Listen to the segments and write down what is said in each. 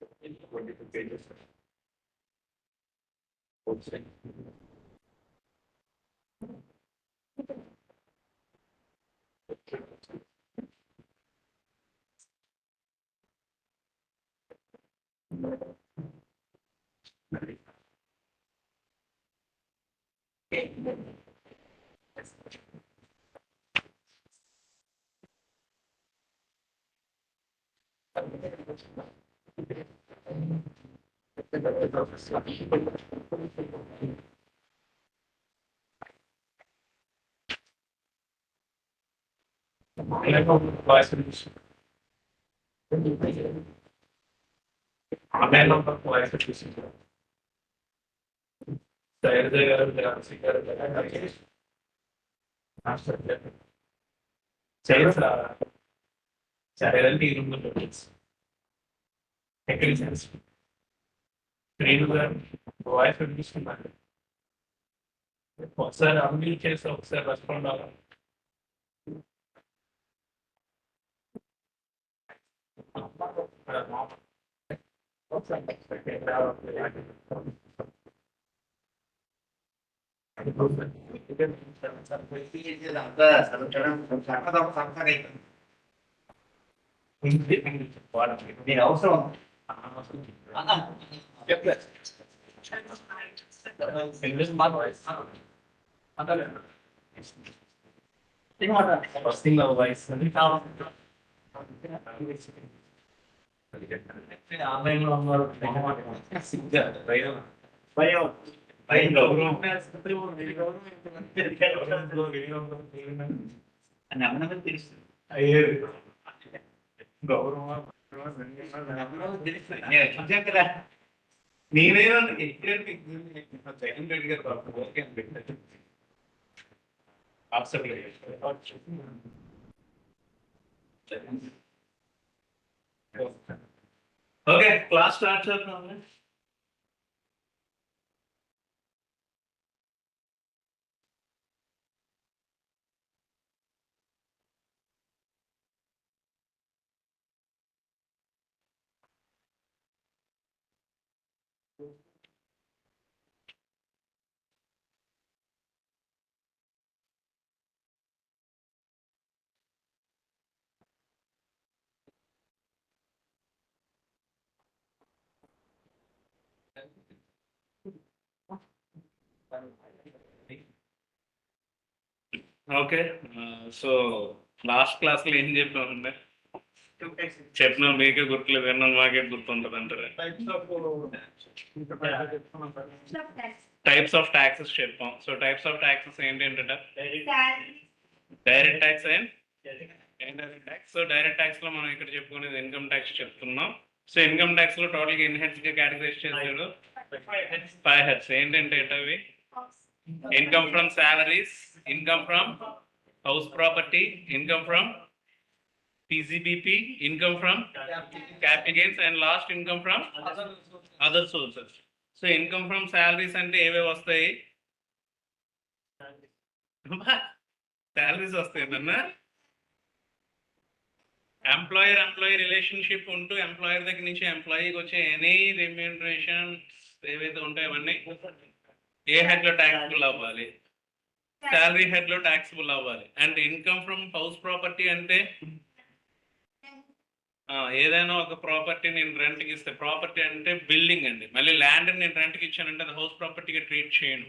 22 pages. Okay. Voice వినిపిస్తున్నారు ఒకసారి unmute చేసి ఒకసారి రెస్పాండ్ అవ్వాలి నేను అవసరం ఆన్లైన్లో ఉన్నారు తెలుస్తుంది గౌరవం చూసాం కదా నేనేనా ఓకే క్లాస్ స్టార్ట్ చేద్దాం ఓకే సో లాస్ట్ క్లాస్ లో ఏం చెప్పామండి చెప్పిన మీకే గుర్తులేదు విన్నాను మాకే గుర్తుంటది అంటారు టైప్స్ ఆఫ్ ట్యాక్సెస్ చెప్పాం సో టైప్స్ ఆఫ్ ట్యాక్సెస్ ఏంటంటే direct tax and indirect tax so direct tax లో మనం ఇక్కడ చెప్పుకునేది ఇన్కమ్ ట్యాక్స్ చెప్తున్నాం సో ఇన్కమ్ ట్యాక్స్ లో టోటల్ గా ఎన్ని హెడ్స్ గా కేటగరైజ్ చేశాడు 5 హెడ్స్ ఏంటంటే అవి income from salaries income from house property income from PCBP income from capital gains and last income from other sources so income from salaries అంటే ఏవే వస్తాయి సాలరీస్ వస్తాయి అన్న ఎంప్లాయర్ రిలేషన్షిప్ ఉంటూ ఎంప్లాయర్ దగ్గర నుంచి ఎంప్లాయీకి వచ్చే ఎనీ రెమ్యూనరేషన్ ఏవైతే ఉంటాయో అవన్నీ ఏ హెడ్ లో ట్యాక్సిబుల్ అవ్వాలి శాలరీ హెడ్ లో ట్యాక్సిబుల్ అవ్వాలి and income from house property అంటే ఏదైనా ఒక ప్రాపర్టీ నేను రెంట్కి ఇస్తే ప్రాపర్టీ అంటే బిల్డింగ్ అండి మళ్ళీ ల్యాండ్ నేను రెంట్కి ఇచ్చానంటే అది హౌస్ ప్రాపర్టీగా ట్రీట్ చేయను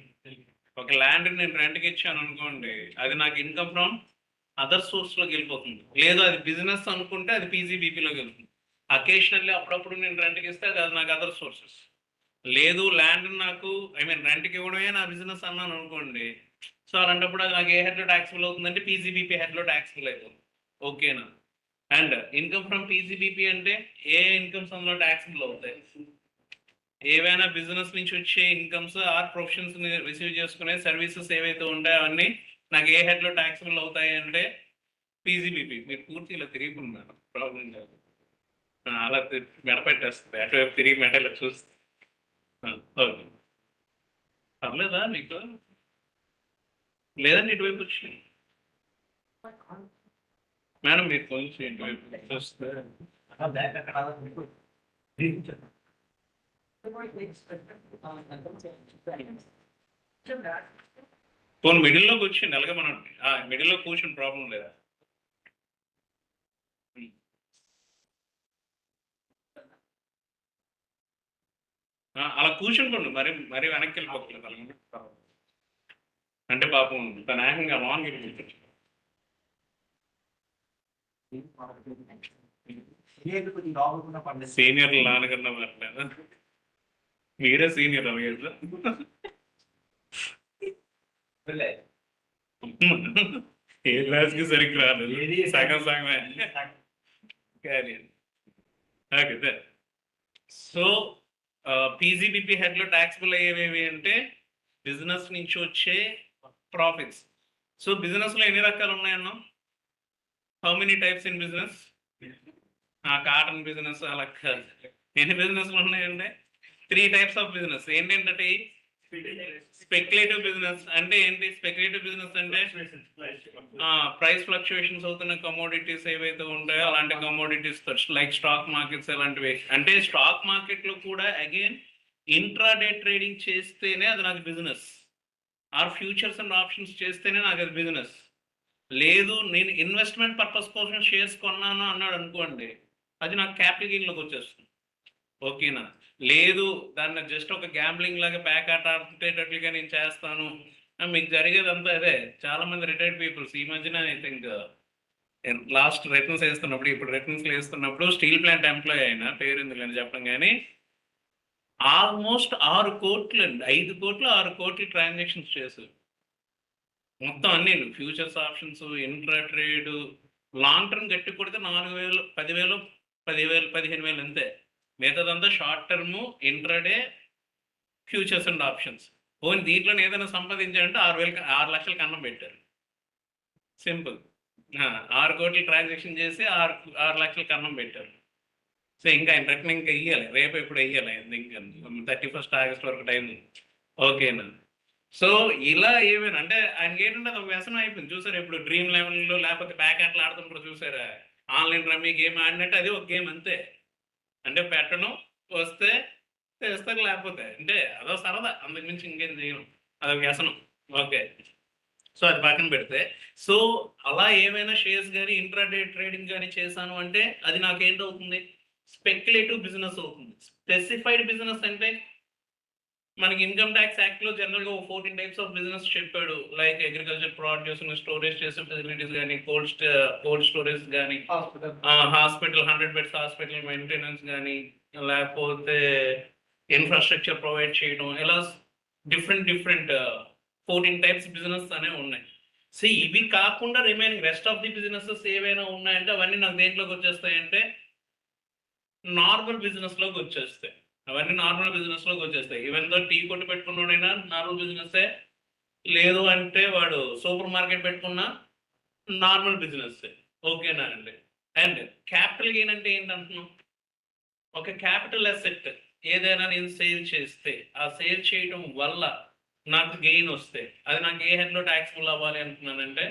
ఒక ల్యాండ్ నేను రెంట్కి ఇచ్చాను అనుకోండి అది నాకు ఇన్కమ్ ఫ్రమ్ అదర్ సోర్స్లోకి వెళ్ళిపోతుంది లేదు అది బిజినెస్ అనుకుంటే అది పీజీబీపీలోకి వెళ్తుంది అకేషనల్లీ అప్పుడప్పుడు నేను రెంట్కి ఇస్తే అది నాకు అదర్ సోర్సెస్ లేదు ల్యాండ్ నాకు రెంట్కి ఇవ్వడమే నా బిజినెస్ అన్నాను అనుకోండి సో అలాంటప్పుడు అది నాకు ఏ హెడ్లో ట్యాక్సిబుల్ అవుతుందంటే పీజీబీపీ హెడ్లో ట్యాక్సిబుల్ అవుతుంది ఓకేనా అండ్ ఇన్కమ్ ఫ్రమ్ పీజీబీపీ అంటే ఏ ఇన్కమ్స్ అందులో ట్యాక్సిబుల్ అవుతాయి ఏవైనా బిజినెస్ నుంచి వచ్చే ఇన్కమ్స్ ఆర్ ప్రొఫెషన్స్ రిసీవ్ చేసుకునే సర్వీసెస్ ఏవైతే ఉంటాయో అవన్నీ నాకు ఏ హెడ్లో ట్యాక్సిబుల్ అవుతాయి అంటే పీజీబీపీ మీరు పూర్తిగా తిరిగిపోతున్నారు ప్రాబ్లం కాదు అలా మెడపెట్టేస్తుంది అటువైపు తిరిగి మెడలో చూస్తే ఓకే పర్లేదా మీకు లేదండి ఇటువైపు వచ్చి మేడం మీరు కొంచెం ఇటువైపు చూస్తే పోనీ మిడిల్లో కూర్చోండి అలాగే మనం మిడిల్లో కూర్చొని ప్రాబ్లం లేదా అలా కూర్చుంటుండు మరి మరి వెనక్కి వెళ్ళిపోతుంది అలాగే అంటే పాపం తన ఏకంగా లాంగ్ సీనియర్ నాన్నకన్నా మాట్లాడా మీరే సీనియర్ అవ్వలేదు ఏ క్లాస్కి సరిగ్గా రాలేదు సగం సగమే ఓకే సో పీజీబీపీ హెడ్లో ట్యాక్సిబుల్ అయ్యేవి అంటే బిజినెస్ నుంచి వచ్చే ప్రాఫిట్స్. సో బిజినెస్లో ఎన్ని రకాలు ఉన్నాయన్నా? How many types in business? Cotton business అలా కాదు. ఎన్ని బిజినెస్లు ఉన్నాయంటే 3 టైప్స్ ఆఫ్ బిజినెస్. ఏంటంటే స్పెక్యులేటివ్ బిజినెస్ అంటే ఏంటి? స్పెక్యులేటివ్ బిజినెస్ అంటే ప్రైస్ ఫ్లక్చుయేషన్స్ అవుతున్న కమోడిటీస్ ఏవైతే ఉంటాయో అలాంటి కమోడిటీస్ లైక్ స్టాక్ మార్కెట్స్ అలాంటివి. అంటే స్టాక్ మార్కెట్లో కూడా అగైన్ ఇంట్రాడే ట్రేడింగ్ చేస్తేనే అది నాకు business. Or futures and options చేస్తేనే నాకు అది బిజినెస్. లేదు నేను ఇన్వెస్ట్మెంట్ పర్పస్ కోసం షేర్స్ కొన్నాను అన్నాడు అనుకోండి, అది నాకు క్యాపిటల్ గెయిన్లోకి వచ్చేస్తుంది. ఓకేనా? లేదు దాన్ని జస్ట్ ఒక గ్యాంబ్లింగ్ లాగా బ్యాక్ ఆట ఆడుతుంటేటట్లుగా నేను చేస్తాను, మీకు జరిగేదంతా అదే. చాలా మంది రిటైర్డ్ పీపుల్స్ ఈ మధ్యన ఐ థింక్ లాస్ట్ రిటర్న్స్ వేస్తున్నప్పుడు, ఇప్పుడు రిటర్న్స్ వేస్తున్నప్పుడు స్టీల్ ప్లాంట్ ఎంప్లాయీ అయినా పేరు ఎందుకని చెప్పడం కానీ ఆల్మోస్ట్ 6 కోట్లు అండి, 5 కోట్లు 6 కోట్లు ట్రాన్సాక్షన్స్ చేశారు. మొత్తం అన్ని futures options, intra trade, long term గట్టి కొడితే 4,000 10,000 10,000 15,000 అంతే. మిగతాదంతా short term, intraday, futures and options. పోనీ దీంట్లో ఏదైనా సంపాదించాలంటే 6 లక్షల కన్నం పెట్టారు. సింపుల్. 6 కోట్లు ట్రాన్సాక్షన్ చేసి 6 లక్షల కన్నం పెట్టారు. సో ఇంకా ఆయన రిటర్న్ ఇంకా ఇయ్యాలి, రేపు ఎప్పుడు వెయ్యాలి, ఇంకా 31 ఆగస్ట్ వరకు టైం. ఓకేనా? సో ఇలా ఏమైనా అంటే ఆయనకి ఏంటంటే అది ఒక వ్యసనం అయిపోయింది. చూసారా ఇప్పుడు డ్రీమ్ లెవెల్లో లేకపోతే బ్యాక్ అట్లా ఆడుతున్నప్పుడు చూసారా, ఆన్లైన్ రమ్మీ గేమ్ ఆడినట్టు అది ఒక గేమ్ అంతే. అంటే పెట్టడం, వస్తే చేస్తారు, లేకపోతే అంటే అదో సరదా, అందుకు మించి ఇంకేం చేయను, అదొక వ్యసనం. ఓకే, సో అది పక్కన పెడితే, సో అలా ఏమైనా షేర్స్ కానీ ఇంట్రాడే ట్రేడింగ్ కానీ చేశాను అంటే అది నాకేంటవుతుంది? స్పెక్యులేటివ్ బిజినెస్ అవుతుంది. స్పెసిఫైడ్ బిజినెస్ అంటే మనకి ఇన్కమ్ ట్యాక్స్ యాక్ట్ లో జనరల్ గా 14 టైప్స్ ఆఫ్ బిజినెస్ చెప్పాడు. లైక్ అగ్రికల్చర్ ప్రొడ్యూస్, స్టోరేజ్ చేసే ఫెసిలిటీస్ కానీ, కోల్డ్ స్టోరేజ్ కానీ, హాస్పిటల్ 100 బెడ్స్ హాస్పిటల్ మెయింటెనెన్స్ కానీ, లేకపోతే ఇన్ఫ్రాస్ట్రక్చర్ ప్రొవైడ్ చేయడం, ఇలా డిఫరెంట్ 14 టైప్స్ బిజినెస్ అనేవి ఉన్నాయి. సో ఇవి కాకుండా remaining rest of the businesses ఏవైనా ఉన్నాయంటే అవన్నీ నాకు దేంట్లోకి వచ్చేస్తాయంటే నార్మల్ బిజినెస్ లోకి వచ్చేస్తాయి. అవన్నీ నార్మల్ బిజినెస్ లోకి వచ్చేస్తాయి. ఈవెన్ దో టీ కొట్టు పెట్టుకున్నాడైనా నార్మల్ బిజినెస్, లేదు అంటే వాడు సూపర్ మార్కెట్ పెట్టుకున్నా నార్మల్ బిజినెస్. ఓకేనా అండి? అండ్ క్యాపిటల్ గెయిన్ అంటే ఏంటంటున్నాం? ఒక క్యాపిటల్ అసెట్ ఏదైనా నేను సేల్ చేస్తే, ఆ సేల్ చేయడం వల్ల నాకు గెయిన్ వస్తే అది నాకు ఏ హెడ్ లో ట్యాక్సిబుల్ అవ్వాలి అంటున్నానంటే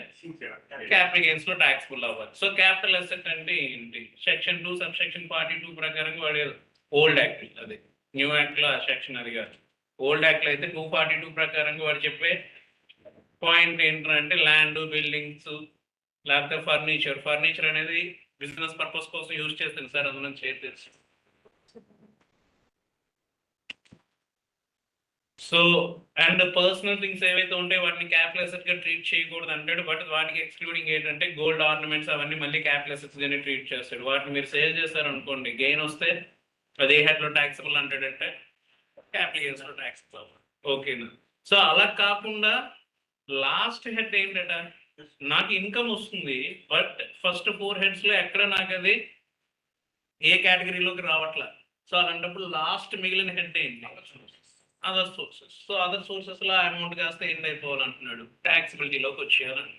క్యాపిటల్ గెయిన్స్ లో ట్యాక్సిబుల్ అవ్వాలి. సో క్యాపిటల్ అసెట్ అంటే ఏంటి? సెక్షన్ 2 సబ్ సెక్షన్ 42 ప్రకారంగా వాడే ఓల్డ్ యాక్ట్, అది న్యూ యాక్ట్ లో సెక్షన్ అది కాదు. ఓల్డ్ యాక్ట్ లో అయితే 242 ప్రకారంగా వాడు చెప్పే పాయింట్ ఏంటంటే ల్యాండ్, బిల్డింగ్స్, లేకపోతే ఫర్నిచర్ అనేది బిజినెస్ పర్పస్ కోసం యూజ్ చేస్తుంది సార్, అందులో చేయలేదు. సో అండ్ పర్సనల్ థింగ్స్ ఏవైతే ఉంటాయో వాటిని క్యాపిటల్ అసెట్ గా ట్రీట్ చేయకూడదు అంటాడు. బట్ వాటికి ఎక్స్క్లూడింగ్ ఏంటంటే గోల్డ్ ఆర్నమెంట్స్ అవన్నీ మళ్ళీ క్యాపిటల్ అసెట్స్ గానే ట్రీట్ చేస్తాడు. వాటిని మీరు సేల్ చేస్తారు అనుకోండి, గెయిన్ వస్తే అది ఏ హెడ్ లో ట్యాక్సిబుల్ అంటాడంటే క్యాపిటల్ గెయిన్స్ లో ట్యాక్సిబుల్. ఓకేనా? సో అలా కాకుండా లాస్ట్ హెడ్ ఏంటంటే నాకు ఇన్కమ్ వస్తుంది, బట్ ఫస్ట్ 4 హెడ్స్ లో ఎక్కడ నాకు అది ఏ కేటగిరీలోకి రావట్లా. సో అలాంటప్పుడు లాస్ట్ మిగిలిన హెడ్ ఏంటి? Other sources. So other sources లో అమౌంట్ కాస్త ఎండ్ అయిపోవాలంటున్నాడు, ట్యాక్సిబిలిటీలోకి వచ్చేయాలని.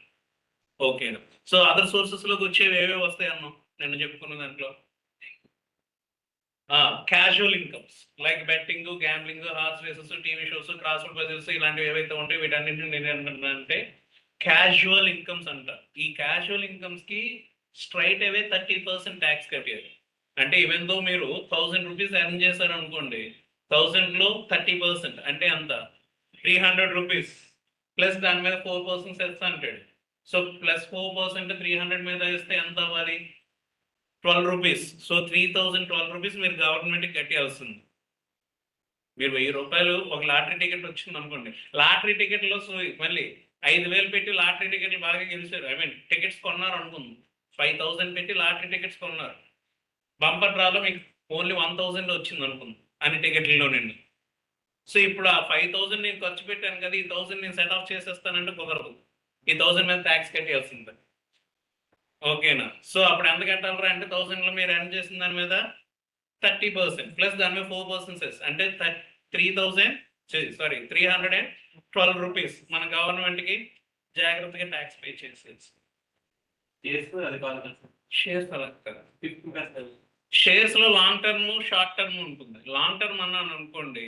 ఓకేనా? సో అదర్ సోర్సెస్ లోకి వచ్చేవి ఏవే వస్తాయి అన్నాం నేను చెప్పుకున్న దాంట్లో? Casual incomes like betting, gambling, horse races, TV shows, crossword puzzles, ఇలాంటివి ఏవైతే ఉంటాయో వీటన్నింటిని నేను ఏంటంటే క్యాజువల్ ఇన్కమ్స్ అంట. ఈ క్యాజువల్ ఇన్కమ్స్ కి స్ట్రైట్ అవే 30% ట్యాక్స్ కట్టేది. అంటే ఈవెన్ దో మీరు 1000 రూపీస్ ఎర్న్ చేశారు అనుకోండి, 1000లో 30% అంటే అంత 300 రూపీస్ ప్లస్ దాని మీద 4% సెస్ అంటాడు. సో ప్లస్ 4% 300 మీద వేస్తే ఎంత అవ్వాలి? 12 రూపీస్. సో 3012 రూపీస్ మీరు గవర్నమెంట్కి కట్టేయాల్సింది. మీరు 1000 రూపాయలు ఒక లాటరీ టికెట్ వచ్చింది అనుకోండి, లాటరీ టికెట్లో సో మళ్ళీ 5000 పెట్టి లాటరీ టికెట్లు బాగా గెలిచారు, ఐ మీన్ టికెట్స్ కొన్నారు అనుకుంది, 5000 పెట్టి లాటరీ టికెట్స్ కొన్నారు, బంపర్ డ్రాలో మీకు ఓన్లీ 1000 వచ్చింది అనుకుంది అన్ని టికెట్లలో నుండి. సో ఇప్పుడు ఆ 5000 నేను ఖర్చు పెట్టాను కదా, ఈ 1000 నేను సెట్ ఆఫ్ చేసేస్తానంటే కుదరదు, ఈ 1000 మీద ట్యాక్స్ కట్టేయాల్సిందే. ఓకేనా? సో అప్పుడు ఎంత కట్టాలరా అంటే 1000లో మీరు ఎర్న్ చేసిన దాని మీద 30% ప్లస్ దాని మీద 4% సెస్ అంటే 312 రూపీస్ మన గవర్నమెంట్కి జాగ్రత్తగా ట్యాక్స్ పే చేసేసి. అది కాదు షేర్స్ అలా కదా, షేర్స్ లో లాంగ్ టర్మ్ షార్ట్ టర్మ్ ఉంటుంది. లాంగ్ టర్మ్ అన్నాను అనుకోండి,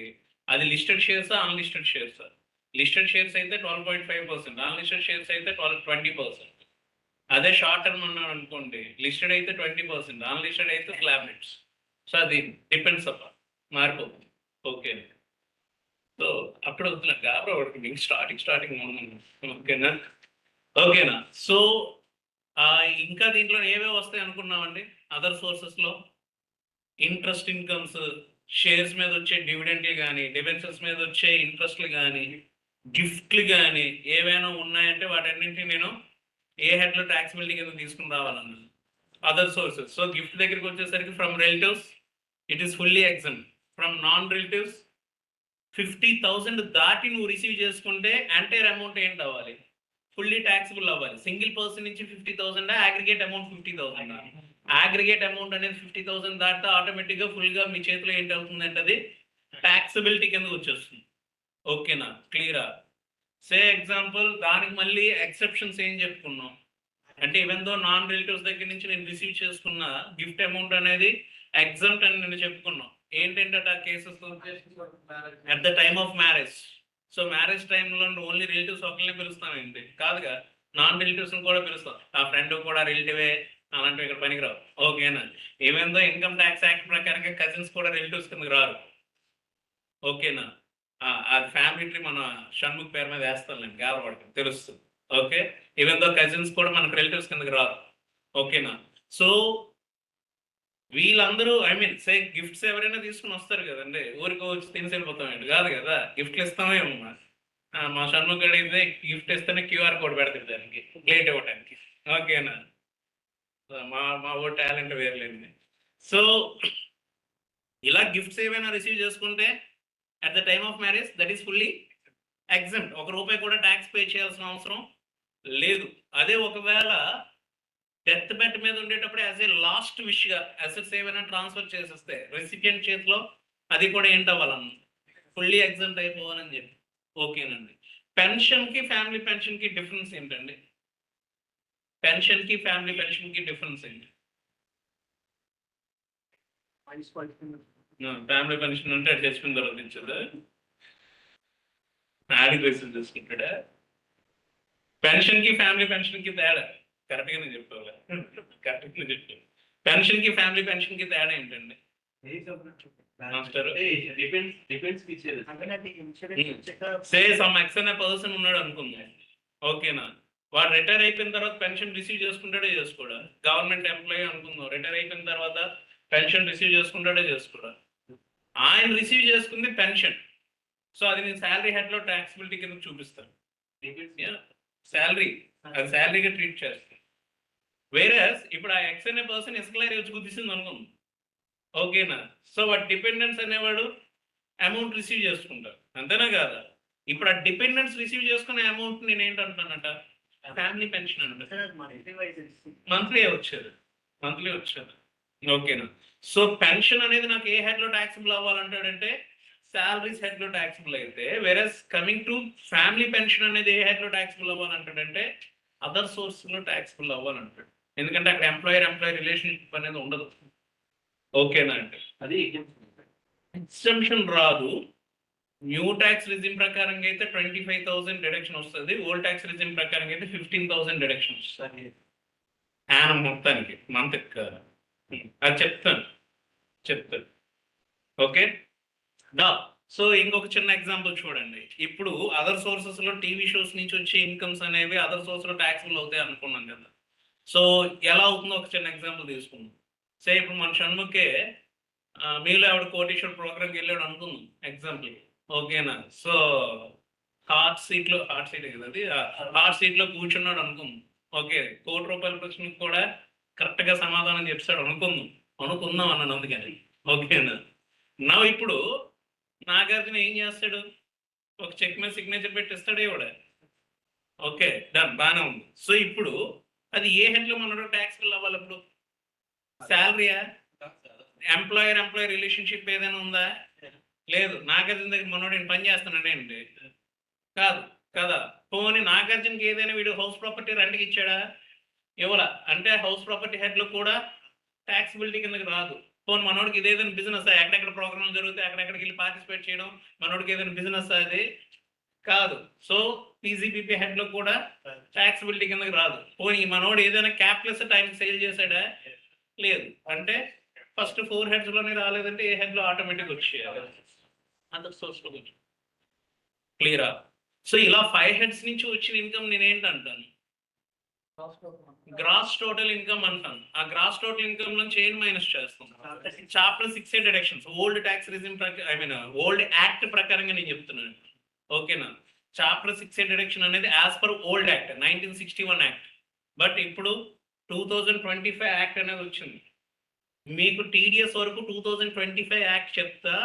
అది లిస్టెడ్ షేర్సా అన్లిస్టెడ్ షేర్సా? లిస్టెడ్ షేర్స్ అయితే 12.5%, అన్లిస్టెడ్ షేర్స్ అయితే 20%. అదే షార్ట్ టర్మ్ అన్నాను అనుకోండి, లిస్టెడ్ అయితే 20%, అన్లిస్టెడ్ అయితే స్లాబ్ రేట్స్. సో అది డిపెండ్స్ అప్ప, మారిపోతుంది. ఓకే, సో అప్పుడు వద్దులే గాబరా మీకు స్టార్టింగ్ ఓకేనా? ఓకేనా? సో ఇంకా దీంట్లో ఏవే వస్తాయి అనుకున్నామండి అదర్ సోర్సెస్లో? ఇంట్రెస్ట్ ఇన్కమ్స్, షేర్స్ మీద వచ్చే డివిడెంట్లు కానీ, డిబెంచర్స్ మీద వచ్చే ఇంట్రెస్ట్లు కానీ, గిఫ్ట్లు కానీ ఏవైనా ఉన్నాయంటే వాటన్నింటినీ నేను ఏ హెడ్లో ట్యాక్సిబిలిటీ కింద తీసుకుని రావాలన్నా అదర్ సోర్సెస్. సో గిఫ్ట్ దగ్గరికి వచ్చేసరికి from relatives it is fully exempt, from non relatives 50,000 దాటి నువ్వు రిసీవ్ చేసుకుంటే ఎంటైర్ అమౌంట్ ఏంటి అవ్వాలి? ఫుల్లీ ట్యాక్సిబుల్ అవ్వాలి. సింగిల్ పర్సన్ నుంచి 50,000, అగ్రిగేట్ అమౌంట్ 50,000. అగ్రిగేట్ అమౌంట్ అనేది 50,000 దాటితే ఆటోమేటిక్గా ఫుల్గా మీ చేతిలో ఏంటి అవుతుందంటే అది ట్యాక్సిబిలిటీ కింద వచ్చేస్తుంది. ఓకేనా? క్లియరా? సే ఎగ్జాంపుల్ దానికి మళ్ళీ ఎక్సెప్షన్స్ ఏం చెప్పుకున్నాం అంటే ఈవెన్ దో నాన్ రిలేటివ్స్ దగ్గర నుంచి నేను రిసీవ్ చేసుకున్న గిఫ్ట్ అమౌంట్ అనేది ఎగ్జామ్ట్ అని నేను చెప్పుకున్నాం. ఏంటంటే ఆ cases at the time of marriage. So marriage టైంలో ఓన్లీ రిలేటివ్స్ ఒకరిని పిలుస్తాం ఏంటి? కాదుగా, నాన్ రిలేటివ్స్ని కూడా పిలుస్తాం. ఆ ఫ్రెండ్ కూడా రిలేటివే అలాంటివి ఇక్కడ పనికిరావు. ఓకేనా? Even though income tax act ప్రకారంగా కజిన్స్ కూడా రిలేటివ్స్ కిందకి రారు. ఓకేనా? అది ఫ్యామిలీ ట్రీ మన షణ్ముఖ్ పేరు మీద వేస్తానులేండి, గాబరపడతాం తెలుస్తుంది. ఓకే, ఈవెన్ దో కజిన్స్ కూడా మనకు రిలేటివ్స్ కిందకి రారు. ఓకేనా? సో వీళ్ళందరూ ఐ మీన్ సే గిఫ్ట్స్ ఎవరైనా తీసుకుని వస్తారు కదండి, ఊరికి వచ్చి తినేసి వెళ్ళిపోతామేంటి? కాదు కదా, గిఫ్ట్లు ఇస్తామేమో. మా షణ్ముఖ్ అడిగితే గిఫ్ట్ ఇస్తేనే క్యూఆర్ కోడ్ పెడతాడు దానికి ప్లేట్ ఇవ్వడానికి. ఓకేనా? మా ఓ టాలెంట్ వేర్లేండి. సో ఇలా గిఫ్ట్స్ ఏమైనా రిసీవ్ చేసుకుంటే at the time of marriage that is fully exempt, ₹1 కూడా ట్యాక్స్ పే చేయాల్సిన అవసరం లేదు. అదే ఒకవేళ డెత్ బెడ్ మీద ఉండేటప్పుడు యాజ్ ఏ లాస్ట్ విష్గా అసెట్స్ ఏమైనా ట్రాన్స్ఫర్ చేసేస్తే రెసిపియంట్ చేతిలో అది కూడా ఏంటవ్వాలన్న ఫుల్లీ ఎగ్జామ్ట్ అయిపోవాలని చెప్పి. ఓకేనండి. పెన్షన్కి ఫ్యామిలీ పెన్షన్కి డిఫరెన్స్ ఏంటండి? పెన్షన్కి ఫ్యామిలీ పెన్షన్కి డిఫరెన్స్ ఏంటి? ఫ్యామిలీ పెన్షన్ అంటే అది చచ్చిపోయిన తర్వాత ఇచ్చేదా? ఆడికి రిసీవ్ చేసుకుంటాడా? పెన్షన్కి ఫ్యామిలీ పెన్షన్కి తేడా కరెక్ట్గానే చెప్పాలి. కరెక్ట్గా చెప్పాను. పెన్షన్కి ఫ్యామిలీ పెన్షన్కి తేడా ఏంటండి? సే సమ్ ఎక్స్ అనే పర్సన్ ఉన్నాడు అనుకుందాం. ఓకేనా? వాడు రిటైర్ అయిపోయిన తర్వాత పెన్షన్ రిసీవ్ చేసుకుంటాడే చేసుకోడా? గవర్నమెంట్ ఎంప్లాయీ అనుకుందాం, రిటైర్ అయిపోయిన తర్వాత పెన్షన్ రిసీవ్ చేసుకుంటాడే చేసుకోడా? ఆయన రిసీవ్ చేసుకుంది పెన్షన్. సో అది నేను శాలరీ హెడ్లో ట్యాక్సిబిలిటీ కింద చూపిస్తాను. శాలరీ, అది శాలరీగా ట్రీట్ చేస్తాను. వేరేస్ ఇప్పుడు ఆ ఎక్స్ అనే పర్సన్ ఇసుకలారీ వచ్చి గుద్దిసింది అనుకుంది. ఓకేనా? సో వాడు డిపెండెన్స్ అనేవాడు అమౌంట్ రిసీవ్ చేసుకుంటారు, అంతేనా కాదా? ఇప్పుడు ఆ డిపెండెన్స్ రిసీవ్ చేసుకునే అమౌంట్ నేను ఏంటంటానట? ఫ్యామిలీ పెన్షన్ అంట. మంత్లీ వచ్చేది. ఓకేనా? సో పెన్షన్ అనేది నాకు ఏ హెడ్లో ట్యాక్సిబుల్ అవ్వాలంటాడంటే శాలరీస్ హెడ్లో ట్యాక్సిబుల్ అయితే, whereas coming to family pension అనేది ఏ హెడ్లో ట్యాక్సిబుల్ అవ్వాలంటాడంటే అదర్ సోర్స్లో ట్యాక్సిబుల్ అవ్వాలంటాడు. ఎందుకంటే అక్కడ ఎంప్లాయర్ రిలేషన్షిప్ అనేది ఉండదు. ఓకేనా? అంటే అది ఎగ్జంప్షన్ రాదు. న్యూ ట్యాక్స్ రిజిమ్ ప్రకారంగా అయితే 25,000 డిడక్షన్ వస్తుంది, ఓల్డ్ ట్యాక్స్ రిజిమ్ ప్రకారంగా అయితే 15,000 డిడక్షన్ వస్తుంది యానం మొత్తానికి, మంత్. అది చెప్తాను. చెప్తాడు. ఓకే డా. సో ఇంకొక చిన్న ఎగ్జాంపుల్ చూడండి. ఇప్పుడు అదర్ సోర్సెస్ లో టీవీ షోస్ నుంచి వచ్చే ఇన్కమ్స్ అనేవి అదర్ సోర్స్ లో ట్యాక్సిబుల్ అవుతాయి అనుకున్నాం కదా. సో ఎలా అవుతుందో ఒక చిన్న ఎగ్జాంపుల్ తీసుకుందాం. సే ఇప్పుడు మన షణ్ముఖే మీలో ఎవడు కోటేశ్వర్ ప్రోగ్రామ్కి వెళ్ళాడు అనుకుందాం ఎగ్జాంపుల్. ఓకేనా. సో హాట్ సీట్ కదా అది, హాట్ సీట్ లో కూర్చున్నాడు అనుకుందాం. ఓకే, ₹1,00,00,000 ప్రశ్నకు కూడా కరెక్ట్ గా సమాధానం చెప్తాడు అనుకుందాం అన్నాను అందుకని. ఓకేనా. నా ఇప్పుడు నాగార్జున ఏం చేస్తాడు, ఒక చెక్ మీద సిగ్నేచర్ పెట్టిస్తాడు ఇవాడ. ఓకే డన్, బాగానే ఉంది. సో ఇప్పుడు అది ఏ హెడ్ లో మనలో ట్యాక్స్ బిల్ అవ్వాలి? ఇప్పుడు శాలరీయా, ఎంప్లాయర్ రిలేషన్షిప్ ఏదైనా ఉందా? లేదు. నాగార్జున దగ్గర మనోడు నేను పని చేస్తున్నానండి, కాదు కదా. పోనీ నాగార్జునకి ఏదైనా వీడు హౌస్ ప్రాపర్టీ రెంట్కి ఇచ్చాడా? ఇవ్వలా. అంటే హౌస్ ప్రాపర్టీ హెడ్ లో కూడా ట్యాక్సిబిలిటీ కిందకి రాదు. పోనీ మనోడికి ఇదేదైనా బిజినెస్, ఎక్కడెక్కడ ప్రోగ్రామ్ జరుగుతాయి అక్కడెక్కడికి వెళ్ళి పార్టిసిపేట్ చేయడం మనోడికి ఏదైనా బిజినెస్ అది కాదు. సో పీజీపీపీ హెడ్ లో కూడా ట్యాక్సిబిలిటీ కిందకి రాదు. పోనీ మనోడు ఏదైనా క్యాప్లెస్ టైంకి సేల్ చేశాడా? లేదు. అంటే ఫస్ట్ 4 హెడ్స్ లోనే రాలేదంటే ఏ హెడ్ లో ఆటోమేటిక్ వచ్చేయాలి. అంత సోర్స్ లో క్లియరా? సో ఇలా 5 హెడ్స్ నుంచి వచ్చిన ఇన్కమ్ నేను ఏంటంటాను? గ్రాస్ టోటల్ ఇన్కమ్ అంటాను. ఆ గ్రాస్ టోటల్ ఇన్కమ్ నుంచి ఏం మైనస్ చేస్తాం? Chapter 6 deductions. Old tax regime old act ప్రకారంగా నేను చెప్తున్నాను. ఓకేనా. చాప్టర్ 6 డిడక్షన్ అనేది as per old act 1961 act. But ఇప్పుడు 2025 యాక్ట్ అనేది వచ్చింది. మీకు టీడీఎస్ వరకు 2025 యాక్ట్ చెప్తా,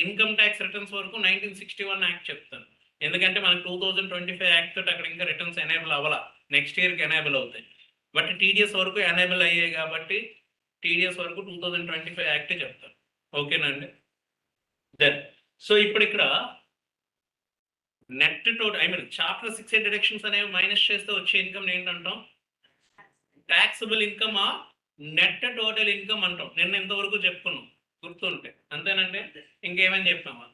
ఇన్కమ్ ట్యాక్స్ రిటర్న్స్ వరకు 1961 యాక్ట్ చెప్తాను. ఎందుకంటే మనకు 2025 యాక్ట్ తోటి అక్కడ ఇంకా రిటర్న్స్ ఎనేబుల్ అవ్వాలా, నెక్స్ట్ ఇయర్కి ఎనేబుల్ అవుతాయి. బట్ టీడీఎస్ వరకు ఎనేబుల్ అయ్యాయి కాబట్టి టీడీఎస్ వరకు 2025 యాక్టే చెప్తాను. ఓకేనండి. దెన్ సో ఇప్పుడు ఇక్కడ నెట్ టోటల్ చాప్టర్ 6 డిడక్షన్స్ అనేవి మైనస్ చేస్తే వచ్చే ఇన్కమ్ ఏంటంటాం? ట్యాక్సిబుల్ ఇన్కమ్ ఆ నెట్ టోటల్ ఇన్కమ్ అంటాం. నిన్న ఇంతవరకు చెప్పుకున్నాం గుర్తుంటే, అంతేనండి. ఇంకేమని చెప్పామా?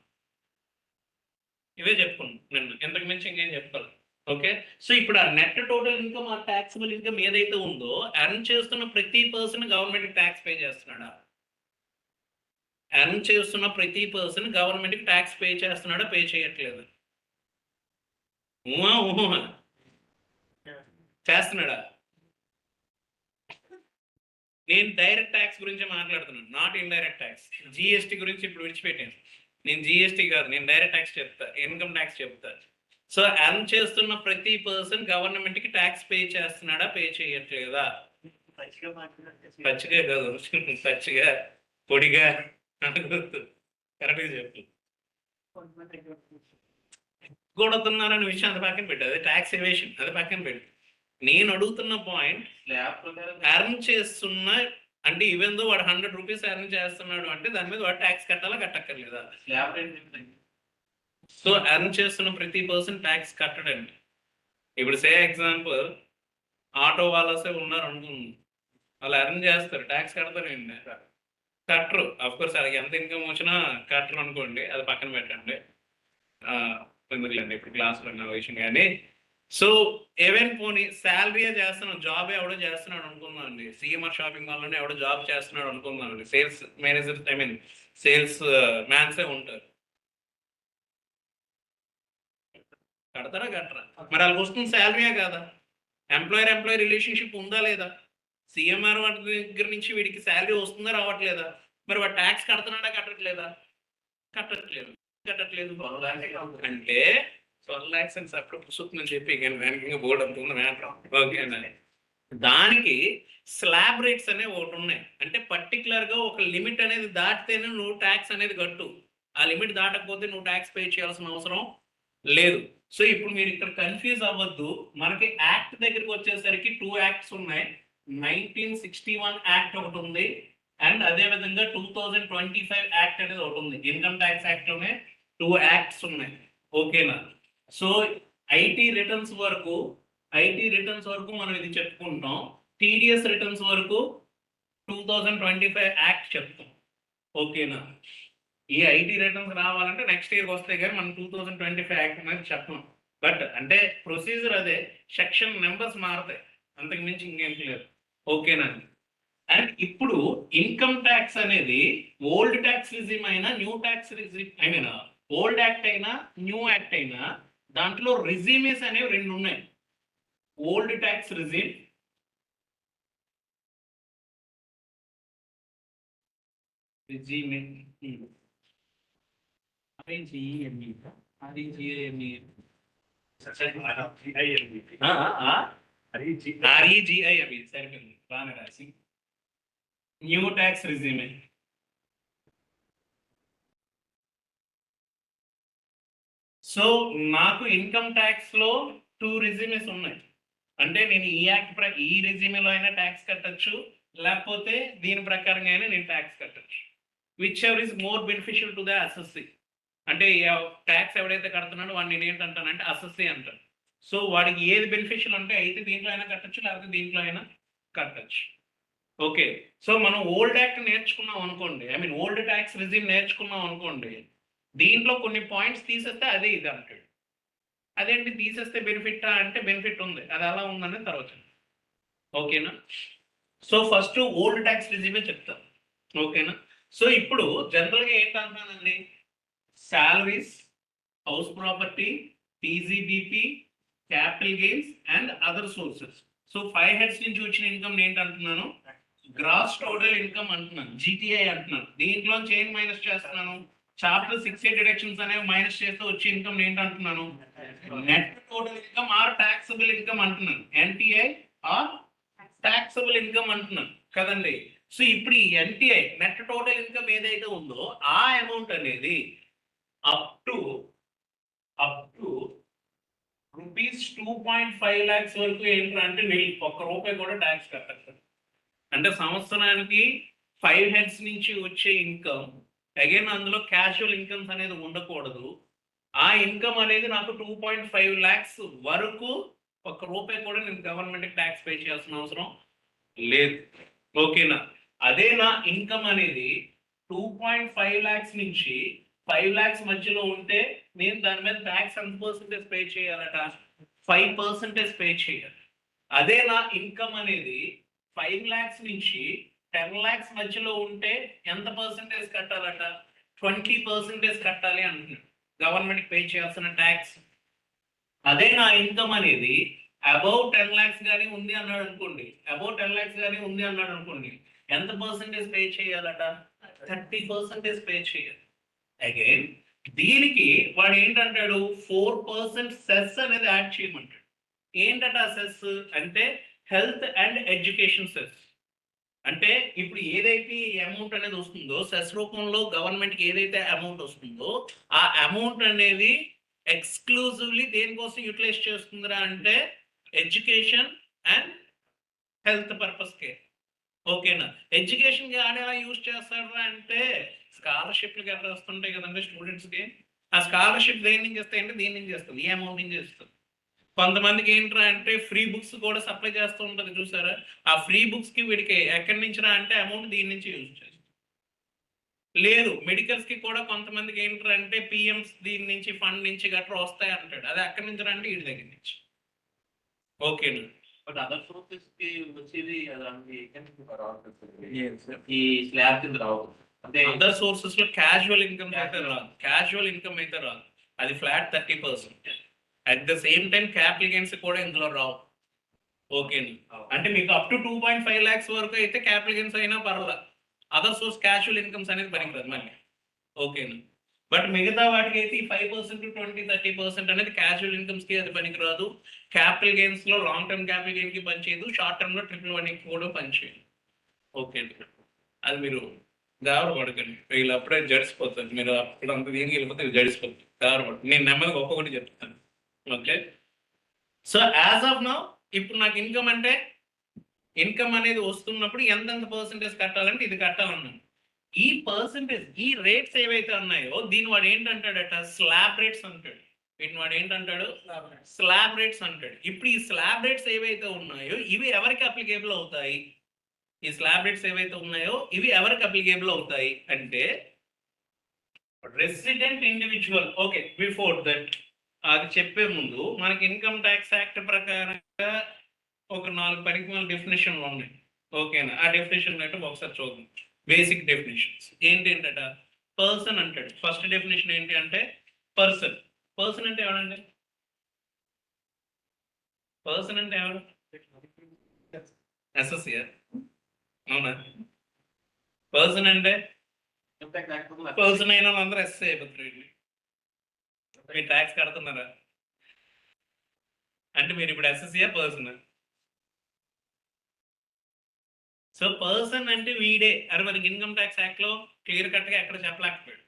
ఇవే చెప్పుకున్నాం నిన్న, ఇంతకు మించి ఇంకేం చెప్పాలి. ఓకే. సో ఇప్పుడు ఆ నెట్ టోటల్ ఇన్కమ్, ఆ ట్యాక్సిబుల్ ఇన్కమ్ ఏదైతే ఉందో ఎర్న్ చేస్తున్న ప్రతి పర్సన్ గవర్నమెంట్ ట్యాక్స్ పే చేస్తున్నాడా? ఎర్న్ చేస్తున్న ప్రతి పర్సన్ గవర్నమెంట్ ట్యాక్స్ పే చేస్తున్నాడా, పే చేయట్లేదు? చేస్తున్నాడా? నేను డైరెక్ట్ ట్యాక్స్ గురించి మాట్లాడుతున్నాను, నాట్ ఇండైరెక్ట్ ట్యాక్స్. జిఎస్టీ గురించి ఇప్పుడు విడిచిపెట్టాను. నేను జిఎస్టీ కాదు, నేను డైరెక్ట్ ట్యాక్స్ చెప్తా, ఇన్కమ్ ట్యాక్స్ చెప్తా. సో ఎర్న్ చేస్తున్న ప్రతి పర్సన్ గవర్నమెంట్ కి ట్యాక్స్ పే చేస్తున్నాడా, పే చేయట్లేదా? పచ్చిగా కాదు, పచ్చిగా పొడిగా కరెక్ట్గా చెప్పు. కూడుతున్నారనే విషయం అది పక్కన పెట్టు, అది ట్యాక్స్ ఎవేషన్, అది పక్కన పెట్టు. నేను అడుగుతున్న పాయింట్, ఎర్న్ చేస్తున్న అంటే ఈవెన్ దో వాడు 100 రూపీస్ ఎర్న్ చేస్తున్నాడు అంటే దాని మీద వాడు ట్యాక్స్ కట్టాలా, కట్టక్కర్లేదా? సో ఎర్న్ చేస్తున్న ప్రతి పర్సన్ ట్యాక్స్ కట్టడండి. ఇప్పుడు సే ఎగ్జాంపుల్ ఆటో వాళ్ళసే ఉన్నారు అనుకుంది, వాళ్ళు ఎర్న్ చేస్తారు, ట్యాక్స్ కడతారండి? కట్టరు. అఫ్ కోర్స్ అది ఎంత ఇన్కమ్ వచ్చినా కట్టరు అనుకోండి, అది పక్కన పెట్టండి, ఎందుకులేండి ఇప్పుడు క్లాస్లో ఉన్న విషయం. కానీ సో ఏవైనా పోనీ శాలరీయే చేస్తున్నాడు, జాబ్ ఎవడో చేస్తున్నాడు అనుకుందాం అండి, సిఎంఆర్ షాపింగ్ మాల్లోనే ఎవడో జాబ్ చేస్తున్నాడు అనుకుందాం అండి, సేల్స్ మేనేజర్ సేల్స్ మ్యాన్సే ఉంటారు. కడతారా, కట్టరా? మరి వాళ్ళకి వస్తుంది శాలరీయే కాదా? ఎంప్లాయర్ రిలేషన్షిప్ ఉందా లేదా? సిఎంఆర్ వాటి దగ్గర నుంచి వీడికి శాలరీ వస్తుందా, రావట్లేదా? మరి వాడు ట్యాక్స్ కడుతున్నాడా, కట్టట్లేదా? కట్టట్లేదు. అంటే 12 lakhs అని అప్పుడు పుసుకుని చెప్పి బోర్డు అంటుంది మ్యాటర్. ఓకేనండి. దానికి స్లాబ్ రేట్స్ అనేవి ఒకటి ఉన్నాయి. అంటే పర్టికులర్ గా ఒక లిమిట్ అనేది దాటితేనే నువ్వు ట్యాక్స్ అనేది కట్టు, ఆ లిమిట్ దాటకపోతే నువ్వు ట్యాక్స్ పే చేయాల్సిన అవసరం లేదు. సో ఇప్పుడు మీరు ఇక్కడ కన్ఫ్యూజ్ అవ్వద్దు. మనకి యాక్ట్ దగ్గరికి వచ్చేసరికి 2 యాక్ట్స్ ఉన్నాయి. 1961 యాక్ట్ ఒకటి ఉంది, అండ్ అదే విధంగా 2025 యాక్ట్ అనేది ఒకటి ఉంది. ఇన్కమ్ ట్యాక్స్ యాక్ట్ లోనే 2 యాక్ట్స్ ఉన్నాయి. ఓకేనా. సో ఐటీ రిటర్న్స్ వరకు మనం ఇది చెప్పుకుంటాం. టీడీఎస్ రిటర్న్స్ వరకు 2025 యాక్ట్ చెప్తాం. ఓకేనా. ఈ ఐటీ రిటర్న్స్ రావాలంటే నెక్స్ట్ ఇయర్కి వస్తాయి కానీ మనం 2025 యాక్ట్ అనేది చెప్పం. బట్ అంటే ప్రొసీజర్ అదే, సెక్షన్ నెంబర్స్ మారుతాయి, అంతకు మించి ఇంకేం లేదు. ఓకేనా. అండ్ ఇప్పుడు ఇన్కమ్ ట్యాక్స్ అనేది ఓల్డ్ ట్యాక్స్ రిజిమ్ అయినా new tax regime I mean old act అయినా న్యూ యాక్ట్ అయినా దాంట్లో రిజిమేస్ అనేవి రెండు ఉన్నాయి. Old tax regime new tax రిజిమే. సో నాకు ఇన్కమ్ ట్యాక్స్ లో 2 రిజిమేస్ ఉన్నాయి. అంటే నేను ఈ యాక్ట్ ఈ రెజ్యూమేలో అయినా ట్యాక్స్ కట్టచ్చు, లేకపోతే దీని ప్రకారంగా అయినా నేను ట్యాక్స్ కట్టచ్చు. Which ever is more beneficial to the assessee. అంటే ట్యాక్స్ ఎవడైతే కడుతున్నాడో వాడిని నేను ఏంటంటానంటే అసెస్సీ అంటాను. సో వాడికి ఏది బెనిఫిషియల్ అంటే అయితే దీంట్లో అయినా కట్టచ్చు, లేకపోతే దీంట్లో అయినా కట్టచ్చు. ఓకే, సో మనం ఓల్డ్ యాక్ట్ నేర్చుకున్నాం అనుకోండి, I mean old tax regime నేర్చుకున్నాం అనుకోండి, దీంట్లో కొన్ని పాయింట్స్ తీసేస్తే అదే ఇది అంటాడు. అదేంటి తీసేస్తే బెనిఫిట్ అంటే బెనిఫిట్ ఉంది, అది అలా ఉందని తర్వాత. ఓకేనా? సో ఫస్ట్ ఓల్డ్ ట్యాక్స్ రిజిమే చెప్తాను. ఓకేనా? సో ఇప్పుడు జనరల్గా ఏంటంటానండి, salaries, house property, PGBP, capital gains and other sources. So 5 heads నుంచి వచ్చిన ఇన్కమ్ ఏంటంటున్నాను, గ్రాస్ టోటల్ ఇన్కమ్ అంటున్నాను, జీటీఐ అంటున్నాను. దీంట్లో చైన్ మైనస్ చేస్తున్నాను, చాప్టర్ 6A డిడక్షన్స్ అనేవి మైనస్ చేస్తే వచ్చే ఇన్కమ్ ఏంటంటున్నాను, net total income or taxable income అంటున్నాను, ఎన్టీఐ ఆర్ టాక్సబుల్ ఇన్కమ్ అంటున్నాను కదండి. సో ఇప్పుడు ఈ ఎన్టీఐ నెట్ టోటల్ ఇన్కమ్ ఏదైతే ఉందో ఆ అమౌంట్ అనేది అప్ టు రూపీస్ 2.5 lakhs వరకు ఏంటంటే నేను 1 రూపాయి కూడా ట్యాక్స్ కట్టచ్చు. అంటే సంవత్సరానికి 5 heads నుంచి వచ్చే ఇన్కమ్ అగైన్ అందులో క్యాజువల్ ఇన్కమ్స్ అనేది ఉండకూడదు. ఆ ఇన్కమ్ అనేది నాకు 2.5 lakhs వరకు 1 రూపాయి కూడా నేను గవర్నమెంట్కి ట్యాక్స్ పే చేయాల్సిన అవసరం లేదు. ఓకేనా? అదే నా ఇన్కమ్ అనేది 2.5 lakhs నుంచి 5 lakhs మధ్యలో ఉంటే నేను దాని మీద ట్యాక్స్ ఎంత పర్సెంటేజ్ పే చేయాలట, 5% పే చేయాలి. అదే నా ఇన్కమ్ అనేది 5 lakhs నుంచి 10 lakhs మధ్యలో ఉంటే ఎంత పర్సెంటేజ్ కట్టాలట, 20% కట్టాలి అంటున్నాడు గవర్నమెంట్ పే చేయాల్సిన ట్యాక్స్. అదే నా ఇన్కమ్ అనేది అబౌవ్ 10 lakhs కానీ ఉంది అన్నాడు అనుకోండి, అబౌవ్ 10 lakhs కానీ ఉంది అన్నాడు అనుకోండి, ఎంత పర్సెంటేజ్ పే చేయాలట, 30% పే చేయాలి. అగైన్ దీనికి వాడు ఏంటంటాడు, 4% సెస్ అనేది యాడ్ చేయమంటాడు. ఏంటట సెస్ అంటే హెల్త్ అండ్ ఎడ్యుకేషన్ సెస్. అంటే ఇప్పుడు ఏదైతే అమౌంట్ అనేది వస్తుందో సెస్ రూపంలో గవర్నమెంట్కి ఏదైతే అమౌంట్ వస్తుందో ఆ అమౌంట్ అనేది ఎక్స్క్లూజివ్లీ దేనికోసం యూటిలైజ్ చేస్తుందిరా అంటే ఎడ్యుకేషన్ అండ్ హెల్త్ పర్పస్కే. ఓకేనా? ఎడ్యుకేషన్కి ఆడ ఎలా యూజ్ చేస్తారా అంటే స్కాలర్షిప్లకి ఎట్లా వస్తుంటాయి కదండి స్టూడెంట్స్కి, ఆ స్కాలర్షిప్ దేని నుంచి వస్తాయి అంటే దీని నుంచి వస్తుంది, ఈ అమౌంట్ నుంచి వస్తుంది. కొంతమందికి ఏంట్రా అంటే ఫ్రీ బుక్స్ కూడా సప్లై చేస్తూ ఉంటుంది చూసారా, ఆ ఫ్రీ బుక్స్కి వీడికి ఎక్కడి నుంచి రా అంటే అమౌంట్ దీని నుంచి యూజ్ చేస్తారు. లేదు మెడికల్స్కి కూడా కొంతమందికి ఏంట్రా అంటే పిఎంస్ దీని నుంచి ఫండ్ నుంచి గట్రా వస్తాయి అంటాడు, అది ఎక్కడి నుంచి రా అంటే వీడి దగ్గర నుంచి. ఓకేనా? బట్ అదర్ సోర్సెస్ కి వచ్చేది ఈ స్లాబ్ కింద రావు. అంటే అదర్ సోర్సెస్ లో క్యాజువల్ ఇన్కమ్ అయితే రాదు, క్యాజువల్ ఇన్కమ్ అయితే రాదు, అది flat 30%. At the same time capital gains కూడా ఇందులో రావు. ఓకేనా? అంటే మీకు అప్ టు 2.5 lakhs వరకు అయితే క్యాపిటల్ గెయిన్స్ అయినా పర్వాలేదు, అదర్ సోర్స్ క్యాజువల్ ఇన్కమ్స్ అనేది పనికిరాదు మళ్ళీ. ఓకేనా? బట్ మిగతా వాటికి అయితే ఈ 5% 20-30% అనేది క్యాజువల్ ఇన్కమ్స్ కి అది పనికిరాదు. క్యాపిటల్ గెయిన్స్ లో లాంగ్ టర్మ్ క్యాపిటల్ గెయిన్ కి పనిచేయదు, షార్ట్ టర్మ్ లో 111 కూడా పనిచేయదు. ఓకే, అది మీరు గారు పడకండి, వీళ్ళు అప్పుడే జడిసిపోతారు, మీరు అప్పుడు అంత దీనికి వెళ్ళిపోతే జడిసిపోతారు. గారు పడు, నేను నెమ్మదిగా ఒక్కొక్కటి చెప్తాను. Okay, so as of now ఇప్పుడు నాకు ఇన్కమ్ అంటే ఇన్కమ్ అనేది వస్తున్నప్పుడు ఎంతెంత పర్సెంటేజ్ కట్టాలంటే ఇది కట్టాలన్నాను. ఈ పర్సెంటేజ్ ఈ రేట్స్ ఏవైతే ఉన్నాయో దీని వాడు ఏంటంటాడట, స్లాబ్ రేట్స్ అంటాడు. వీటిని వాడు ఏంటంటాడు, స్లాబ్ రేట్స్ అంటాడు. ఇప్పుడు ఈ స్లాబ్ రేట్స్ ఏవైతే ఉన్నాయో ఇవి ఎవరికి అప్లికేబుల్ అవుతాయి, ఈ స్లాబ్ రేట్స్ ఏవైతే ఉన్నాయో ఇవి ఎవరికి అప్లికేబుల్ అవుతాయి అంటే resident individual. Okay, before that అది చెప్పే ముందు మనకి ఇన్కమ్ ట్యాక్స్ యాక్ట్ ప్రకారంగా ఒక 4 పరికరాల డెఫినేషన్లు ఉన్నాయి. ఓకేనా? ఆ డెఫినేషన్ అంటే ఒకసారి చూద్దాం. బేసిక్ డెఫినేషన్స్ ఏంటంటట, పర్సన్ అంటాడు. ఫస్ట్ డెఫినేషన్ ఏంటి అంటే పర్సన్. పర్సన్ అంటే ఎవరండి? పర్సన్ అంటే ఎవరు? అసోసియర్ అవునా? పర్సన్ అంటే పర్సన్ అయిన అందరూ ఎస్ఏ అయిపోతారు. మీరు ట్యాక్స్ కడుతున్నారా? అంటే మీరు ఇప్పుడు ఎస్ఎస్సీయా పర్సన్? సో పర్సన్ అంటే వీడే అని మనకి ఇన్కమ్ ట్యాక్స్ యాక్ట్ లో క్లియర్ కట్ గా ఎక్కడ చెప్పలేకపోయాడు.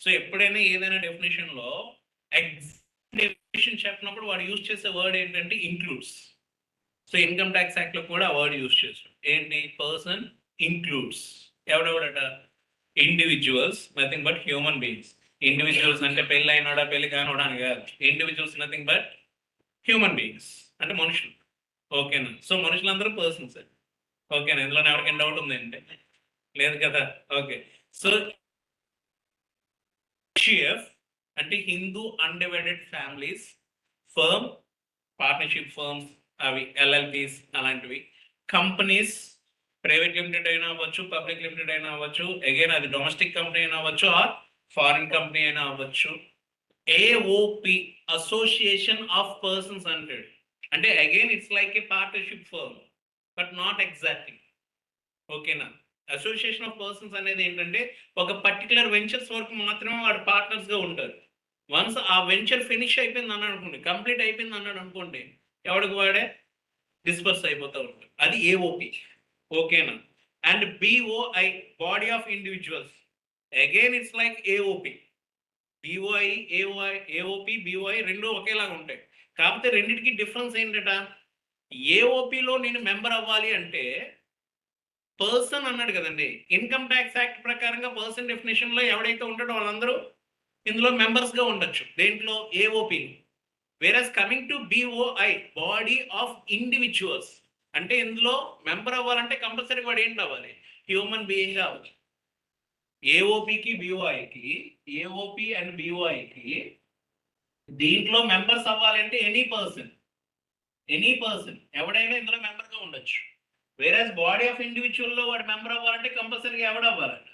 సో ఎప్పుడైనా ఏదైనా డెఫినేషన్ లో డెఫినేషన్ చెప్పినప్పుడు వాడు యూజ్ చేసే వర్డ్ ఏంటంటే includes. So income tax act లో కూడా ఆ వర్డ్ యూజ్ చేస్తాడు. ఏంటి? Person includes. ఎవడెవడట? Individuals, nothing but human beings. Individuals అంటే పెళ్ళి అయినాడా పెళ్లి కానోడా అని కాదు. Individuals nothing but human beings అంటే మనుషులు. ఓకేనా? సో మనుషులందరూ పర్సన్స్. ఓకేనా? ఇందులో ఎవరికైనా డౌట్ ఉందంటే లేదు కదా? ఓకే. సో హెచ్యుఎఫ్ అంటే Hindu undivided families, firm, partnership firms అవి ఎల్ఎల్పీస్ అలాంటివి, కంపెనీస్ ప్రైవేట్ లిమిటెడ్ అయినా అవ్వచ్చు, పబ్లిక్ లిమిటెడ్ అయినా అవ్వచ్చు, అగైన్ అది డొమెస్టిక్ కంపెనీ అయినా అవ్వచ్చు ఆర్ ఫారిన్ కంపెనీ అయినా అవ్వచ్చు. ఏఓపి అసోసియేషన్ ఆఫ్ పర్సన్స్ అంటాడు. అంటే again it's like a partnership firm but not exactly. ఓకేనా? అసోసియేషన్ ఆఫ్ పర్సన్స్ అనేది ఏంటంటే ఒక పర్టికులర్ వెంచర్స్ వరకు మాత్రమే వాడు పార్ట్నర్స్ గా ఉంటారు. వన్స్ ఆ వెంచర్ ఫినిష్ అయిపోయింది అన్నాడు అనుకోండి, కంప్లీట్ అయిపోయింది అన్నాడు అనుకోండి, ఎవడికి వాడే డిస్పర్స్ అయిపోతూ ఉంటాడు. అది ఏఓపి. ఓకేనా? And BOI body of individuals, again it's like AOP. BOI AOP BOI రెండు ఒకేలాగా ఉంటాయి. కాకపోతే రెండింటికి డిఫరెన్స్ ఏంటట, ఏఓపిలో నేను మెంబర్ అవ్వాలి అంటే పర్సన్ అన్నాడు కదండి. ఇన్కమ్ ట్యాక్స్ యాక్ట్ ప్రకారంగా పర్సన్ డెఫినేషన్ లో ఎవడైతే ఉంటాడో వాళ్ళందరూ ఇందులో మెంబర్స్ గా ఉండొచ్చు. దేంట్లో? AOP. Whereas coming to BOI body of individuals అంటే ఇందులో మెంబర్ అవ్వాలంటే కంపల్సరీ వాడు ఏంటి అవ్వాలి? హ్యూమన్ బీయింగ్ అవ్వాలి. ఏఓపికి బిఓఐకి, ఏఓపి అండ్ బిఓఐకి దీంట్లో మెంబర్స్ అవ్వాలంటే ఎనీ పర్సన్ ఎవడైనా ఇందులో మెంబర్ గా ఉండొచ్చు. వేరేస్ బాడీ ఆఫ్ ఇండివిజువల్ లో వాడు మెంబర్ అవ్వాలంటే కంపల్సరీగా ఎవడు అవ్వాలంట?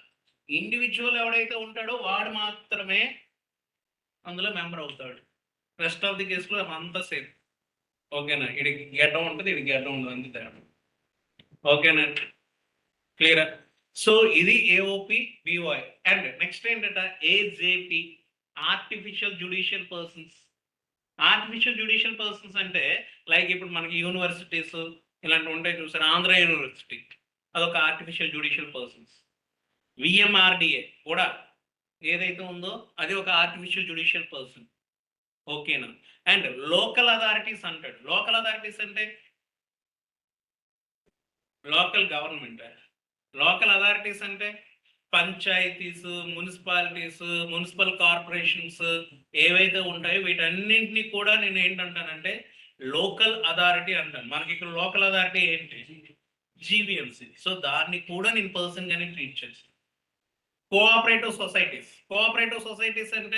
ఇండివిజువల్ ఎవడైతే ఉంటాడో వాడు మాత్రమే అందులో మెంబర్ అవుతాడు. రెస్ట్ ఆఫ్ ది కేసులో అంతా సేమ్. ఓకేనా? ఇది గెడ్డం ఉంటుంది, ఇది గెడ్డం ఉంటుంది, అంతే తేడా. ఓకేనా? క్లియరా? సో ఇది ఏఓపి బిఓఐ. అండ్ నెక్స్ట్ ఏంటంటే AJP artificial judicial persons. Artificial judicial persons అంటే లైక్ ఇప్పుడు మనకి యూనివర్సిటీస్ ఇలాంటివి ఉంటాయి చూసారు. ఆంధ్ర యూనివర్సిటీ అదొక ఆర్టిఫిషియల్ జ్యుడిషియల్ పర్సన్స్. విఎంఆర్డిఏ కూడా ఏదైతే ఉందో అది ఒక ఆర్టిఫిషియల్ జ్యుడిషియల్ పర్సన్. ఓకేనా? అండ్ లోకల్ అథారిటీస్ అంటాడు. లోకల్ అథారిటీస్ అంటే లోకల్ గవర్నమెంట్. లోకల్ అథారిటీస్ అంటే పంచాయతీస్, మున్సిపాలిటీస్, మున్సిపల్ కార్పొరేషన్స్ ఏవైతే ఉంటాయో వీటన్నింటినీ కూడా నేను ఏంటంటానంటే లోకల్ అథారిటీ అంటాను. మనకి ఇక్కడ లోకల్ అథారిటీ ఏంటి? జీవీఎంసీ. సో దాన్ని కూడా నేను పర్సన్ గానే ట్రీట్ చేస్తాను. Cooperative societies. కోఆపరేటివ్ సొసైటీస్ అంటే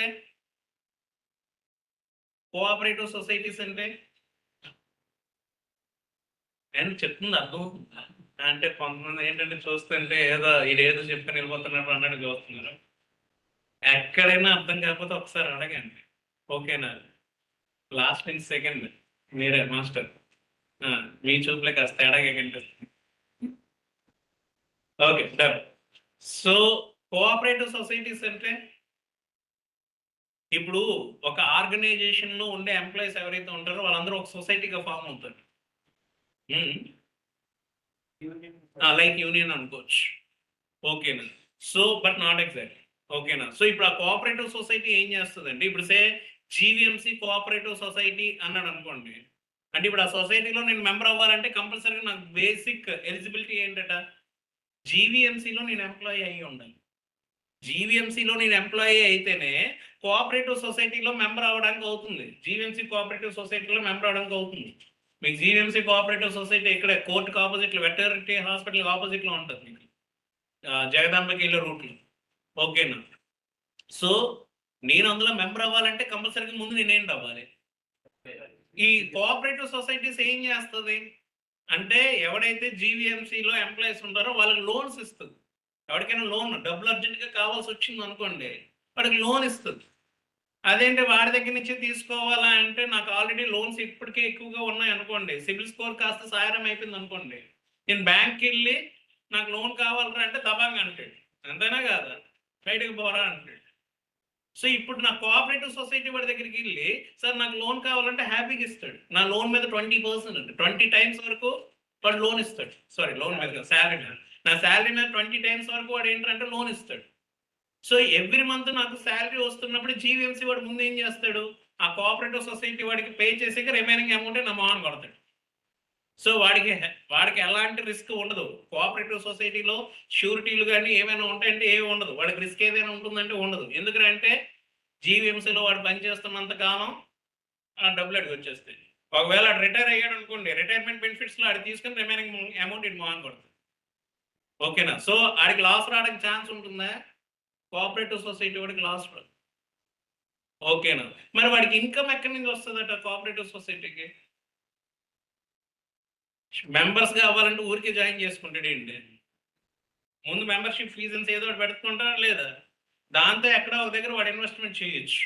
నేను చెప్తుంది అర్థం అంటే కొంతమంది ఏంటంటే చూస్తుంటే ఏదో ఇదేదో చెప్పి వెళ్ళిపోతున్నారు అన్నట్టు చూస్తున్నారు. ఎక్కడైనా అర్థం కాకపోతే ఒకసారి అడగండి. ఓకేనా? లాస్ట్ అండ్ సెకండ్ మీరే మాస్టర్. మీ చూపులే కాస్త తేడాగా కనిపిస్తుంది. Okay done. So cooperative societies అంటే ఇప్పుడు ఒక ఆర్గనైజేషన్ లో ఉండే ఎంప్లాయీస్ ఎవరైతే ఉంటారో వాళ్ళందరూ ఒక సొసైటీగా ఫామ్ అవుతారు. లైక్ యూనియన్ అనుకోవచ్చు. ఓకేనా? So but not exact. ఓకేనా? సో ఇప్పుడు ఆ కోఆపరేటివ్ సొసైటీ ఏం చేస్తుందండి, ఇప్పుడు సే జీవీఎంసీ కోఆపరేటివ్ సొసైటీ అన్నాడు అనుకోండి. అంటే ఇప్పుడు ఆ సొసైటీలో నేను మెంబర్ అవ్వాలంటే కంపల్సరీగా నాకు బేసిక్ ఎలిజిబిలిటీ ఏంటట, జీవీఎంసీలో నేను ఎంప్లాయీ అయ్యి ఉండాలి. జీవీఎంసీలో నేను ఎంప్లాయీ అయితేనే కోఆపరేటివ్ సొసైటీలో మెంబర్ అవ్వడానికి అవుతుంది. జీవీఎంసీ కోఆపరేటివ్ సొసైటీలో మెంబర్ అవ్వడానికి అవుతుంది. మీకు జీవీఎంసీ కోఆపరేటివ్ సొసైటీ ఇక్కడ కోర్టుకు ఆపోజిట్లో వెటర్నరీ హాస్పిటల్ ఆపోజిట్లో ఉంటుంది మీకు, జగదాంబకి వెళ్ళే రూట్లో. ఓకేనా? సో నేను అందులో మెంబర్ అవ్వాలంటే కంపల్సరీగా ముందు నేనేంటి అవ్వాలి? ఈ కోఆపరేటివ్ సొసైటీస్ ఏం చేస్తుంది అంటే ఎవడైతే జీవీఎంసీలో ఎంప్లాయీస్ ఉంటారో వాళ్ళకి లోన్స్ ఇస్తుంది. ఎవరికైనా లోన్ డబ్బులు అర్జెంట్గా కావాల్సి వచ్చింది అనుకోండి, వాడికి లోన్ ఇస్తుంది. అదేంటి వాడి దగ్గర నుంచి తీసుకోవాలా అంటే, నాకు ఆల్రెడీ లోన్స్ ఇప్పటికే ఎక్కువగా ఉన్నాయి అనుకోండి, సిబిల్ స్కోర్ కాస్త సాయరం అయిపోయింది అనుకోండి, నేను బ్యాంక్కి వెళ్ళి నాకు లోన్ కావాలరా అంటే దబాంగా అంటాడు. అంతేనా కాదా? బయటకు పోరా అంటాడు. సో ఇప్పుడు నా కోఆపరేటివ్ సొసైటీ వాడి దగ్గరికి వెళ్ళి, సార్ నాకు లోన్ కావాలంటే హ్యాపీగా ఇస్తాడు. నా లోన్ మీద 20% అంటే 20 టైమ్స్ వరకు వాడు లోన్ ఇస్తాడు. సారీ, లోన్ మీద శాలరీ మీద, నా శాలరీ మీద 20 టైమ్స్ వరకు వాడు ఏంటంటే లోన్ ఇస్తాడు. సో ఎవ్రీ మంత్ నాకు శాలరీ వస్తున్నప్పుడు జీవీఎంసీ వాడు ముందు ఏం చేస్తాడు, ఆ కోఆపరేటివ్ సొసైటీ వాడికి పే చేసాక రిమైనింగ్ అమౌంట్ నా మోహన్ కొడతాడు. సో వాడికి ఎలాంటి రిస్క్ ఉండదు. కోఆపరేటివ్ సొసైటీలో షూరిటీలు కానీ ఏమైనా ఉంటాయంటే ఏమి ఉండదు. వాడికి రిస్క్ ఏదైనా ఉంటుందంటే ఉండదు. ఎందుకంటే జీవీఎంసీలో వాడు పనిచేస్తున్నంత కాలం ఆ డబ్బులు అడిగి వచ్చేస్తాయి. ఒకవేళ రిటైర్ అయ్యాడు అనుకోండి, రిటైర్మెంట్ బెనిఫిట్స్లో ఆడి తీసుకుని రిమైనింగ్ అమౌంట్ ఇటు మోహన్ కొడుతుంది. ఓకేనా? సో ఆడికి లాస్ రావడానికి ఛాన్స్ ఉంటుందా? కోఆపరేటివ్ సొసైటీ వాడికి లాస్ రాదు. ఓకేనా? మరి వాడికి ఇన్కమ్ ఎక్కడి నుంచి వస్తుందట కోఆపరేటివ్ సొసైటీకి? మెంబర్స్ గా అవ్వాలంటే ఊరికే జాయిన్ చేసుకుంటాడు ఏంటి? ముందు మెంబర్షిప్ ఫీజు ఏదో ఒకటి పెట్టుకుంటారా లేదా? దాంతో ఎక్కడ ఒక దగ్గర వాడు ఇన్వెస్ట్మెంట్ చేయొచ్చు.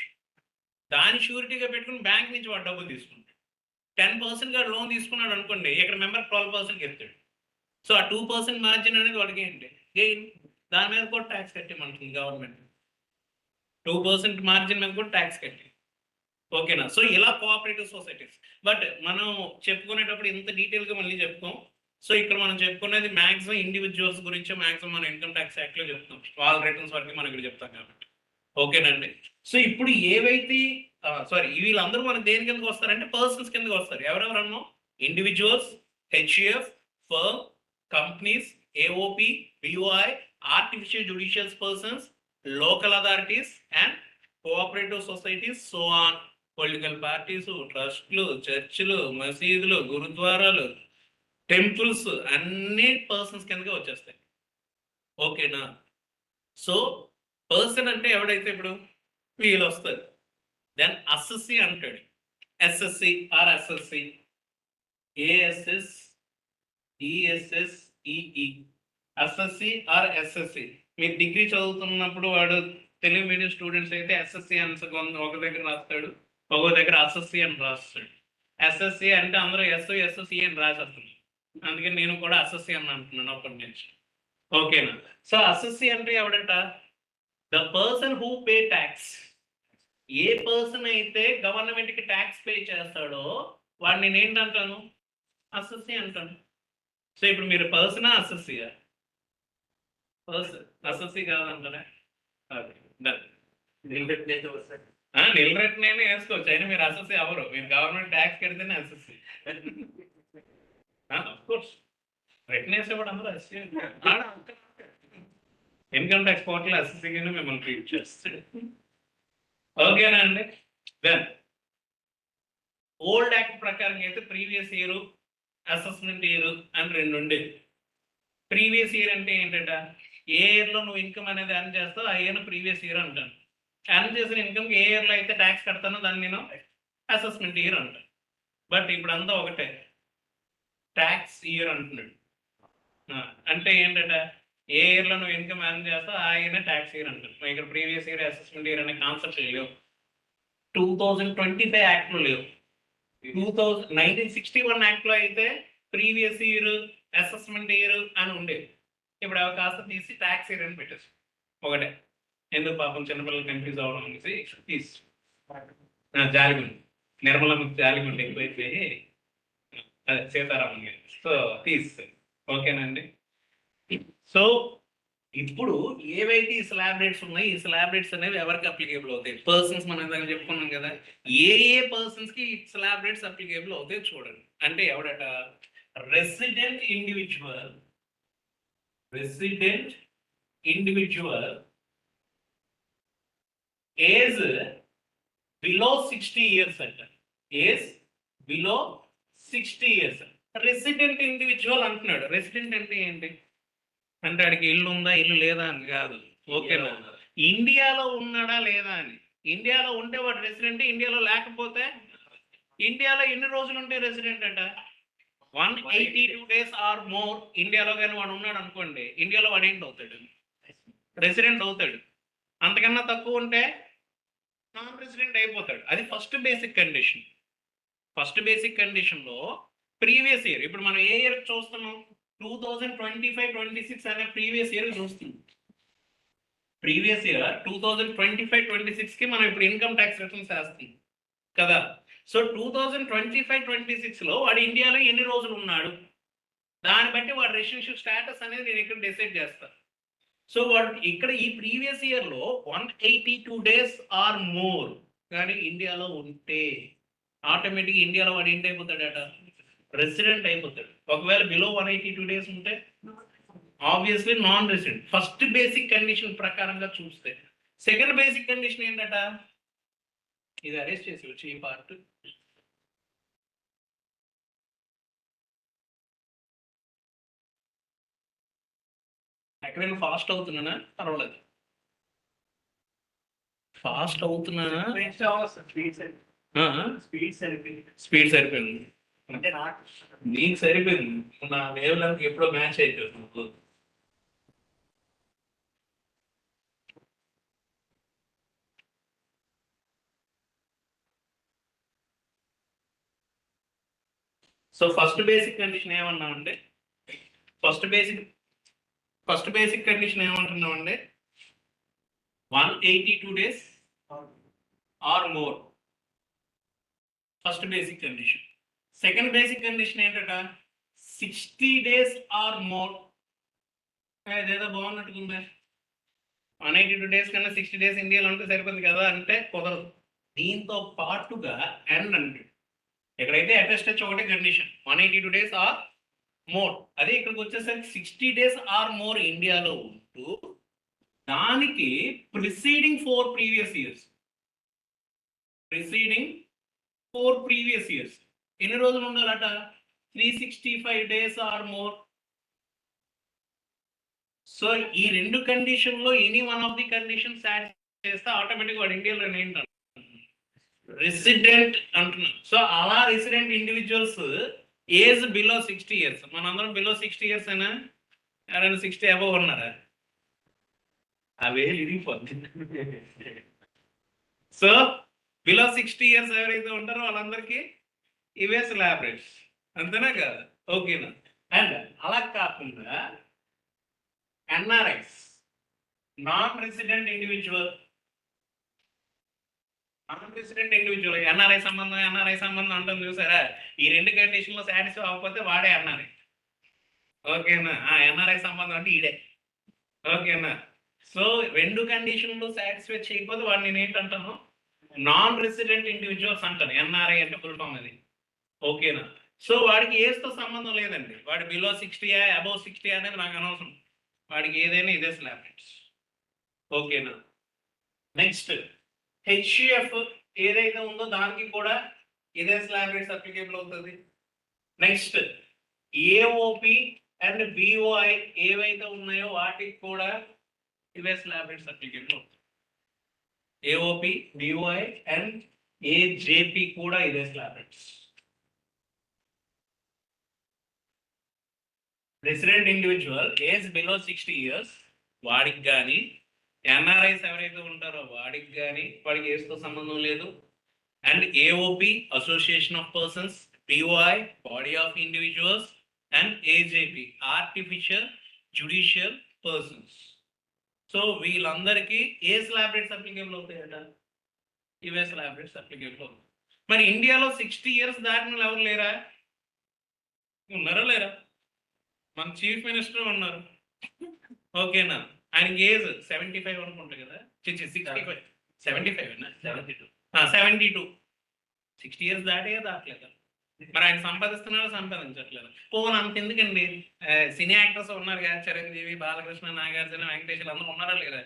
దాని షూరిటీగా పెట్టుకుని బ్యాంక్ నుంచి వాడు డబ్బులు తీసుకుంటాడు. 10% గా లోన్ తీసుకున్నాడు అనుకోండి, ఇక్కడ మెంబర్ 12% ఎత్తాడు. సో ఆ 2% మార్జిన్ అనేది వాడికి ఏంటి గెయిన్. దాని మీద కూడా ట్యాక్స్ కట్టేమంటుంది గవర్నమెంట్. 2% మార్జిన్ మీద కూడా ట్యాక్స్ కట్టి. ఓకేనా? సో ఇలా కోఆపరేటివ్ సొసైటీస్. బట్ మనం చెప్పుకునేటప్పుడు ఇంత డీటెయిల్గా మళ్ళీ చెప్పుకోం. సో ఇక్కడ మనం చెప్పుకునేది మ్యాక్సిమం ఇండివిజువల్స్ గురించి, మ్యాక్సిమం మనం ఇన్కమ్ ట్యాక్స్ యాక్ట్లో చెప్తాం. వాళ్ళ రిటర్న్స్ వరకు మనం ఇక్కడ చెప్తాం కాబట్టి. ఓకేనండి? సో ఇప్పుడు ఏవైతే సారీ వీళ్ళందరూ మనకు దేని కిందకి వస్తారంటే పర్సన్స్ కిందకి వస్తారు. ఎవరెవరన్నా? Individuals, HUF, firm, companies, AOP, BOI, artificial judicial persons, local authorities and cooperative societies, so on. Political parties, ట్రస్ట్లు, చర్చిలు, మసీదులు, గురుద్వారాలు, టెంపుల్స్ అన్ని పర్సన్స్ కిందకి వచ్చేస్తాయి. ఓకేనా? సో పర్సన్ అంటే ఎవడైతే ఇప్పుడు వీళ్ళు వస్తారు. దెన్ అసెస్సి అంటాడు. SSC or SSC, ASS, ESS, EE, assessee or SSC. మీరు డిగ్రీ చదువుతున్నప్పుడు వాడు తెలుగు మీడియం స్టూడెంట్స్ అయితే ఎస్ఎస్సి అని ఒక దగ్గర రాస్తాడు, ఒక దగ్గర అసెస్సి అని రాస్తాడు. ఎస్ఎస్సి అంటే అందరూ ఎస్ఎస్సి అని రాసేస్తుంది. అందుకని నేను కూడా అసెస్సి అని అంటున్నాను అప్పటి నుంచి. ఓకేనా? సో అసెస్సి అంటే ఎవడట? The person who pay tax. ఏ పర్సన్ అయితే గవర్నమెంట్ కి ట్యాక్స్ పే చేస్తాడో వాడిని నేను ఏంటంటాను? అసెస్సి అంటాను. సో ఇప్పుడు మీరు పర్సనా అసెస్సియా? పర్సన్. అసెస్సి కాదంటారా? నిలరెట్టినైనా వేసుకోవచ్చు, అయినా మీరు అసెస్సి అవరు. మీరు గవర్నమెంట్ ట్యాక్స్ కడితేనే అసెస్సి. అఫ్కోర్స్ రిటర్న్ వేసేవాడు అందరూ అసెస్సి. ఇన్కమ్ ట్యాక్స్ పోర్టల్ అసెస్సిగానే మిమ్మల్ని ట్రీట్ చేస్తాడు. ఓకేనా అండి? దెన్ ఓల్డ్ యాక్ట్ ప్రకారం అయితే ప్రీవియస్ ఇయర్, అసెస్మెంట్ ఇయర్ అని రెండు ఉండేది. ప్రీవియస్ ఇయర్ అంటే ఏంటంట? ఏ ఇయర్లో నువ్వు ఇన్కమ్ అనేది ఎర్న్ చేస్తావు ఆ ఇయర్ ప్రీవియస్ ఇయర్ అంటాను. ఎర్న్ చేసిన ఇన్కమ్ ఏ ఇయర్లో అయితే ట్యాక్స్ కడతానో దాన్ని నేను అసెస్మెంట్ ఇయర్ అంటాను. బట్ ఇప్పుడు అంతా ఒకటే, ట్యాక్స్ ఇయర్ అంటున్నాడు. అంటే ఏంటంట? ఏ ఇయర్లో నువ్వు ఇన్కమ్ ఎర్న్ చేస్తావు ఆ ఇయర్నే ట్యాక్స్ ఇయర్ అంటారు. ఇక్కడ ప్రీవియస్ ఇయర్, అసెస్మెంట్ ఇయర్ అనే కాన్సెప్ట్ లేవు. 2025 యాక్ట్లో లేవు. 1961 యాక్ట్లో అయితే ప్రీవియస్ ఇయర్, అసెస్మెంట్ ఇయర్ అని ఉండేది. ఇప్పుడు అవి కాస్త తీసి ట్యాక్స్ ఇయర్ అని పెట్టేసి ఒకటే. ఎందుకు పాపం చిన్నపిల్లలు కన్ఫ్యూజ్ అవ్వడం అనేసి తీసి జాలిగుండి, నిర్మలమ్మ జాలిగుండి ఎక్కువైపోయి అదే సీతారామన్ గారు. సో తీసి ఓకేనండి. సో ఇప్పుడు ఏవైతే ఈ స్లాబ్ రేట్స్ ఉన్నాయి, ఈ స్లాబ్ రేట్స్ అనేవి ఎవరికి అప్లికేబుల్ అవుతాయి? పర్సన్స్ మనం దగ్గర చెప్పుకున్నాం కదా, ఏ పర్సన్స్ కి స్లాబ్ రేట్స్ అప్లికేబుల్ అవుతాయి చూడండి. అంటే ఎవడట? Resident individual, resident individual age below 60 years అంట. Age below 60 years. Resident individual అంటున్నాడు. రెసిడెంట్ అంటే ఏంటి అంటే వాడికి ఇల్లు ఉందా, ఇల్లు లేదా అని కాదు. ఓకేనా? ఇండియాలో ఉన్నాడా లేదా అని. ఇండియాలో ఉంటే వాడు రెసిడెంట్, ఇండియాలో లేకపోతే ఇండియాలో ఎన్ని రోజులు ఉంటే రెసిడెంట్ అంట? 182 days ఆర్ మోర్ ఇండియాలో కానీ వాడు ఉన్నాడు అనుకోండి, ఇండియాలో వాడు ఏంటి అవుతాడు? రెసిడెంట్ అవుతాడు. అంతకన్నా తక్కువ ఉంటే నాన్ రెసిడెంట్ అయిపోతాడు. అది first basic condition. First basic కండిషన్లో ప్రీవియస్ ఇయర్, ఇప్పుడు మనం ఏ ఇయర్ చూస్తున్నాం? 2025-26 అనే ప్రీవియస్ ఇయర్ చూస్తున్నాం. ప్రీవియస్ ఇయర్ 2025-26కి మనం ఇప్పుడు ఇన్కమ్ ట్యాక్స్ రిటర్న్స్ వేస్తాం కదా. సో 2025-26లో వాడు ఇండియాలో ఎన్ని రోజులు ఉన్నాడు, దాన్ని బట్టి వాడు రెసిడెన్షియల్ స్టేటస్ అనేది నేను ఇక్కడ డిసైడ్ చేస్తాను. సో వాడు ఇక్కడ ఈ ప్రీవియస్ ఇయర్లో 182 days ఆర్ మోర్ కానీ ఇండియాలో ఉంటే ఆటోమేటిక్గా ఇండియాలో వాడు ఏంటి అయిపోతాడట? రెసిడెంట్ అయిపోతాడు. ఒకవేళ బిలో 182 days ఉంటే obviously non resident. First basic condition ప్రకారంగా చూస్తే. సెకండ్ బేసిక్ కండిషన్ ఏంటట? ఇది అరెస్ట్ చేసి వచ్చి ఈ పార్ట్ ఎక్కడైనా ఫాస్ట్ అవుతున్నానా? పర్వాలేదు. ఫాస్ట్ అవుతున్నానా? స్పీడ్ సరిపోయింది. నీకు సరిపోయింది, నా వేవ్ లెంత్ ఎప్పుడో మ్యాచ్ అయిపోతుంది. సో ఫస్ట్ బేసిక్ కండిషన్ ఏమన్నామంటే, ఫస్ట్ బేసిక్ కండిషన్ ఏమంటున్నామంటే 182 days or more first basic condition. Second basic condition ఏంటట? 60 days ఆర్ మోర్. అదేదో బాగున్నట్టుకుందా? 182 days కన్నా 60 days ఇండియాలో ఉంటే సరిపోతుంది కదా అంటే కుదరదు. దీంతో పాటుగా అండ్ అంటే ఎక్కడైతే అటెస్ట్ ఒకటే కండిషన్ 182 days ఆర్ మోర్. అదే ఇక్కడికి వచ్చేసరికి 60 days ఆర్ మోర్ ఇండియాలో ఉంటూ దానికి ప్రిసీడింగ్ 4 previous years ఎన్ని రోజులు ఉండాలట? 365 days ఆర్ మోర్. సో ఈ రెండు కండిషన్ లో any one of the condition satisfy చేస్తే ఆటోమేటిక్ వాడు ఇండియాలో ఏంటంటే రెసిడెంట్ అంటున్నాం. సో అలా resident individuals age below 60 years. మనందరం బిలో 60 years అయినా ఎవరైనా 60 above ఉన్నారా? అవే ఇరిగిపోద్ది. సో బిలో 60 years ఎవరైతే ఉంటారో వాళ్ళందరికీ ఇవే స్లాబ్ రేట్స్, అంతేనా కదా? ఓకేనా? అండ్ అలా కాకుండా NRIs, non resident individual NRI సంబంధం అంటాం చూసారా? ఈ రెండు కండిషన్లో సాటిస్ఫై అవ్వకపోతే వాడే ఎన్ఆర్ఐ. ఓకేనా? ఎన్ఆర్ఐ సంబంధం అంటే ఈడే. ఓకేనా? సో రెండు కండిషన్లు సాటిస్ఫై చేయకపోతే వాడు నేను ఏంటంటాను? నాన్ రెసిడెంట్ ఇండివిజువల్స్ అంటాను. ఎన్ఆర్ఐ అంటే ఫుల్ ఫామ్ అది. ఓకేనా? సో వాడికి ఏజ్తో సంబంధం లేదండి. వాడు బిలో 60 అబౌవ్ 60 అనేది నాకు అనవసరం. వాడికి ఏదైనా ఇదే స్లాబ్ రేట్స్. ఓకేనా? నెక్స్ట్ హెచ్సిఎఫ్ ఏదైతే ఉందో దానికి కూడా ఇదే స్లాబ్ రేట్స్ అప్లికేబుల్ అవుతుంది. నెక్స్ట్ ఏఓపి అండ్ బిఓఐ ఏవైతే ఉన్నాయో వాటికి కూడా ఇవే స్లాబ్ రేట్స్ అప్లికేబుల్ అవుతుంది. ఏఓపి, బిఓఐ అండ్ ఏజేపి కూడా ఇదే slab rates. Resident individual age below 60 years వాడికి కానీ, ఎన్ఆర్ఐస్ ఎవరైతే ఉంటారో వాడికి కానీ వాడికి ఏజ్తో సంబంధం లేదు. And AOP association of persons, BOI body of individuals and AJP artificial judicial persons. So వీళ్ళందరికీ ఏ స్లాబ్ రేట్స్ అప్లికేబుల్ అవుతాయట? ఇవే స్లాబ్ రేట్స్ అప్లికేబుల్ అవుతాయి. మరి ఇండియాలో 60 years దాటిన ఎవరు లేరా? ఉన్నారా లేరా? మన చీఫ్ మినిస్టర్ ఉన్నారు. ఓకేనా? ఆయనకి ఏజ్ 75 అనుకుంటా కదా. 65 72 60 years దాటలేదు. మరి ఆయన సంపాదిస్తున్నారో సంపాదించట్లేదు. పోనీ అంత ఎందుకండి? సినీ యాక్టర్స్ ఉన్నారు కదా, చిరంజీవి, బాలకృష్ణ, నాగార్జున, వెంకటేశ్వర అందరూ ఉన్నారా లేదా?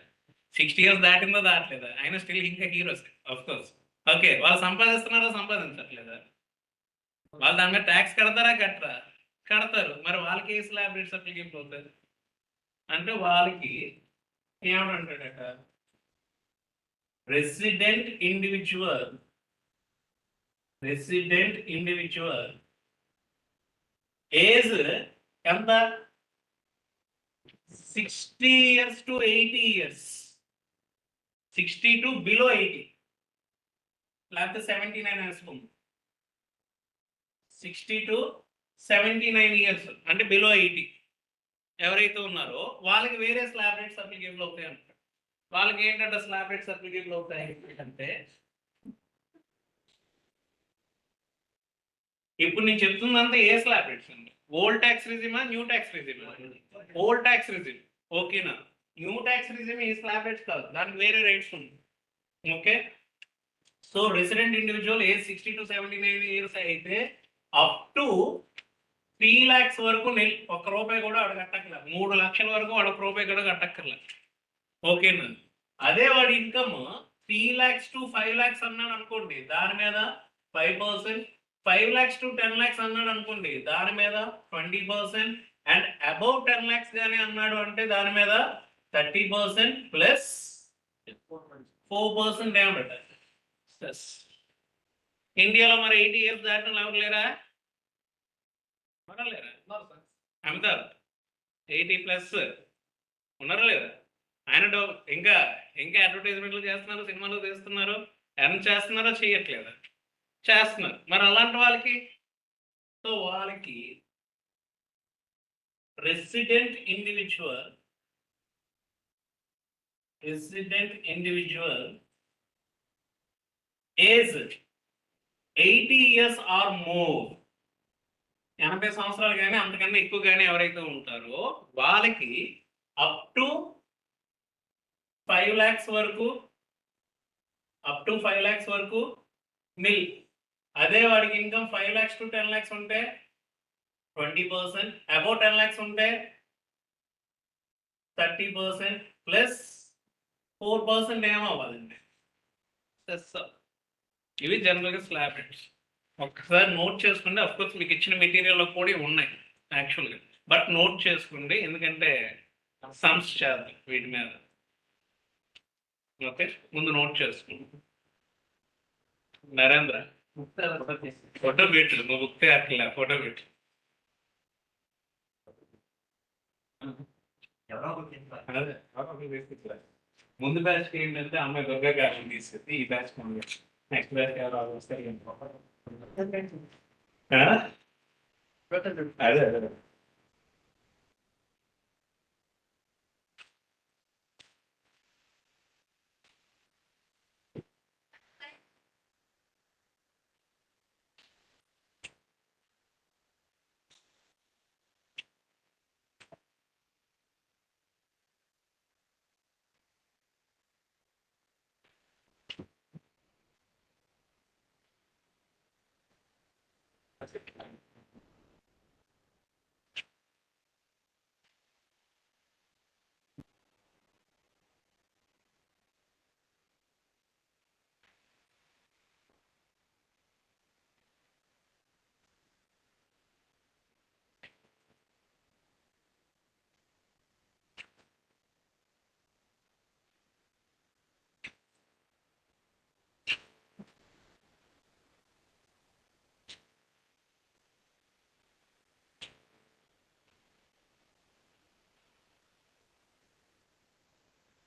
60 years దాటిందో దాటలేదా? ఆయన స్టిల్ ఇంకా హీరోస్ ఆఫ్ కోర్స్. ఓకే, వాళ్ళు సంపాదిస్తున్నారో సంపాదించట్లేదా? వాళ్ళు దాని మీద ట్యాక్స్ కడతారా కట్టరా? కడతారు. మరి వాళ్ళకి ఏ స్లాబ్ రేట్స్ అప్లికేబుల్ అవుతుంది అంటే వాళ్ళకి ఏమంటాడట? రెసిడెంట్ ఇండివిజువల్ ఏజ్ ఎంత 60 years to 80 years, 60 to below 80, లేకపోతే 79 వేసుకుంది. 60 to 79 years అంటే బిలో 80 ఎవరైతే ఉన్నారో వాళ్ళకి వేరే స్లాబ్ రేట్స్ అప్లికేబుల్ అవుతాయి అంటారు. వాళ్ళకి ఏంటంటే స్లాబ్ రేట్స్ అప్లికేబుల్ అవుతాయి అంటే ఇప్పుడు నేను చెప్తుందంతా ఏ స్లాబ్ రేట్స్ అండి? ఓల్డ్ ట్యాక్స్ రిజిమా, న్యూ ట్యాక్స్ రిజిమా? ఓల్డ్ ట్యాక్స్ రిజిమ్, ఓకేనా? న్యూ ట్యాక్స్ రిజిమ్ ఈ స్లాబ్ రేట్స్ కాదు, దానికి వేరే రేట్స్ ఉంది. Okay, so resident individual age 60 to 79 years అయితే అప్ టు 3 lakhs వరకు ఒక్క రూపాయి కూడా వాడు కట్టక్కర్లేదు. 3 లక్షల వరకు వాడు ఒక రూపాయి కూడా కట్టక్కర్లేదు. ఓకేనా? అదే వాడి ఇన్కమ్ 3 lakhs to 5 lakhs అన్నాడు అనుకోండి, దాని మీద 5%, 5 lakhs to 10 lakhs అన్నాడు అనుకోండి, దాని మీద 20%, అండ్ అబౌవ్ 10 lakhs గానీ అన్నాడు అంటే దాని మీద 30% ప్లస్ 4% ఏమంట. ఇండియాలో మరి 80 years దాటిన ఎవరు లేరా? అమితాబ్ 80+ ఉన్నారా లేదా? ఆయన ఇంకా ఇంకా అడ్వర్టైజ్మెంట్లు చేస్తున్నారు, సినిమాలు తీస్తున్నారు, ఎర్న్ చేస్తున్నారో చేయట్లేదా? చేస్తున్నారు. మరి అలాంటి వాళ్ళకి, సో వాళ్ళకి resident individual age 80 years or more, 80 సంవత్సరాలు కానీ అంతకన్నా ఎక్కువ కానీ ఎవరైతే ఉంటారో వాళ్ళకి అప్ టు 5 lakhs వరకు, మిల్. అదే వాడికి ఇన్కమ్ 5 lakhs to 10 lakhs ఉంటే 20%, అబౌవ్ 10 lakhs ఉంటే 30% ప్లస్ 4% ఏమవ్వాలండి? ఇవి జనరల్గా స్లాబ్ రేట్స్. ఒక్కసారి నోట్ చేసుకుంటే, అఫ్ కోర్స్ మీకు ఇచ్చిన మెటీరియల్లో కూడా ఉన్నాయి యాక్చువల్గా, బట్ నోట్ చేసుకోండి ఎందుకంటే సమ్స్ చేద్దాం వీటి మీద. ఓకే, ముందు నోట్ చేసుకోండి. నరేంద్ర ఫోటో పెట్టు, నువ్వు బుక్ అట్లా ఫోటో పెట్టు. ముందు బ్యాచ్కి ఏంటంటే అమ్మాయి దుర్గా గారిని తీసుకెళ్తే ఈ బ్యాచ్ నెక్స్ట్ బ్యాచ్ ఎవరు వస్తారు? అదే అదే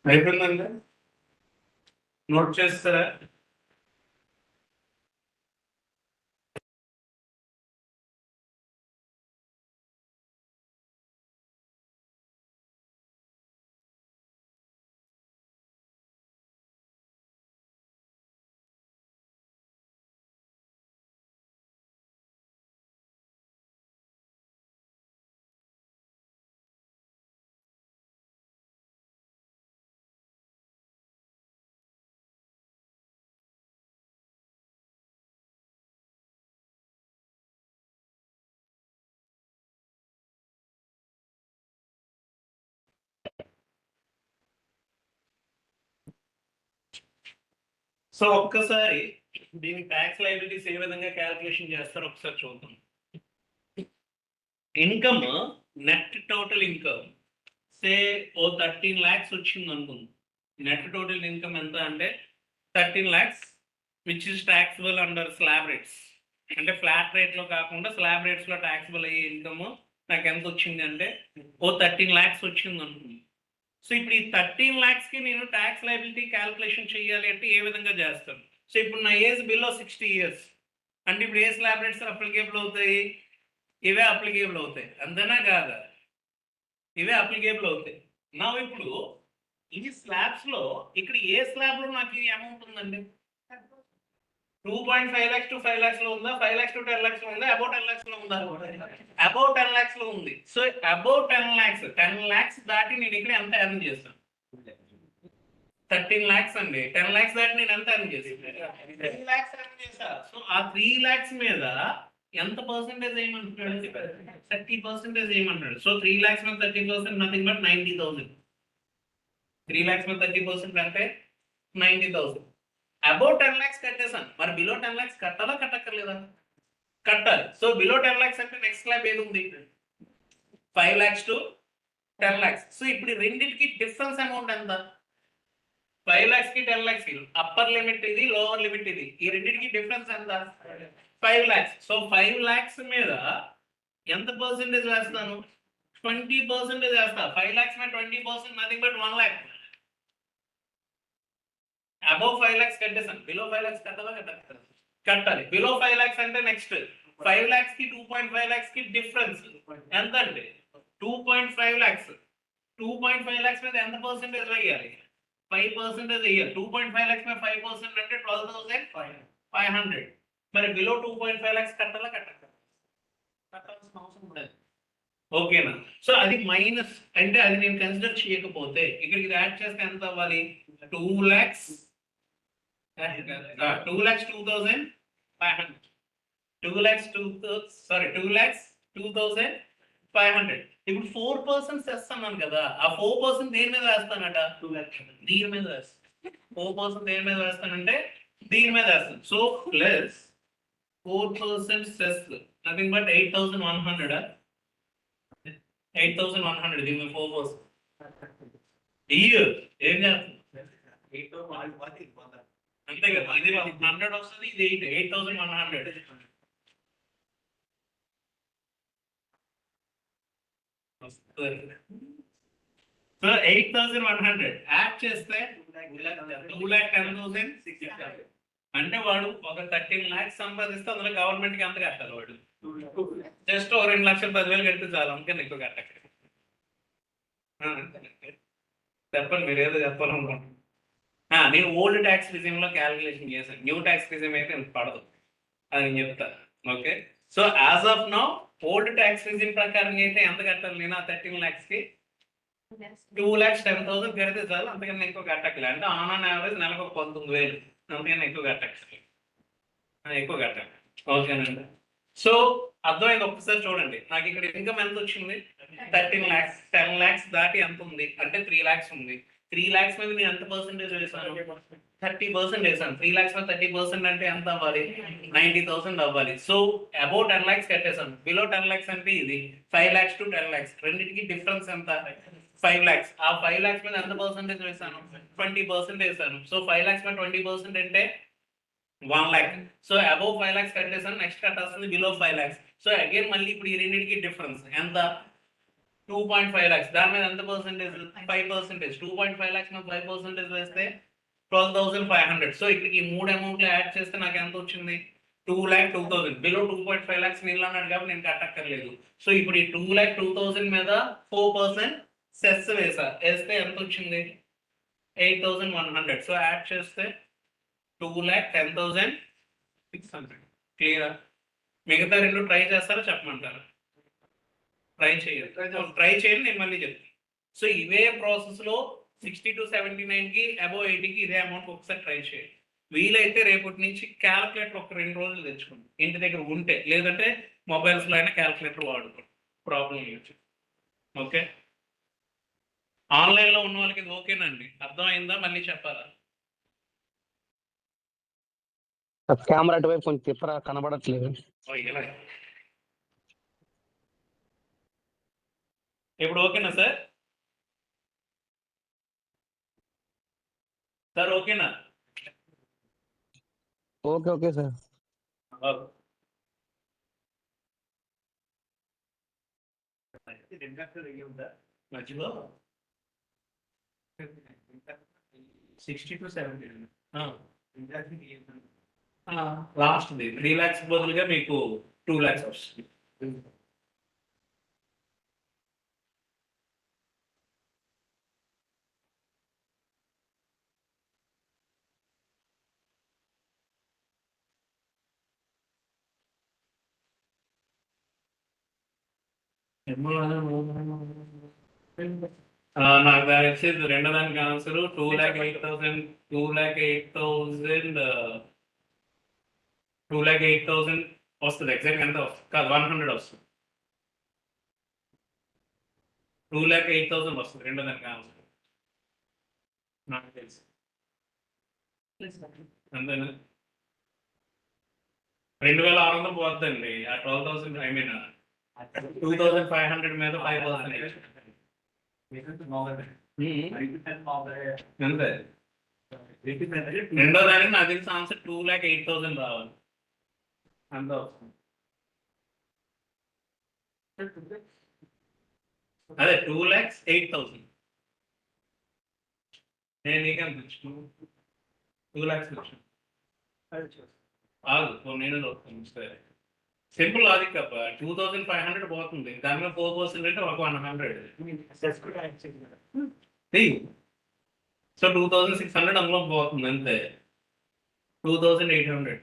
అయిపోయిందండి. నోట్ చేస్తారా? సో ఒక్కసారి దీని ట్యాక్స్ లయబిలిటీస్ ఏ విధంగా క్యాల్కులేషన్ చేస్తారో ఒకసారి చూద్దాం. ఇన్కమ్, నెట్ టోటల్ ఇన్కమ్ సే ఓ 13 lakhs వచ్చింది అనుకుంది. నెట్ టోటల్ ఇన్కమ్ ఎంత అంటే 13 lakhs, which is taxable under slab rates. అంటే ఫ్లాట్ రేట్ లో కాకుండా స్లాబ్ రేట్స్ లో ట్యాక్సిబుల్ అయ్యే ఇన్కమ్ నాకు ఎంత వచ్చింది అంటే 13 lakhs వచ్చింది అనుకుంది. సో ఇప్పుడు ఈ 13 lakhs కి నేను ట్యాక్స్ లైబిలిటీ క్యాల్కులేషన్ చేయాలి అంటే ఏ విధంగా చేస్తాను? సో ఇప్పుడు నా ఏజ్ బిలో 60 years అంటే ఇప్పుడు ఏ స్లాబ్ రేట్స్ అప్లికేబుల్ అవుతాయి? ఇవే అప్లికేబుల్ అవుతాయి, అంతేనా కాదా? ఇవే అప్లికేబుల్ అవుతాయి. నా ఇప్పుడు ఈ స్లాబ్స్ లో ఇక్కడ ఏ స్లాబ్ లో నాకు ఈ అమౌంట్ ఉందండి? 2.5 lakhs to 5 lakhs లో ఉందా? 5 lakhs to 10 lakhs లో ఉందా? అబౌట్ 10 lakhs లో ఉందా? అబౌట్ 10 lakhs లో ఉంది. సో అబౌట్ 10 lakhs దాటి నేను ఇక్కడ ఎంత ఎర్న్ చేస్తాను? 13 lakhs అండి. 10 lakhs దాటి నేను ఎంత ఎర్న్ చేస్తాను? 3 lakhs ఎర్న్ చేసా. సో ఆ 3 lakhs మీద ఎంత పర్సెంటేజ్ ఏమంటున్నాడు? 30% ఏమంటున్నాడు. సో 3 lakhs మీద 30% నథింగ్ బట్ 90,000. 3 lakhs మీద 30% అంటే 90,000. అబౌట్ 10 lakhs కట్టేసాను. మరి బిలో 10 lakhs కట్టాలా కట్టక్కర్లేదా? కట్టాలి. సో బిలో 10 lakhs అంటే నెక్స్ట్ స్లాబ్ ఏది ఉంది? 5 lakhs to 10 lakhs. సో ఇప్పుడు ఈ రెండింటికి డిఫరెన్స్ అమౌంట్ ఎంత? 5 lakhs కి 10 lakhs కి అప్పర్ లిమిట్ ఇది, లోవర్ లిమిట్ ఇది. ఈ రెండింటికి డిఫరెన్స్ ఎంత? 5 lakhs. సో 5 lakhs మీద ఎంత పర్సెంటేజ్ వేస్తాను? 20% వేస్తా. 5 lakhs మీద 20% nothing but 1 lakh. Above 5 lakhs కట్టేసాను. బిలో 5 lakhs కట్టాలా కట్టాలి? కట్టాలి. బిలో 5 lakhs అంటే నెక్స్ట్ 5 lakhs కి 2.5 lakhs కి డిఫరెన్స్ ఎంత అంటే 2.5 lakhs. 2.5 lakhs మీద ఎంత పర్సెంటేజ్ వేయాలి? 5% వేయాలి. 2.5 lakhs మీద 5% అంటే 12,500. మరి బిలో 2.5 lakhs కట్టాలా కట్టాలి? కట్టాల్సిన అవసరం ఉండదు. ఓకేనా? సో అది మైనస్ అంటే అది నేను కన్సిడర్ చేయకపోతే ఇక్కడికి యాడ్ చేస్తే ఎంత అవ్వాలి? 2 lakhs 2,02,500. 2 lakhs 2,0500. ఇప్పుడు 4% సెస్ అన్నాను కదా, ఆ 4% దేని మీద వేస్తానట? దీని మీద వేస్తాను. 4% దేని మీద వేస్తానంటే దీని మీద వేస్తాను. So plus 4% cess nothing but 8,100. 8,100 దీని మీద 4%. ఇయర్ ఏం చేస్తాను? అంతే కదా, ఇది 100 వస్తుంది, ఇది 8,100. సో 8,100 యాడ్ చేస్తే 2,10,000. అంటే వాడు ఒక 13 lakhs సంపాదిస్తే అందులో గవర్నమెంట్ కి ఎంత కట్టాలి? వాడు జస్ట్ 2,10,000 కడితే చాలు, అందుకని ఎక్కువ కట్టక. చెప్పండి, మీరు ఏదో చెప్పాలనుకుంటున్నారు. నేను ఓల్డ్ ట్యాక్స్ రిజిమ్ లో క్యాలిక్యులేషన్ చేశాను. న్యూ ట్యాక్స్ రిజిమ్ అయితే ఇంత పడదు, అది నేను చెప్తాను. Okay, so as of now old tax regime ప్రకారం అయితే ఎంత కట్టాలి? నేను ఆ 13 lakhs కి 2,10,000 కడితే చాలు, అంతకన్నా ఎక్కువ కట్టక్కలే. అంటే ఆన్ యావరేజ్ నెలకు ఒక 19,000, అంతకన్నా ఎక్కువ కట్టక్కలే, ఎక్కువ కట్టాలి. ఓకేనండి. సో అర్థమైంది. ఒక్కసారి చూడండి, నాకు ఇక్కడ ఇన్కమ్ ఎంత వచ్చింది? 13 lakhs. 10 lakhs దాటి ఎంత ఉంది అంటే 3 lakhs ఉంది. 3 lakhs మీద నేను ఎంత పర్సెంటేజ్ వేసాను? 30% వేసాను. 3 lakhs మీద 30% అంటే ఎంత అవ్వాలి? 90,000 అవ్వాలి. సో అబౌట్ 10 lakhs కట్టేసాను. బిలో 10 lakhs అంటే ఇది 5 lakhs to 10 lakhs. రెండింటికి డిఫరెన్స్ ఎంత? 5 lakhs. ఆ 5 lakhs మీద ఎంత పర్సెంటేజ్ వేసాను? 20% వేసాను. సో 5 lakhs మీద 20% అంటే 1 lakh. సో అబౌవ్ 5 lakhs కట్టేసాను. నెక్స్ట్ కట్టాల్సింది బిలో 5 lakhs. సో అగైన్ మళ్ళీ ఇప్పుడు ఈ రెండింటికి డిఫరెన్స్ ఎంత? 2.5 lakhs. దాని మీద ఎంత పర్సెంటేజ్? 5%. 2.5 lakhs మీద 5% వేస్తే 12,500. సో ఇక్కడికి ఈ మూడు అమౌంట్లు యాడ్ చేస్తే నాకు ఎంత వచ్చింది? 2,02,000. బిలో 2.5 lakhs నీళ్ళు అన్నాడు కాబట్టి నేను కట్టక్కర్లేదు. సో ఇప్పుడు ఈ 2,02,000 మీద 4% సెస్ వేస్తే ఎంత వచ్చింది? 8,100. సో యాడ్ చేస్తే 2,10,600. క్లియరా? మిగతా రెండు ట్రై చేస్తారా చెప్పమంటారా? ట్రై చేయండి, నేను మళ్ళీ చెప్తాను. సో ఇవే ప్రాసెస్ లో 60 to 79 కి అబౌవ్ 80 కి ఇదే అమౌంట్ ఒకసారి ట్రై చేయండి. వీలైతే రేపటి నుంచి క్యాల్కులేటర్ ఒక 2 రోజులు తెచ్చుకోండి ఇంటి దగ్గర ఉంటే, లేదంటే మొబైల్స్ లో అయినా క్యాల్కులేటర్ వాడుకోండి, ప్రాబ్లం లేదు. ఓకే, ఆన్లైన్ లో ఉన్న వాళ్ళకి ఇది ఓకేనండి? అర్థమైందా? మళ్ళీ చెప్పాలా? కెమెరా అటువైపు కొంచెం తిప్పరా, కనబడట్లేదు. ఇప్పుడు ఓకేనా సార్? సార్ ఓకేనా? Okay okay sir. ఓకే. మధ్యలో 60 to 70. లాస్ట్ది 3 lakhs బదులుగా మీకు 2 lakhs వస్తుంది. నాకు తెలిసి రెండో దానికి ఆన్సర్ 2,08,000 2,08,000 2,08,000 వస్తుంది. ఎగ్జాక్ట్ ఎంత వస్తుంది కాదు 100 వస్తుంది. 2,08,000 వస్తుంది రెండో దానికి ఆన్సర్ నాకు తెలిసి. అంతేనా 2,600 పోతుందండి. ఆ 12,000 ఐ మీన్ 2,500 మీద 5%. అంతే రెండో దానికి నాకు తెలిసిన ఆన్సర్ 2,08,000 రావాలి. అంత వస్తుంది. అదే 2,08,000. నేను నీకెంత ఇచ్చాను? 2 lakhs ఇచ్చాను. ఆగు నేను వస్తాను. సరే సింపుల్ లాజిక్ అప్ప 2,500 పోతుంది. దాని మీద 4% అంటే ఒక 100. సో 2,600 అందులో పోతుంది అంతే. 2,800.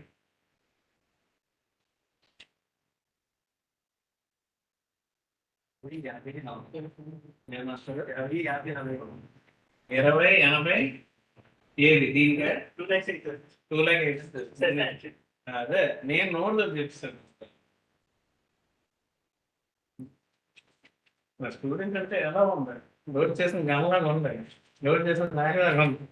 ఇరవై 80 ఏది దీనికి 2,08,000. అదే నేను నోట్స్ చెప్తాను. స్టూడెంట్ అంటే ఎలా ఉంది? నోట్ చేసిన గమలాగా ఉంది. నోట్ చేసిన నాయకులాగా ఉంది.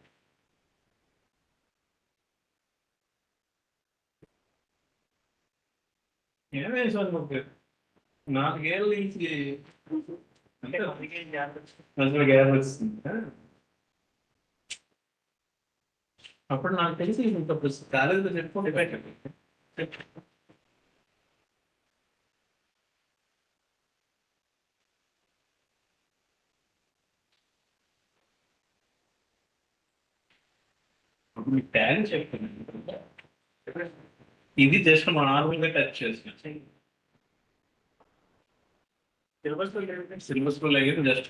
ఏమేసాను మీకు 4 ఏళ్ళ నుంచి అంటే అసలు గ్యాప్ వస్తుంది. అప్పుడు నాకు తెలిసి ఇంకప్పుడు కాలేజీలో చెప్పుకుంటే పెట్టండి. మీకు టాలెంట్ చెప్తున్నాను. ఇది జస్ట్ నార్మల్గా టచ్ చేస్తున్నాం. సిలబస్ అయ్యేది జస్ట్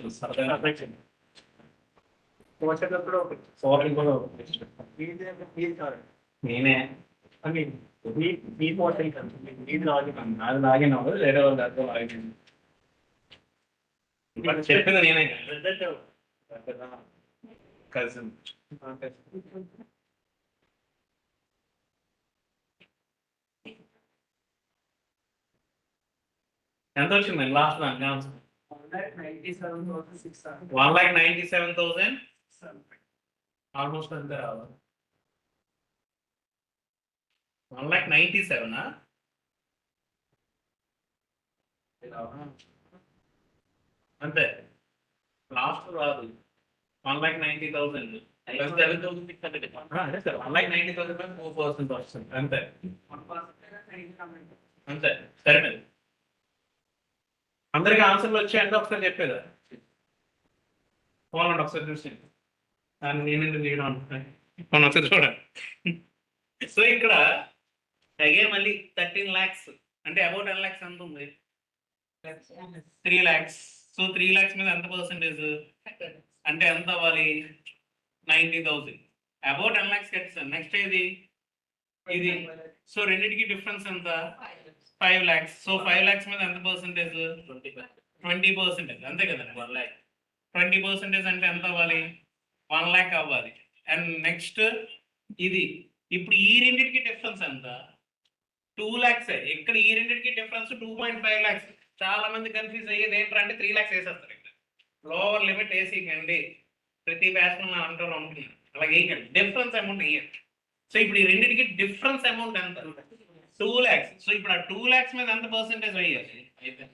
నేనే అది లాగిన వేరే వాళ్ళు దాంట్లో లాగిన చెప్పింది నేనే కజిన్. ఎంత వచ్చింది లాస్ట్ దానికి ఆన్సర్? 1,97,000 ఆల్మోస్ట్ అంతే రావాలి. 1,97,000 అంతే. లాస్ట్ రాదు. 1,90,000 అదే సార్ 1,90,000 4% వస్తుంది అంతే. అంతే సరిపోయింది. అందరికి ఆన్సర్లు వచ్చాయంటే ఒకసారి చెప్పేదా? పోనండి ఒకసారి చూసి నేను ఎందుకు చేయడం అనుకుంటున్నాను ఒకసారి చూడండి. సో ఇక్కడ అగైన్ మళ్ళీ 13 lakhs అంటే అబౌట్ 10 lakhs ఎంత ఉంది? 3 lakhs. సో 3 lakhs మీద ఎంత పర్సెంటేజ్ అంటే ఎంత అవ్వాలి? 90,000. అబౌట్ 10 lakhs కట్టాను. నెక్స్ట్ ఇది ఇది సో రెండింటికి డిఫరెన్స్ ఎంత? 5 lakhs. సో 5 lakhs మీద ఎంత పర్సెంటేజ్? 20%. అంతే కదండి 1 lakh. 20% అంటే ఎంత అవ్వాలి? 1 lakh అవ్వాలి. అండ్ నెక్స్ట్ ఇది ఇప్పుడు ఈ రెండింటికి డిఫరెన్స్ ఎంత? 2 lakhs. ఇక్కడ ఈ రెండింటికి డిఫరెన్స్ 2.5 lakhs. చాలా మంది కన్ఫ్యూజ్ అయ్యేది ఏంటంటే 3 lakhs వేసేస్తారు. ఇక్కడ లోవర్ లిమిట్ వేసేయండి. ప్రతి బ్యాచ్ అంటూ ఉంటుంది. అలాగే వేయకండి. డిఫరెన్స్ అమౌంట్ వేయండి. సో ఇప్పుడు ఈ రెండింటికి డిఫరెన్స్ అమౌంట్ ఎంత? 2 lakhs. సో ఇప్పుడు ఆ 2 lakhs మీద ఎంత పర్సెంటేజ్ వేయాలి?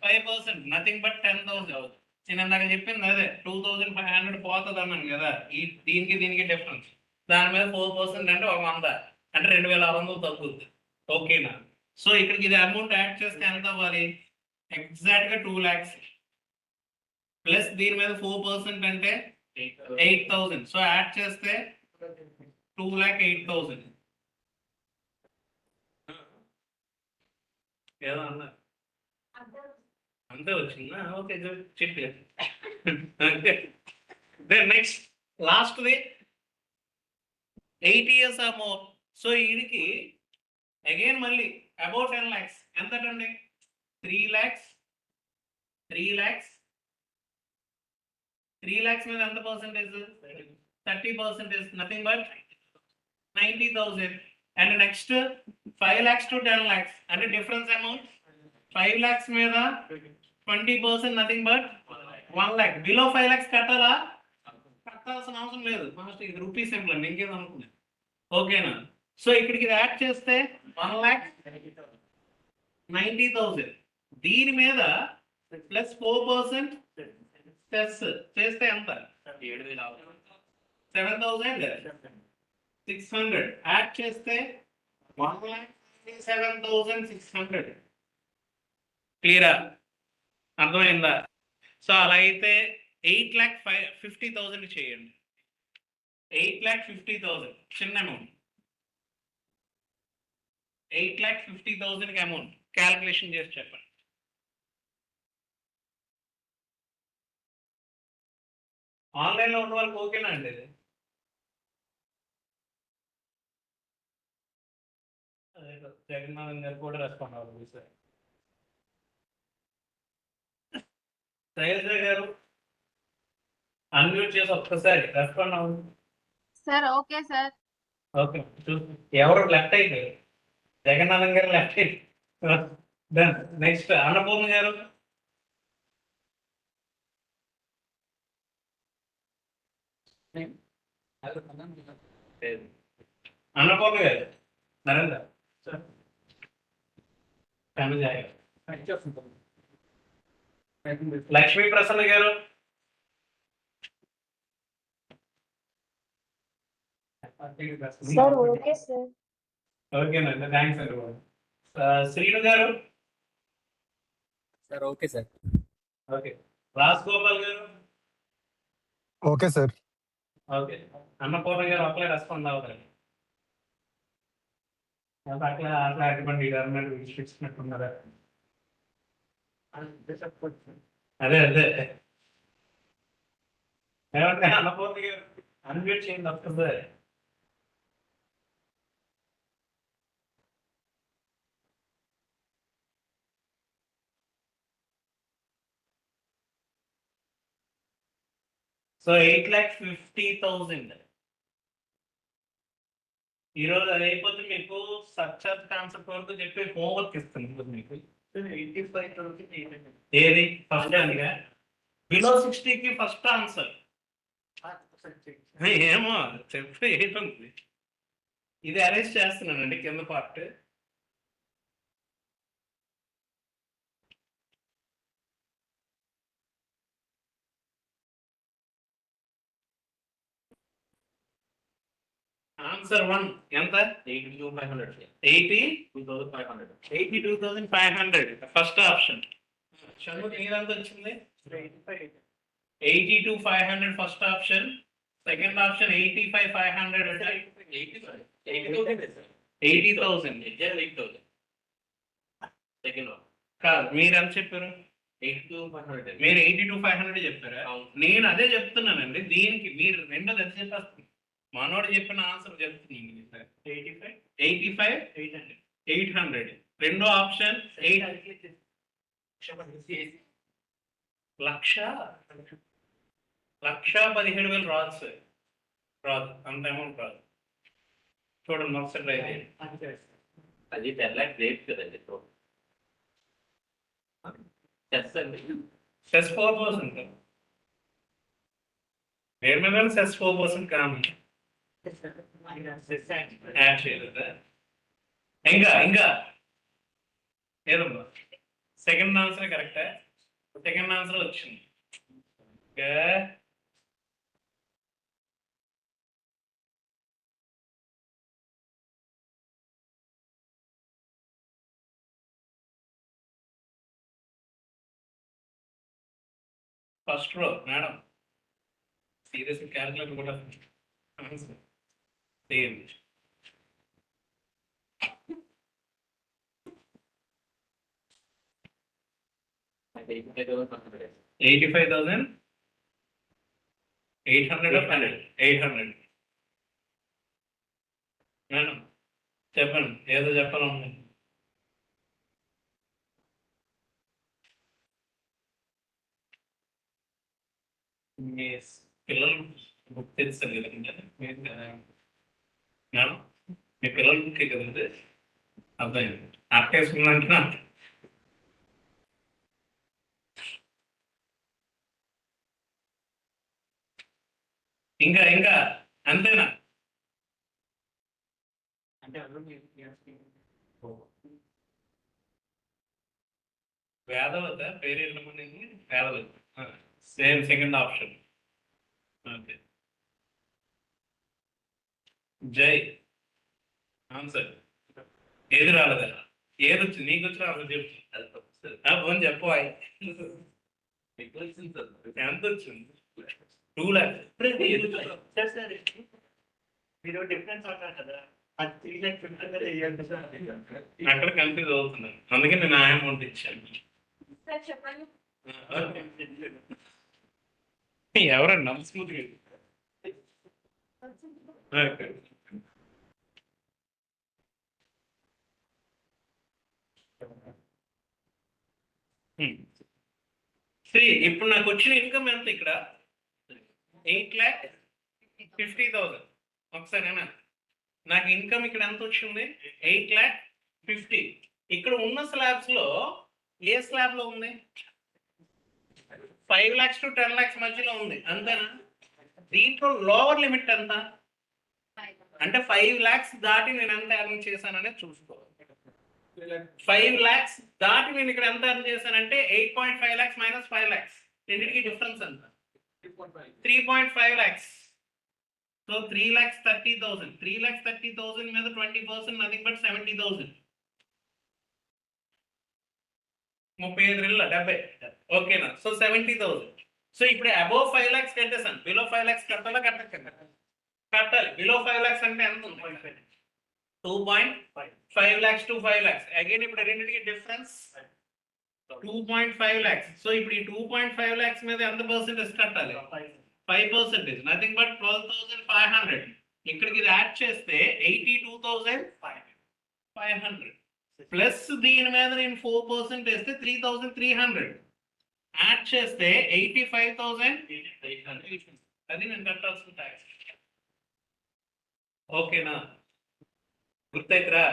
5%. నథింగ్ బట్ 10,000 అవుతుంది. నేను ఇందాక చెప్పింది అదే 2,500 పోతుంది అన్నాను కదా. ఈ దీనికి డిఫరెన్స్ దాని మీద 4% అంటే ఒక 100 అంటే 2,600 తగ్గుతుంది. ఓకేనా? సో ఇక్కడికి ఇది అమౌంట్ యాడ్ చేస్తే ఎంత అవ్వాలి? ఎగ్జాక్ట్గా 2 lakhs. ప్లస్ దీని మీద 4% అంటే 8,000. సో యాడ్ చేస్తే 2,08,000. ఏదో అన్నా అంతే వచ్చిందా? ఓకే చెప్పి అంతే. దెన్ నెక్స్ట్ లాస్ట్ది 8 years or more. సో వీడికి అగైన్ మళ్ళీ అబౌట్ 10 lakhs ఎంత అండి? 3 lakhs 3 lakhs 3 lakhs మీద ఎంత percentage? 30% nothing but 90,000. And next 5 lakhs to 10 lakhs అంటే డిఫరెన్స్ అమౌంట్ 5 lakhs మీద 20% nothing but 1 lakh. Below 5 lakhs కట్టాలా? కట్టాల్సిన అవసరం లేదు. మాస్టర్ ఇది రూపీస్ సింపుల్ అండి, ఇంకేదో అనుకున్నాను. ఓకేనా? సో ఇక్కడికి యాడ్ చేస్తే 1,90,000. దీని మీద ప్లస్ 4% సెస్ చేస్తే ఎంత? 7,600. యాడ్ చేస్తే 1,97,600. క్లియరా? అర్థమైందా? సో అలా అయితే 8,50,000 చేయండి. 8,50,000 చిన్న అమౌంట్. 8,50,000 అమౌంట్ క్యాల్కులేషన్ చేసి చెప్పండి. ఆన్లైన్లో ఉన్న వాళ్ళకి ఓకేనా అండి ఇది? జగన్నాథన్ గారు కూడా రెస్పాండ్ అవ్వాలి సార్. శైలజ గారు అన్మ్యూట్ చేసి ఒక్కసారి రెస్పాండ్ అవ్వండి సార్. Okay sir. ఓకే. ఎవరు లెఫ్ట్ అయితే జగన్నాథన్ గారు లెఫ్ట్ అయితే నెక్స్ట్ అన్నపూర్ణ గారు. అన్నపూర్ణ గారు నరేంద్ర లక్ష్మీ ప్రసన్న గారు. Sir okay sir. ఓకేనండి, థ్యాంక్స్ అండి. శ్రీను గారు. Sir okay sir. Okay. Raj Gopal గారు. Okay sir. ఓకే. అన్నపూర్ణ గారు అట్లే రెస్పాండ్ అవుతారు. అట్లా అట్లా అటువంటి విడిచిపెట్టినట్టున్నారా? అదే అదే ఏమంటే అన్నపూర్ణ గారు అన్మ్యూట్ చేయండి ఒక్కసారి. సో 8,50,000 ఈరోజు అది అయిపోతే మీకు స్ట్రక్చర్ కాన్సెప్ట్ వరకు చెప్పి హోంవర్క్ ఇస్తాను మీకు. ఏది ఫస్ట్ అనిగా బిలో 60కి ఫస్ట్ ఆన్సర్ ఏమో చెప్పి ఏంటుంది. ఇది అరేంజ్ చేస్తున్నానండి కింద పార్ట్. ఆన్సర్ 1 ఎంత? 82,500 ఫస్ట్ ఆప్షన్. షణ్ముఖ్ నీదంతా వచ్చింది 82,500 ఫస్ట్ ఆప్షన్. సెకండ్ ఆప్షన్ 85,500 అంటే 80,000 కాదు. మీరు ఎంత చెప్పారు? 82,500. మీరు 82,500 చెప్పారా? నేను అదే చెప్తున్నానండి. దీనికి మీరు రెండోది ఎంత చెప్పేస్తుంది. మనోడు చెప్పిన ఆన్సర్ చెప్తున్నాను. 800. రెండో ఆప్షన్ 1,17,000 రాదు సార్. రాదు, అంత అమౌంట్ రాదు. చూడండి ఒకసారి ట్రై చేయండి. అది 10 lakhs రేట్ కదండి. చెస్ అండి. సెస్ 4%. దేని మీద సెస్ 4% కామన్ యాడ్ చేయలేదా? ఇంకా ఏదమ్మా సెకండ్ ఆన్సర్ కరెక్టా? సెకండ్ ఆన్సర్ వచ్చింది. First row madam, serious calculator కూడా సేమ్. అంటే 85,100. 85,800 800. మేడం చెప్పండి, ఏదో చెప్పాలి. మీ పిల్లలు బుక్ తెలుస్తారు కదండి మేడం, మీ పిల్లల బుక్కే కదండి అబ్బాయి అట్టేసుకున్నంటున్నా. ఇంకా ఇంకా అంతేనా? అంటే అందరూ వేదవత పేరు ఏంటంటే వేదవత, సేమ్ సెకండ్ ఆప్షన్. ఓకే, జై ఆన్సర్. ఏది రాలేదా? ఏది వచ్చింది నీకు వచ్చిన ఆన్సర్ చెప్పు. ఫోన్ చెప్పు. మీకు వచ్చింది సార్. ఎంత వచ్చింది? 2 lakhs. మీరు డిఫరెన్స్ అంటారు కదా, అది 3,50,000 అక్కడ కన్ఫ్యూజ్ అవుతున్నాను, అందుకే నేను ఆ అమౌంట్ ఇచ్చాను. సార్ చెప్పండి. ఎవరన్నా స్మూత్ ఇప్పుడు నాకు వచ్చిన ఇన్కమ్ ఎంత ఇక్కడ? 8,50,000. ఒకసారేనా నాకు ఇన్కమ్ ఇక్కడ ఎంత వచ్చింది? 8,50,000. ఇక్కడ ఉన్న స్లాబ్స్ లో ఏ స్లాబ్ లో ఉంది? 5 lakhs to 10 lakhs మధ్యలో ఉంది, అంతేనా? దీంట్లో లోవర్ లిమిట్ ఎంత అంటే 5 lakhs దాటి నేను ఎంత ఎర్న్ చేశాననేది చూసుకోవాలి. 5 lakhs దాటి నేను ఇక్కడ ఎంత ఎర్న్ చేశానంటే 8.5 lakhs మైనస్ 5 lakhs, రెండింటికి డిఫరెన్స్ ఎంత? 3.5 lakhs. సో 3,30,000. 3,30,000 మీద 20% నథింగ్ బట్ 70,000. 35,70. ఓకేనా? సో 70,000. సో ఇప్పుడు అబోవ్ 5 lakhs కట్టేసాను, బిలో 5 lakhs కట్టాలా కట్టకండి? కట్టాలి. బిలో 5 lakhs అంటే ఎంత ఉంది? 2.5 lakhs to 5 lakhs. అగైన్ ఇప్పుడు రెండింటికి డిఫరెన్స్ 2.5 lakhs. సో ఇప్పుడు ఈ 2.5 lakhs మీద ఎంత పర్సెంటేజ్ కట్టాలి? 5%. Nothing but 12,500. ఇక్కడికి ఇది యాడ్ చేస్తే 82,500 ప్లస్ దీని మీద నేను 4% వేస్తే 3,300 యాడ్ చేస్తే 85,800. అది నేను కట్టాల్సిన ట్యాక్స్. ఓకేనా? గుర్తయితరా?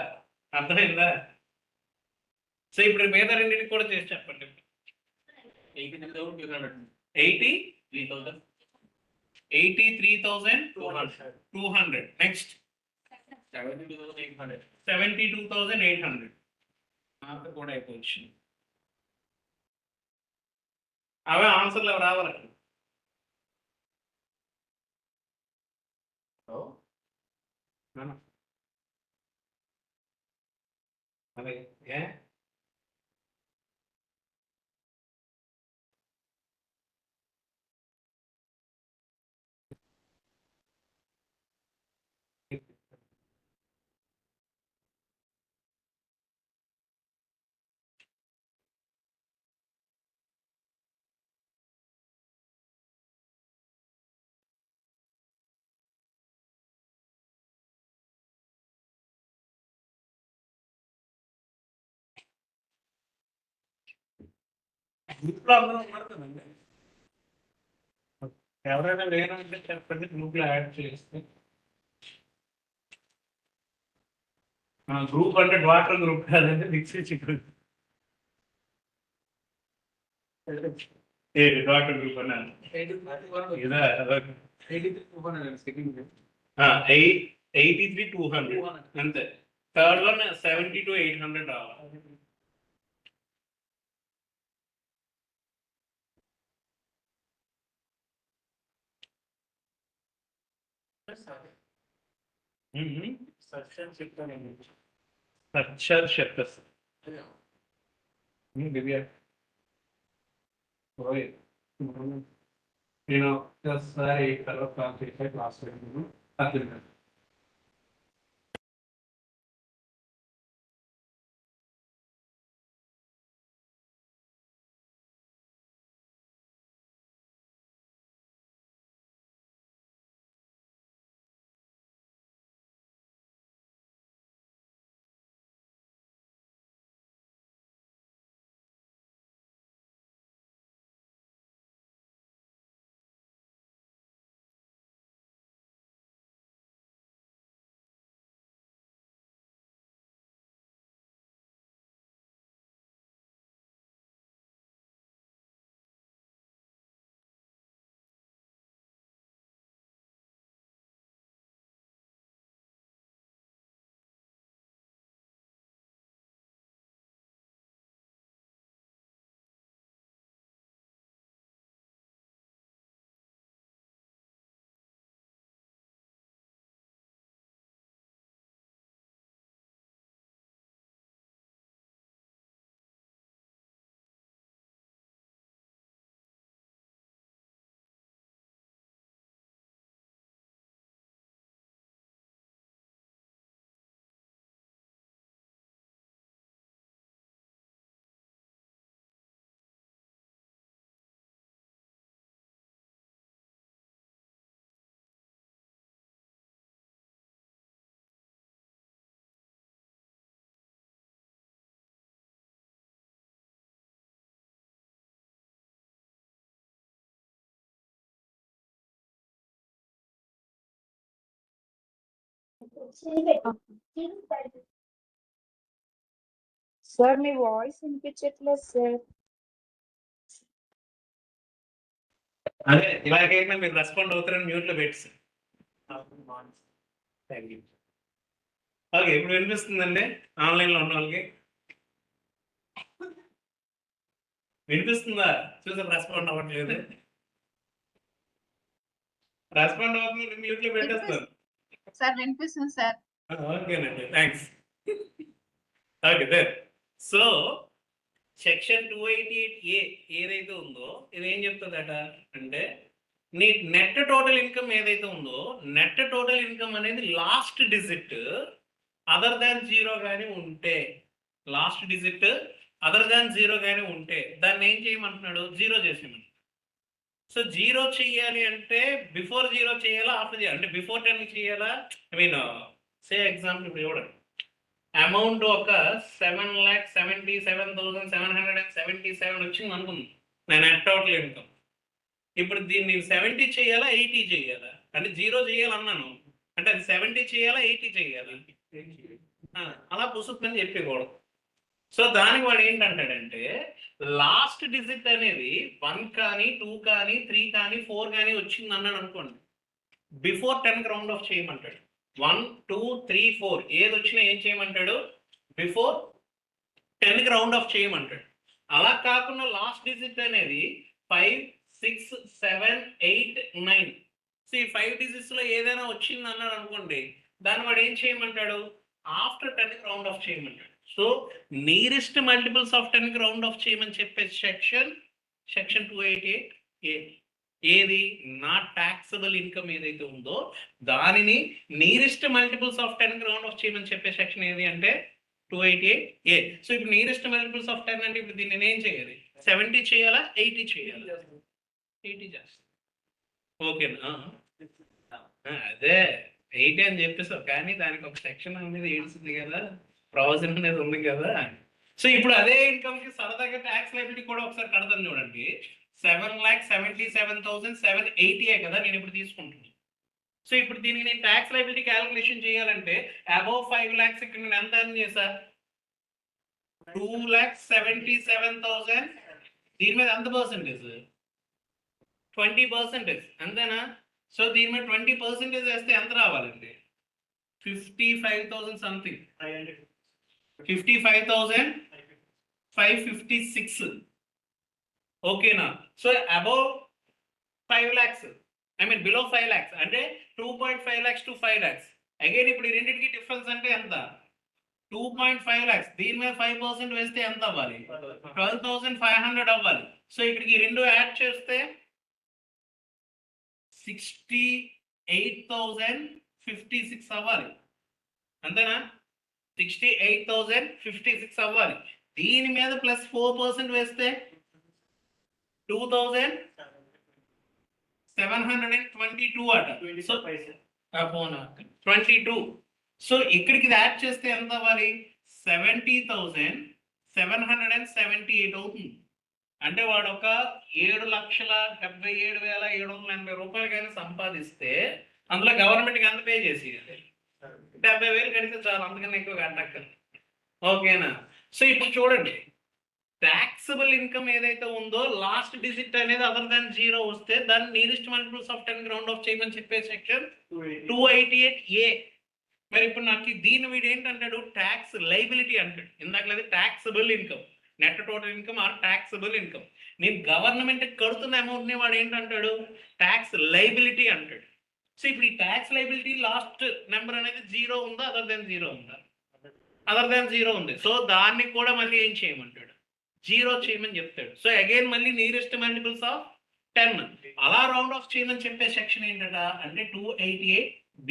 అర్థమైందా? సో ఇప్పుడు మీద రెండింటికి కూడా చేసి చెప్పండి. 83,200. నెక్స్ట్ 72,800 కూడా అయిపోవచ్చు. అవే ఆన్సర్లు రావాలి. అలాగే గ్రూప్లో అందరూ ఉన్నారు కదండి, ఎవరైనా లేరు అంటే చెప్పండి, గ్రూప్లో యాడ్ చేస్తే. గ్రూప్ అంటే డ్వాక్రా గ్రూప్ కాదండి, దిక్సూచి గ్రూప్. ఏ డ్వాక్రా గ్రూప్ అన్నాను ఇదా? 83,200 అంతే. థర్డ్ వన్ 70,800 రావాలి. సర్చర్ షెఫ్స్ దివ్య నేను ఒక్కసారి తర్వాత కాల్ చేసే క్లాస్ అర్థం సార్ మీ వాయిస్ వినిపించట్లేదు సార్. అదే ఇలాగైనా మీరు రెస్పాండ్ అవుతారని మ్యూట్ లో పెట్టి థ్యాంక్ యూ. ఓకే, ఇప్పుడు వినిపిస్తుందండి ఆన్లైన్ లో ఉన్న వాళ్ళకి వినిపిస్తుందా? చూసారు రెస్పాండ్ అవ్వట్లేదు. రెస్పాండ్ అవుతుంది మ్యూట్ లో పెట్టేస్తారు. సార్ వినిపిస్తుంది సార్. ఓకేనండి, thanks. Okay sir. So section 288A ఏదైతే ఉందో ఇది ఏం చెప్తుందట అంటే నీ నెట్ టోటల్ ఇన్కమ్ ఏదైతే ఉందో నెట్ టోటల్ ఇన్కమ్ అనేది లాస్ట్ డిజిట్ అదర్ దాన్ 0 కానీ ఉంటే లాస్ట్ డిజిట్ అదర్ దాన్ 0 కానీ ఉంటే దాన్ని ఏం చేయమంటున్నాడు? 0 చేసేయమంటున్నాడు. సో 0 చేయాలి అంటే బిఫోర్ 0 చేయాలా ఆఫ్టర్ చేయాలి అంటే బిఫోర్ 10 చేయాలా? ఐ మీన్ సే ఎగ్జాంపుల్ ఇప్పుడు ఇవ్వడం అమౌంట్ ఒక 7,77,777 వచ్చింది అనుకుంది నా నెట్ టోటల్ ఇన్కమ్. ఇప్పుడు దీన్ని 70 చేయాలా 80 చేయాలా? అంటే 0 చేయాలన్నాను అంటే అది 70 చేయాలా 80 చేయాలా? అలా పుసుకుని చెప్పకూడదు. సో దానికి వాడు ఏంటంటాడంటే లాస్ట్ డిజిట్ అనేది 1 కానీ 2 కానీ 3 కానీ 4 కానీ వచ్చింది అన్నాడు అనుకోండి, బిఫోర్ 10 రౌండ్ ఆఫ్ చేయమంటాడు. 1 2 3 4 ఏది వచ్చినా ఏం చేయమంటాడు? బిఫోర్ 10 రౌండ్ ఆఫ్ చేయమంటాడు. అలా కాకుండా లాస్ట్ డిజిట్ అనేది 5 6 7 8 9 సో ఈ 5 డిజిట్స్ లో ఏదైనా వచ్చింది అన్నాడు అనుకోండి, దాన్ని వాడు ఏం చేయమంటాడు? ఆఫ్టర్ 10 రౌండ్ ఆఫ్ చేయమంటాడు. So nearest multiples of 10 round off చేయమని చెప్పే సెక్షన్ 288A. ఏది నాట్ టాక్సబుల్ ఇన్కమ్ ఏదైతే ఉందో దానిని nearest multiples of 10 round off చేయమని చెప్పే సెక్షన్ ఏది అంటే 288A. సో ఇప్పుడు నియరెస్ట్ మల్టిపుల్స్ ఆఫ్ 10 అంటే ఇప్పుడు దీన్ని ఏం చేయాలి? 70 చేయాలా 80 చేయాలా? 80 చేస్తా. ఓకేనా? అదే 80 అని చెప్పేసావు కానీ దానికి ఒక సెక్షన్ అనేది ఏడుస్తుంది కదా, ప్రొవిజన్ అనేది ఉంది కదా. సో ఇప్పుడు అదే ఇన్కమ్ కి సరదాగా ట్యాక్స్ లైబిలిటీ కూడా ఒకసారి కడతాను చూడండి. 7,77,780 కదా నేను ఇప్పుడు తీసుకుంటున్నాను. సో ఇప్పుడు దీనికి నేను ట్యాక్స్ లైబిలిటీ క్యాలిక్యులేషన్ చేయాలంటే అబౌవ్ 5 lakhs ఇక్కడ నేను ఎంత ఎర్న్ చేశా? 2,77,000. దీని మీద ఎంత పర్సెంటేజ్? 20% అంతేనా? సో దీని మీద 20% వేస్తే ఎంత రావాలండి? 55,000 సంథింగ్, 55,556. ఓకేనా? So above 5 lakhs I mean below 5 lakhs అంటే 2.5 lakhs to 5 lakhs. అగైన్ ఇప్పుడు ఈ రెండింటికి డిఫరెన్స్ అంటే ఎంత? 2.5 lakhs. దీని మీద 5% వేస్తే ఎంత అవ్వాలి? 12,500 అవ్వాలి. సో ఇక్కడికి ఈ రెండు యాడ్ చేస్తే 68,056 అవ్వాలి, అంతేనా? 68,056 అవ్వాలి. దీని మీద ప్లస్ 4% వేస్తే 2,722 అట. సో 22. సో ఇక్కడికి ఇది యాడ్ చేస్తే ఎంత అవ్వాలి? 70,778 అవుతుంది. అంటే వాడు ఒక 7,77,780 రూపాయలు కానీ సంపాదిస్తే అందులో గవర్నమెంట్కి ఎంత పే చేసి 70,000 కడితే చాలు, అందుకని ఎక్కువ కట్టక్కర్. ఓకేనా? సో ఇప్పుడు చూడండి, ట్యాక్సబుల్ ఇన్కమ్ ఏదైతే ఉందో లాస్ట్ డిజిట్ అనేది అదర్ దాన్ 0 వస్తే దాన్ని nearest multiples of 10 round off చేయమని చెప్పే సెక్షన్ 288A. మరి ఇప్పుడు నాకు దీని వీడు ఏంటంటాడు? ట్యాక్స్ లైబిలిటీ అంటాడు. ఇందాకలేదు taxable income, net total income or taxable income. నేను గవర్నమెంట్ కడుతున్న అమౌంట్ ని వాడు ఏంటంటాడు? ట్యాక్స్ లైబిలిటీ అంటాడు. సో ఇప్పుడు ఈ ట్యాక్స్ లైబిలిటీ లాస్ట్ నెంబర్ అనేది 0 ఉందా, అదర్ దాన్ 0 ఉందా? అదర్ దాన్ 0 ఉంది. సో దాన్ని కూడా మళ్ళీ ఏం చేయమంటాడు? 0 చేయమని చెప్తాడు. సో అగైన్ మళ్ళీ నియరెస్ట్ మల్టిపుల్స్ ఆఫ్ 10 అలా రౌండ్ ఆఫ్ చేయమని చెప్పే సెక్షన్ ఏంటట అంటే 288B.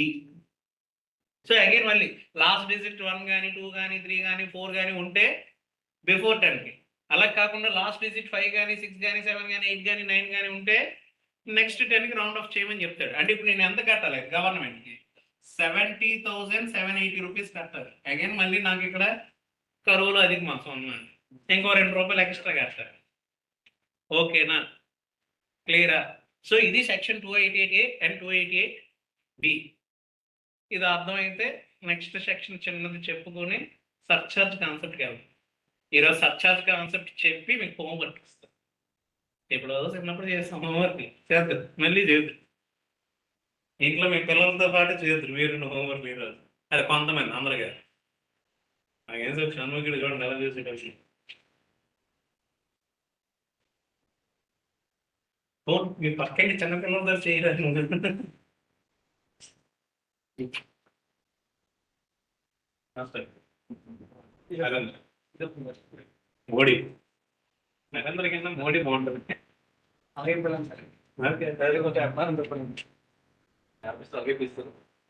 సో అగైన్ మళ్ళీ లాస్ట్ డిజిట్ 1 కానీ 2 కానీ 3 కానీ 4 కానీ ఉంటే బిఫోర్ 10కి, అలా కాకుండా లాస్ట్ డిజిట్ 5 కానీ 6 కానీ 7 కానీ 8 కానీ 9 కానీ ఉంటే నెక్స్ట్ 10కి రౌండ్ ఆఫ్ చేయమని చెప్తాడు. అంటే ఇప్పుడు నేను ఎంత కట్టాలి గవర్నమెంట్కి? 70,780 రూపీస్ కట్టాలి. అగైన్ మళ్ళీ నాకు ఇక్కడ కరువులో అధిక మాసం ఉన్నాను, ఇంకో 2 రూపాయలు ఎక్స్ట్రా కట్టాలి. ఓకేనా? క్లియరా? సో ఇది సెక్షన్ 288A అండ్ 288B. ఇది అర్థమైతే నెక్స్ట్ సెక్షన్ చిన్నది చెప్పుకొని సర్చార్జ్ కాన్సెప్ట్కి వెళ్తాం. ఈరోజు సర్చార్జ్ కాన్సెప్ట్ చెప్పి మీకు హోంవర్క్ ఇస్తాను. ఇప్పుడు చిన్నప్పుడు చేస్తాం హోంవర్క్, చేద్దాం మళ్ళీ చేద్దాం. ఇంట్లో మీ పిల్లలతో పాటు చేద్దరు మీరు హోంవర్క్. మీరు అది కొంతమంది, అందరు గారు నాకేం సార్ షణ్ముఖుడు చూడండి ఎలా చేసేటప్పుడు. మీ పక్కకి చిన్నపిల్లలతో చేయరాదు. మోడీ నాకందరికన్నా మోడీ బాగుంటుంది.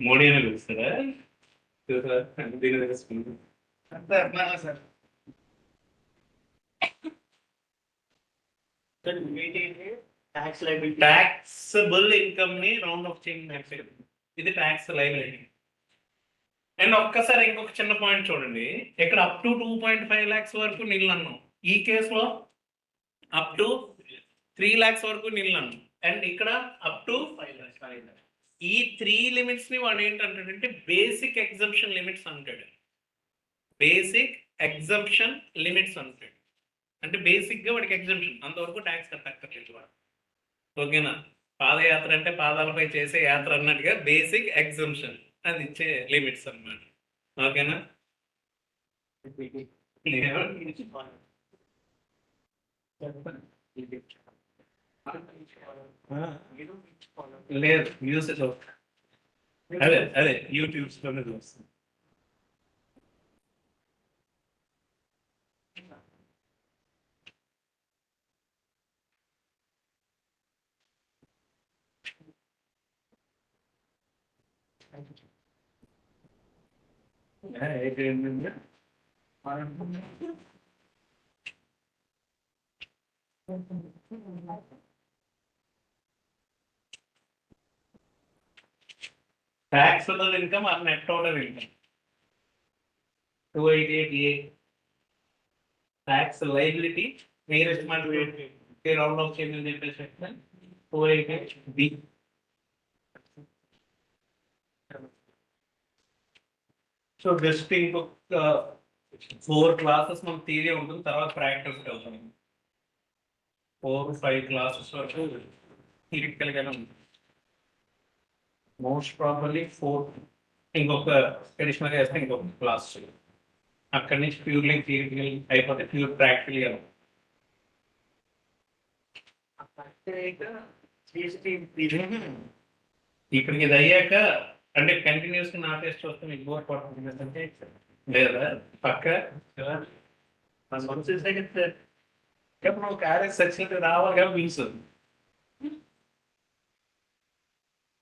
మోడీ అనే పిలుస్తారా? దీని తెలుసుకుంది ట్యాక్సబుల్ ఇన్కమ్ ని రౌండ్ ఆఫ్ చేయండి. ఇది ట్యాక్స్ లైబిలిటీ. అండ్ ఒక్కసారి ఇంకొక చిన్న పాయింట్ చూడండి, ఇక్కడ అప్ టు 2.5 lakhs వరకు నిల్ అన్నాం, ఈ కేసులో అప్ టు 3 lakhs వరకు నిల్ అన్నాం, అండ్ ఇక్కడ అప్ టు 5 lakhs. ఈ 3 లిమిట్స్ ని వాడు ఏంటంటాడంటే బేసిక్ ఎగ్జంప్షన్ లిమిట్స్ అంటాడు. బేసిక్ ఎగ్జంప్షన్ లిమిట్స్ అంటాడు. అంటే బేసిక్ గా వాడికి ఎగ్జంప్షన్, అంతవరకు ట్యాక్స్ కట్టక్కర్లేదు వాడు. ఓకేనా? పాదయాత్ర అంటే పాదాలపై చేసే యాత్ర అన్నట్టుగా బేసిక్ ఎగ్జంప్షన్ అది ఇచ్చే లిమిట్స్ అన్నమాట. ఓకేనా? లేదు యూసేజ్ అదే అదే యూట్యూబ్స్ లోనే చూస్తాను. Taxable income or net total income. 288A. Tax liability. Nearest multiple round of change in the section. 288B. So this thing book 4 classes మన థియరీ ఉంటుంది, తర్వాత ప్రాక్టికల్ అవుతుంది. 4-5 classes వరకు థియరిటికల్ గానే ఉంటుంది. మోస్ట్ ప్రాబబ్లీ 4 ఇంకొక అడిషనల్ గా వేస్తే ఇంకొక క్లాస్ అక్కడి నుంచి ప్యూర్లీ థియరిటికల్ అయిపోతే ప్యూర్ ప్రాక్టికల్. ఇక్కడికి ఇది అయ్యాక అంటే కంటిన్యూస్ గా నా టెస్ట్ వస్తే మీకు బోర్ పడుతుంది అంటే లేదా పక్క ఇప్పుడు నువ్వు క్యారెట్ సెక్షన్ రావాలి కదా మీన్స్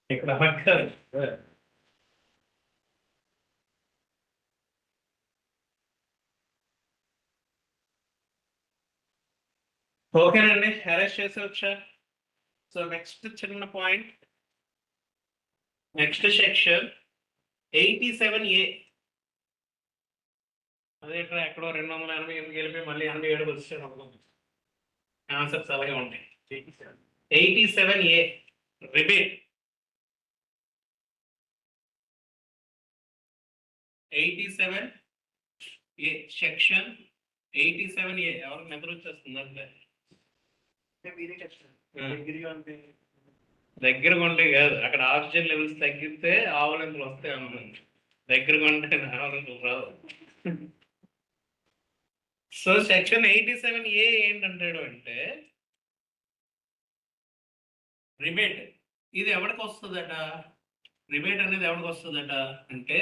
ఇక్కడ ఓకేనండి, అరెస్ట్ చేసి వచ్చా. సో నెక్స్ట్ చిన్న పాయింట్, నెక్స్ట్ సెక్షన్ 87A. అదే ఎక్కడో 288 వెళ్ళిపోయి మళ్ళీ 87 వచ్చాను అనుకుంటున్నాను. ఆన్సర్స్ అలాగే ఉంటాయి. 87A rebate. 87A section 87A. ఎవరికి నిద్ర వచ్చేస్తుంది అంటే మీరే చెప్తారు దగ్గరగా ఉంటే కాదు, అక్కడ ఆక్సిజన్ లెవెల్స్ తగ్గితే ఆవలింపులు వస్తాయి అన్నమాట. దగ్గరగా ఉంటే ఆవలింపులు రావు. సో సెక్షన్ 87A ఏంటంటాడు అంటే రిబేట్. ఇది ఎవరికి వస్తుందట? రిబేట్ అనేది ఎవరికి వస్తుందట అంటే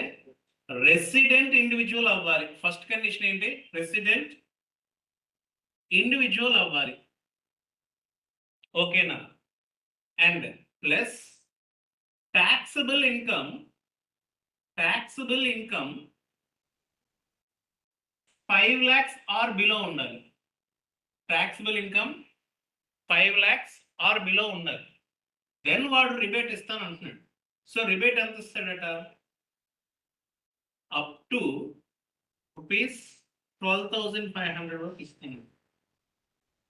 రెసిడెంట్ ఇండివిజువల్ అవ్వాలి. ఫస్ట్ కండిషన్ ఏంటి? రెసిడెంట్ ఇండివిజువల్ అవ్వాలి. ఓకేనా? And plus taxable income 5 lakhs or below ఉండాలి. taxable income 5 lakhs or below ఉండాలి. దెన్ వాడు రిబేట్ ఇస్తాను అంటున్నాడు. సో రిబేట్ ఎంత ఇస్తాడట? అప్ టు ₹12,500 వరకు ఇస్తాను.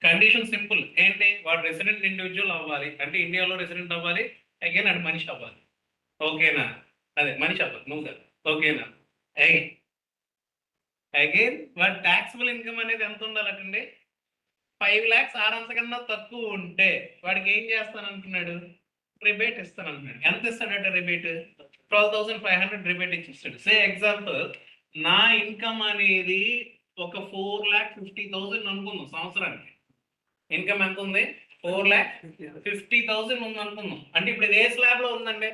కండిషన్ సింపుల్ ఏంటి? వాడు రెసిడెంట్ ఇండివిజువల్ అవ్వాలి, అంటే ఇండియాలో రెసిడెంట్ అవ్వాలి. అగైన్ అది మనిషి అవ్వాలి. ఓకేనా? అదే మనిషి అవ్వాలి, నువ్వు కదా. ఓకేనా? అగైన్ వాడు ట్యాక్సిబుల్ ఇన్కమ్ అనేది ఎంత ఉండాలంటే 5 lakhs ఆర్ అంతకన్నా తక్కువ ఉంటే వాడికి ఏం చేస్తాను అంటున్నాడు? రిబేట్ ఇస్తాను అంటున్నాడు. ఎంత ఇస్తాడట రిబేట్? 12,500 రిబేట్ ఇచ్చిస్తాడు. సే ఎగ్జాంపుల్, నా ఇన్కమ్ అనేది ఒక 4,50,000 అనుకుందాం సంవత్సరానికి. ఇన్కమ్ ఎంత ఉంది? 4,50,000 ఉంది అనుకుందాం. అంటే ఇప్పుడు ఇది ఏ స్లాబ్ లో ఉందండి?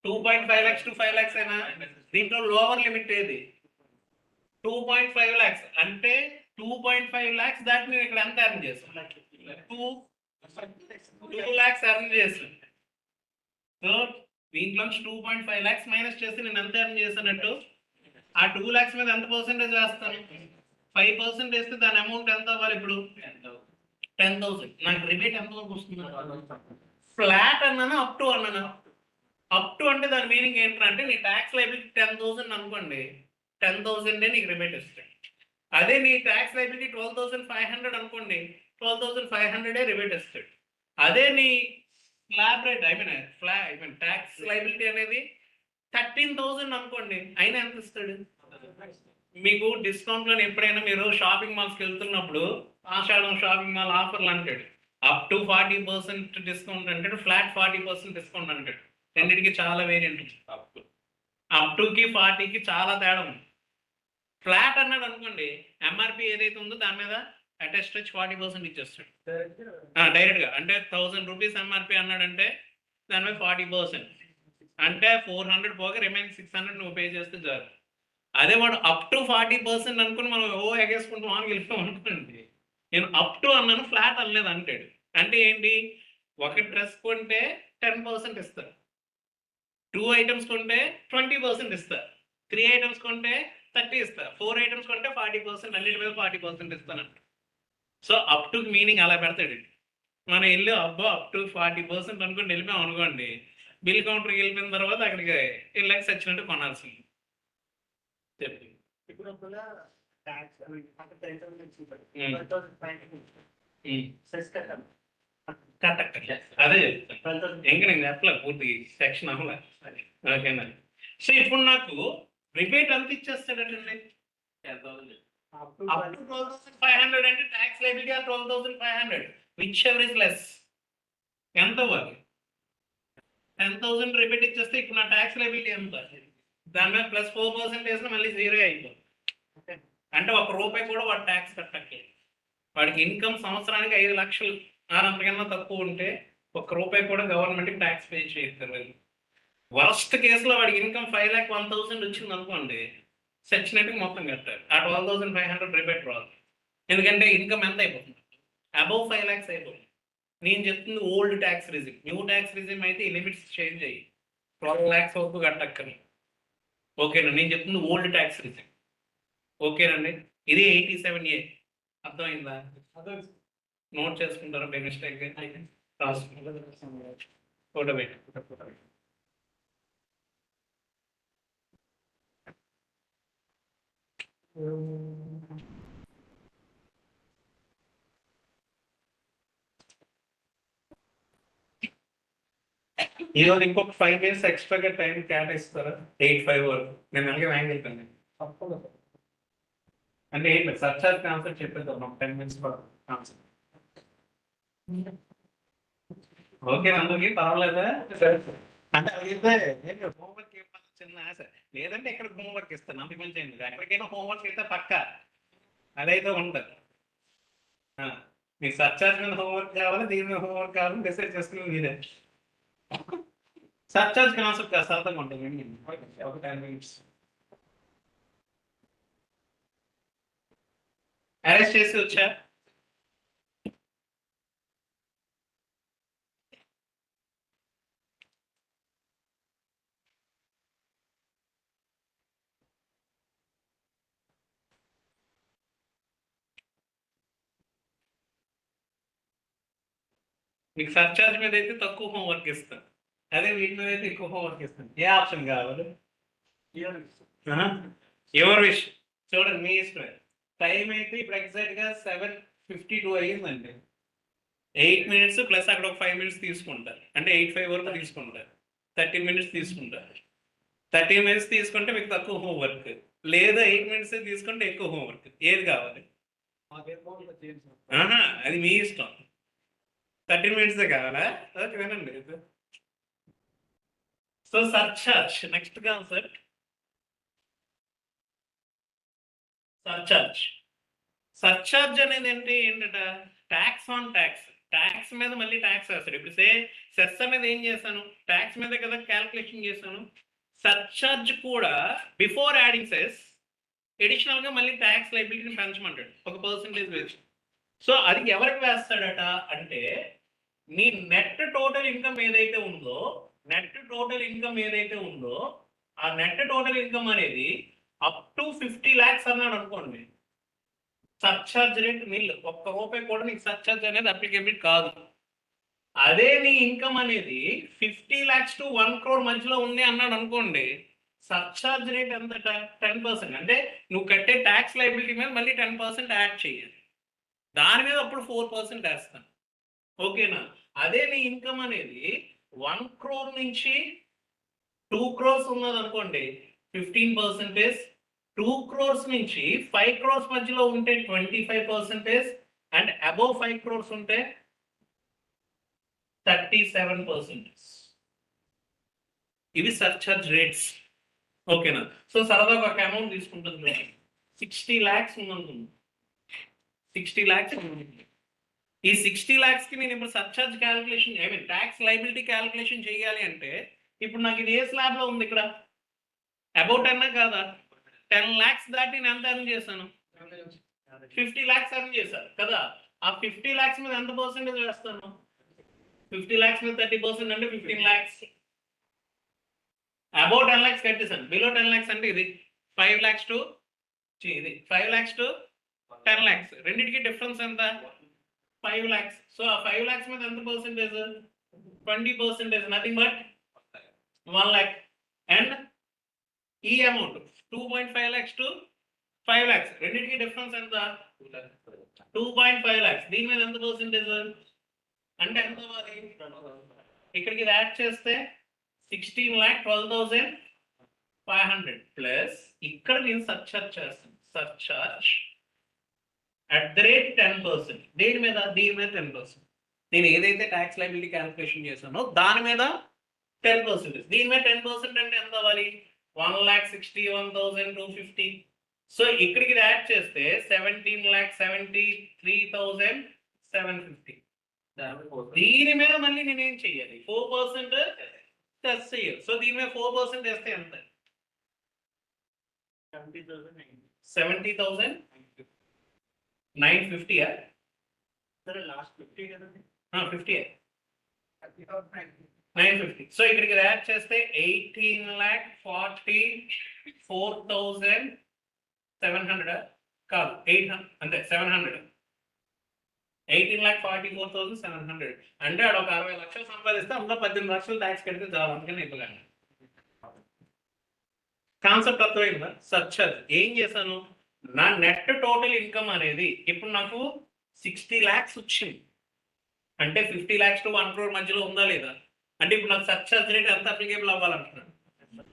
2.5 lakhs to 5 lakhs అయినా? దీంట్లో లోవర్ లిమిట్ ఏది? 2.5 lakhs. అంటే 2.5 lakhs దాటి నేను ఇక్కడ ఎంత ఎర్న్ చేస్తాను? 2 lakhs ఎర్న్ చేస్తాను. సో దీంట్లో 2.5 lakhs మైనస్ చేస్తే నేను ఎంత ఎర్న్ చేశానట్టు? ఆ 2 lakhs మీద ఎంత పర్సెంటేజ్ వేస్తాను? 5% వేస్తే దాని అమౌంట్ ఎంత అవ్వాలి ఇప్పుడు? 10,000. నాకు రిబేట్ ఎంత వరకు వస్తుంది? ఫ్లాట్ అన్నానా అప్ టు అన్నానా? అప్ టు అంటే దాని మీనింగ్ ఏంటంటే నీ ట్యాక్స్ లైబిలిటీ 10,000 అనుకోండి, 10,000 నీకు రిబేట్ ఇస్తాడు. అదే నీ ట్యాక్స్ లైబిలిటీ 12,500 అనుకోండి, 12,500 రిబేట్ ఇస్తాడు. అదే నీ slab rate I mean tax liability అనేది 13,000 అనుకోండి, అయినా ఎంత ఇస్తాడు? మీకు డిస్కౌంట్ లో ఎప్పుడైనా మీరు షాపింగ్ మాల్స్కి వెళ్తున్నప్పుడు ఆషాఢం షాపింగ్ మాల్ ఆఫర్లు అంటాడు, అప్ టు 40% డిస్కౌంట్ అంటాడు, ఫ్లాట్ 40% డిస్కౌంట్ అంటాడు. రెండింటికి చాలా వేరియంట్ ఉంది. అప్ టుకి 40కి చాలా తేడా ఉంది. ఫ్లాట్ అన్నాడు అనుకోండి, ఎంఆర్పి ఏదైతే ఉందో దాని మీద అటెస్ట్ వచ్చి 40% ఇచ్చేస్తాడు డైరెక్ట్ గా. అంటే 1,000 రూపీస్ ఎంఆర్పి అన్నాడంటే దాని మీద 40%, అంటే 400 పోగా రిమైన్ 600 నువ్వు పే చేస్తే చాలు. అదే వాడు అప్ టు 40% అనుకుని మనం ఎగేసుకుంటాం అని వెళ్ళిపోయాం అనుకోండి. నేను అప్ టు అన్నాను, ఫ్లాట్ అనలేదు అంటాడు. అంటే ఏంటి? ఒక డ్రెస్ కొంటే 10% ఇస్తారు, 2 items కొంటే 20% ఇస్తారు, 3 items కొంటే 30 ఇస్తారు, 4 items కొంటే 40%, అన్నిటి మీద 40% ఇస్తానంట. సో అప్ టు మీనింగ్ అలా పెడతాడు. మనం వెళ్ళి అబ్బో అప్ టు 40% అనుకోండి వెళ్ళిపోయాం అనుకోండి, బిల్ కౌంటర్కి వెళ్ళిపోయిన తర్వాత అక్కడికి వెళ్ళాక సచ్చినట్టు కొనాల్సింది. చెప్పి ఇప్పుడు ఒకవేళ ట్యాక్స్ అక్కడ 10,000 కరెక్ట్. అదే చెప్తాను, ఇంకా నేను చెప్పలేదు పూర్తి సెక్షన్ అవ్వలే. ఓకేనా? సో ఇప్పుడు నాకు రిబేట్ ఎంత ఇచ్చేస్తాడండి? 12,500 అంటే tax liability 12,500, which ever is less. ఎంత అవ్వాలి? 10,000 రిబేట్ ఇచ్చేస్తే ఇప్పుడు నా ట్యాక్స్ లైబిలిటీ ఎంత? దాని మీద ప్లస్ 4% వేసినా మళ్ళీ 0 అయిపోతుంది. అంటే ₹1 కూడా వాడు ట్యాక్స్ కట్టట్లేదు. వాడికి ఇన్కమ్ సంవత్సరానికి 5 లక్షలు అంతకన్నా తక్కువ ఉంటే ₹1 కూడా గవర్నమెంట్కి ట్యాక్స్ పే చేస్తారు. వర్స్ట్ కేసులో వాడికి ఇన్కమ్ 5,01,000 వచ్చింది అనుకోండి, సచ్చినట్టుగా మొత్తం కట్టారు. ఆ 12,500 రిబేట్ రాదు. ఎందుకంటే ఇన్కమ్ ఎంత అయిపోతుంది, అబౌవ్ 5 lakhs అయిపోతుంది. నేను చెప్తుంది old tax regime. New tax regime అయితే ఈ లిమిట్స్ చేంజ్ అయ్యి 12 lakhs వరకు కట్టక్కని. ఓకేనా, నేను చెప్తుంది ఓల్డ్ ట్యాక్స్ రిజిమ్. ఓకేనండి, ఇది 87A. అర్థమైందా? నోట్ చేసుకుంటారా బై మిస్టేక్? ఫోటో పెట్టి ఈరోజు ఇంకొక 5 minutes ఎక్స్ట్రాగా టైం కేటాయిస్తారా? 8:05 వరకు నేను అలాగే వ్యాంగ్ వెళ్తాను. అంటే ఏంటి సర్చార్జ్ కాన్సెప్ట్ చెప్పేద్దాం ఒక 10 minutes కాన్సెప్ట్. ఓకే అందరికి పర్వాలేదా? అంటే అడిగితే హోంవర్క్ ఇవ్వాలి చిన్న ఆశ, లేదంటే ఇక్కడ హోంవర్క్ ఇస్తాను అంత కొంచెం ఎక్కడికైనా హోంవర్క్ ఇస్తే పక్క అదైతే ఉంటుంది. మీకు సర్చార్జ్ మీద హోంవర్క్ కావాలి, దీని మీద హోంవర్క్ కావాలని డిసైడ్ చేసుకుని మీరే. సర్చార్జ్ కాన్సెప్ట్ కాస్త అర్థంగా ఉంటుంది. ఒక 10 minutes అరెస్ట్ చేసి వచ్చా. మీకు సర్చార్జ్ మీద అయితే తక్కువ హోంవర్క్ ఇస్తాను, అదే వీటి మీద అయితే ఎక్కువ హోంవర్క్ ఇస్తాను. ఏ ఆప్షన్ కావాలి? ఎవరి విషయం చూడండి, మీ ఇష్టం. టైం అయితే ఇప్పుడు ఎగ్జాక్ట్గా 7:52 అయ్యిందండి. 8 minutes ప్లస్ అక్కడ ఒక 5 minutes తీసుకుంటారు, అంటే 8:05 వరకు తీసుకుంటారు. 13 minutes తీసుకుంటారు. 13 minutes తీసుకుంటే మీకు తక్కువ హోంవర్క్, లేదా 8 minutes తీసుకుంటే ఎక్కువ హోంవర్క్. ఏది కావాలి? అది మీ ఇష్టం. 13 minutes కావాలా? ఓకే వినండి. So surcharge next concept. Surcharge అనేది ఏంటంట? Tax on tax. ట్యాక్స్ మీద మళ్ళీ ట్యాక్స్ వేస్తాడు. ఇప్పుడు సెస్ అనేది ఏం చేశాను, ట్యాక్స్ మీద కదా క్యాల్కులేషన్ చేశాను. సర్చార్జ్ కూడా బిఫోర్ యాడింగ్ సెస్ అడిషనల్ గా మళ్ళీ ట్యాక్స్ లైబిలిటీని పెంచమంటాడు ఒక పర్సంటేజ్ వేసి. సో అది ఎవరికి వేస్తాడట అంటే, మీ నెట్ టోటల్ ఇన్కమ్ ఏదైతే ఉందో ఆ నెట్ టోటల్ ఇన్కమ్ అనేది అప్ టు 50 lakhs అన్నాడు అనుకోండి, సర్చార్జ్ రేట్ నిల్. ₹1 కూడా నీకు సర్చార్జ్ అనేది అప్లికేబుల్ కాదు. అదే నీ ఇన్కమ్ అనేది 50 lakhs to 1 crore మధ్యలో ఉంది అన్నాడు అనుకోండి, సర్చార్జ్ రేట్ ఎంతట? 10%. అంటే నువ్వు కట్టే ట్యాక్స్ లైబిలిటీ మీద మళ్ళీ 10% యాడ్ చేయాలి. దాని మీద అప్పుడు 4% వేస్తాను. ఓకేనా? అదే నీ ఇన్కమ్ అనేది 1 crore నుంచి 2 crores ఉన్నది అనుకోండి, 15%. 2 crores నుంచి 5 crores మధ్యలో ఉంటే 25%, అండ్ అబోవ్ 5 crores ఉంటే 37%. ఇవి సర్చార్జ్ రేట్స్. ఓకేనా? సో సరదాగా ఒక అమౌంట్ తీసుకుంటుంది, 60 lakhs ఉందనుకుంది. 60 lakhs ఈ 60 lakhs కి నేను ఇప్పుడు surcharge calculation, I mean tax liability calculation చేయాలి అంటే, ఇప్పుడు నాకు ఇది ఏ స్లాబ్ లో ఉంది? ఇక్కడ అబౌట్ అన్నా కాదా? 10 lakhs దాటి నేను ఎంత ఎర్న్ చేశాను? 50 lakhs ఎర్న్ చేశాను కదా. ఆ 50 lakhs మీద ఎంత పర్సెంటేజ్ వేస్తాను? 50 lakhs మీద 30% అంటే 15 lakhs. అబౌట్ 10 lakhs కట్టేశాను. బిలో 10 lakhs అంటే ఇది 5 lakhs to ఇది 5 lakhs to 10 lakhs. రెండింటికి డిఫరెన్స్ ఎంత? 5 lakhs. సో ఆ 5 lakhs మీద ఎంత percentage? 20%. Nothing but 1 lakh. And ఈ అమౌంట్ 2.5 lakhs to 5 lakhs, రెండింటికి డిఫరెన్స్ ఎంత? 2.5 lakhs. దీని మీద ఎంత పర్సెంటేజ్ అంటే ఎంత మరి? ఇక్కడికి ఇది యాడ్ చేస్తే 16,12,500 ప్లస్ ఇక్కడ నేను సర్చార్జ్ చేస్తాను. సర్చార్జ్ @10%. దీని మీద 10%. నేను ఏదైతే ట్యాక్స్ లైబిలిటీ క్యాల్కులేషన్ చేశానో దాని మీద 10%. దీని మీద 10% అంటే ఎంత అవ్వాలి? 1,61,250. సో ఇక్కడికి ఇది యాడ్ చేస్తే 17,73,750. దీని మీద మళ్ళీ నేనేం చెయ్యాలి? 4% ప్లస్ చెయ్యాలి. సో దీని మీద 4% వేస్తే ఎంత? 70,000. 950 సరే లాస్ట్ 50 కదండి 50 30,000 950. సో ఇక్కడికి యాడ్ చేస్తే 18,44,700 కాదు 800 అంతే 700. 18,44,700 అంటే ఆడ ఒక 60 లక్షలు సంపాదిస్తే అందులో 18 లక్షలు ట్యాక్స్ కడితే చాలు. అందుకని ఇవ్వగలను. కాన్సెప్ట్ అర్థమైందా? సర్చార్జ్ ఏం చేశాను, నా నెట్ టోటల్ ఇన్కమ్ అనేది ఇప్పుడు నాకు 60 lakhs వచ్చింది అంటే 50 lakhs to 1 crore మధ్యలో ఉందా లేదా అంటే ఇప్పుడు నాకు సర్చార్జ్ రేట్ ఎంత అప్లికేబుల్ అవ్వాలంటున్నాను,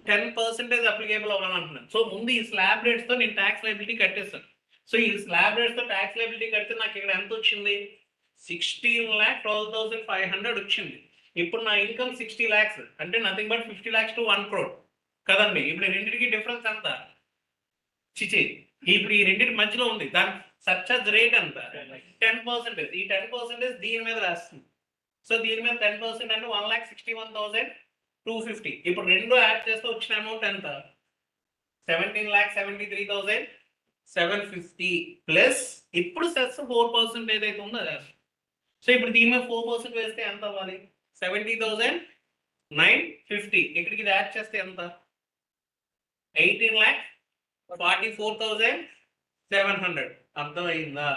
10% అప్లికేబుల్ అవ్వాలంటున్నాను. సో ముందు ఈ స్లాబ్ రేట్స్ తో నేను ట్యాక్స్ లైబిలిటీ కట్టేస్తాను. సో ఈ స్లాబ్ రేట్స్ తో ట్యాక్స్ లైబిలిటీ కడితే నాకు ఇక్కడ ఎంత వచ్చింది, 16,12,500 వచ్చింది. ఇప్పుడు నా ఇన్కమ్ 60 lakhs అంటే nothing but 50 lakhs to 1 crore కదండి. ఇప్పుడు రెండింటికి డిఫరెన్స్ ఎంత, చిచి ఇప్పుడు ఈ రెండింటి మధ్యలో ఉంది, దాని సర్చార్జ్ రేట్ ఎంత 10%. ఈ 10% దీని మీద రాస్తుంది. సో దీని మీద 10% అంటే 1,61,250. ఇప్పుడు రెండు యాడ్ చేస్తే వచ్చిన అమౌంట్ ఎంత, 17,73,750 ప్లస్ ఇప్పుడు సెస్ 4% ఏదైతే ఉందో అది. సో ఇప్పుడు దీని మీద 4% వేస్తే ఎంత అవ్వాలి, 70,950. ఇక్కడికి ఇది యాడ్ చేస్తే ఎంత, 18,44,700. అర్థమైందా?